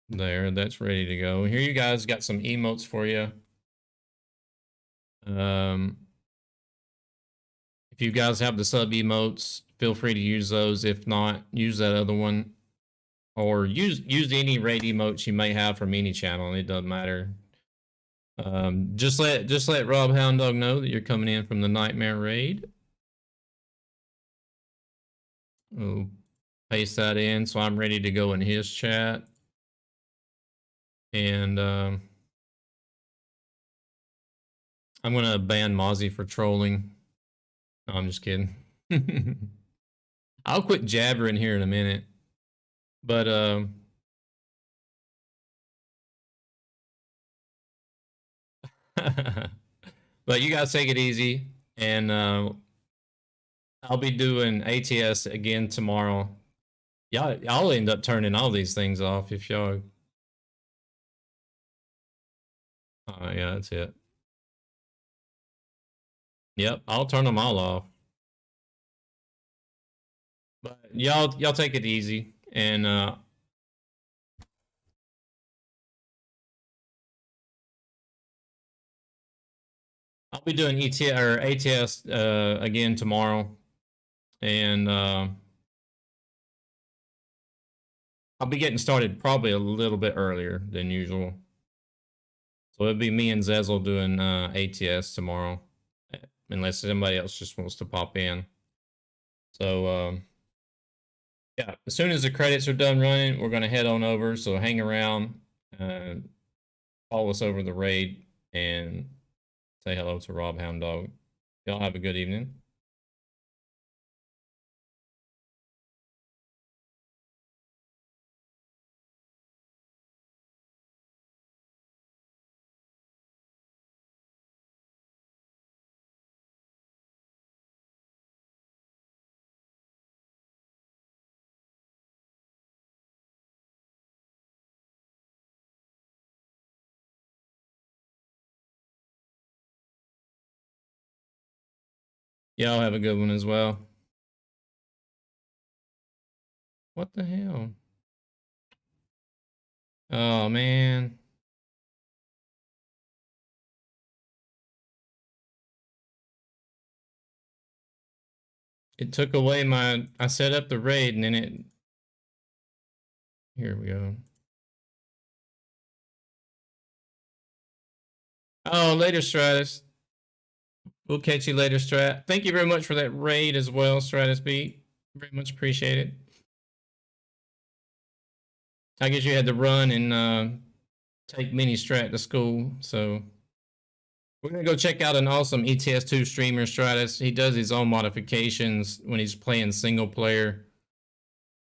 There, that's ready to go. Here you guys got some emotes for you. If you guys have the sub emotes, feel free to use those. If not, use that other one. Or use any raid emotes you may have from any channel. It doesn't matter. Just let Rob Hound Dog know that you're coming in from the Nightmare Raid. Oh, paste that in so I'm ready to go in his chat. And I'm gonna ban Mozzie for trolling. No, I'm just kidding. I'll quit jabbering here in a minute. But but you guys take it easy, and I'll be doing ATS again tomorrow. Y'all end up turning all these things off if y'all. Yeah, that's it. Yep, I'll turn them all off. But y'all take it easy, and I'll be doing ATS again tomorrow, and I'll be getting started probably a little bit earlier than usual. So it'll be me and Zezel doing ATS tomorrow, unless somebody else just wants to pop in. So yeah, as soon as the credits are done running, we're gonna head on over. So hang around, follow us over the raid, and say hello to Rob Hound Dog. Y'all have a good evening. Y'all have a good one as well. What the hell? Oh, man. It took away my... I set up the raid and then it... Here we go. Oh, later, Stratus. We'll catch you later, Strat. Thank you very much for that raid as well, Stratus Beat. Very much appreciated. I guess you had to run and take Mini Strat to school, so we're gonna go check out an awesome ETS2 streamer, Stratus. He does his own modifications when he's playing single player,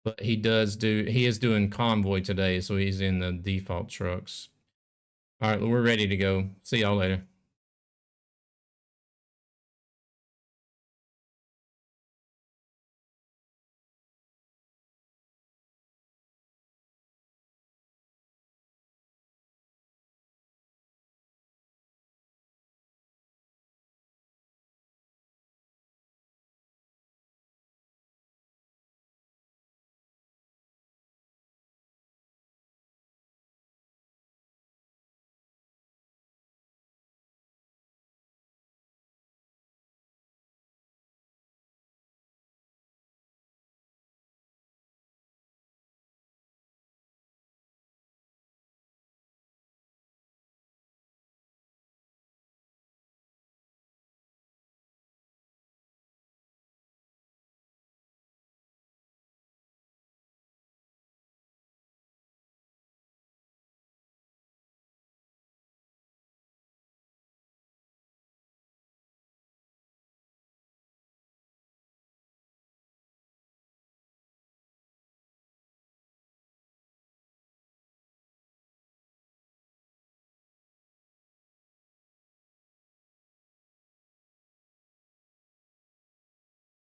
but he is doing convoy today, so he's in the default trucks. All right, we're ready to go. See y'all later.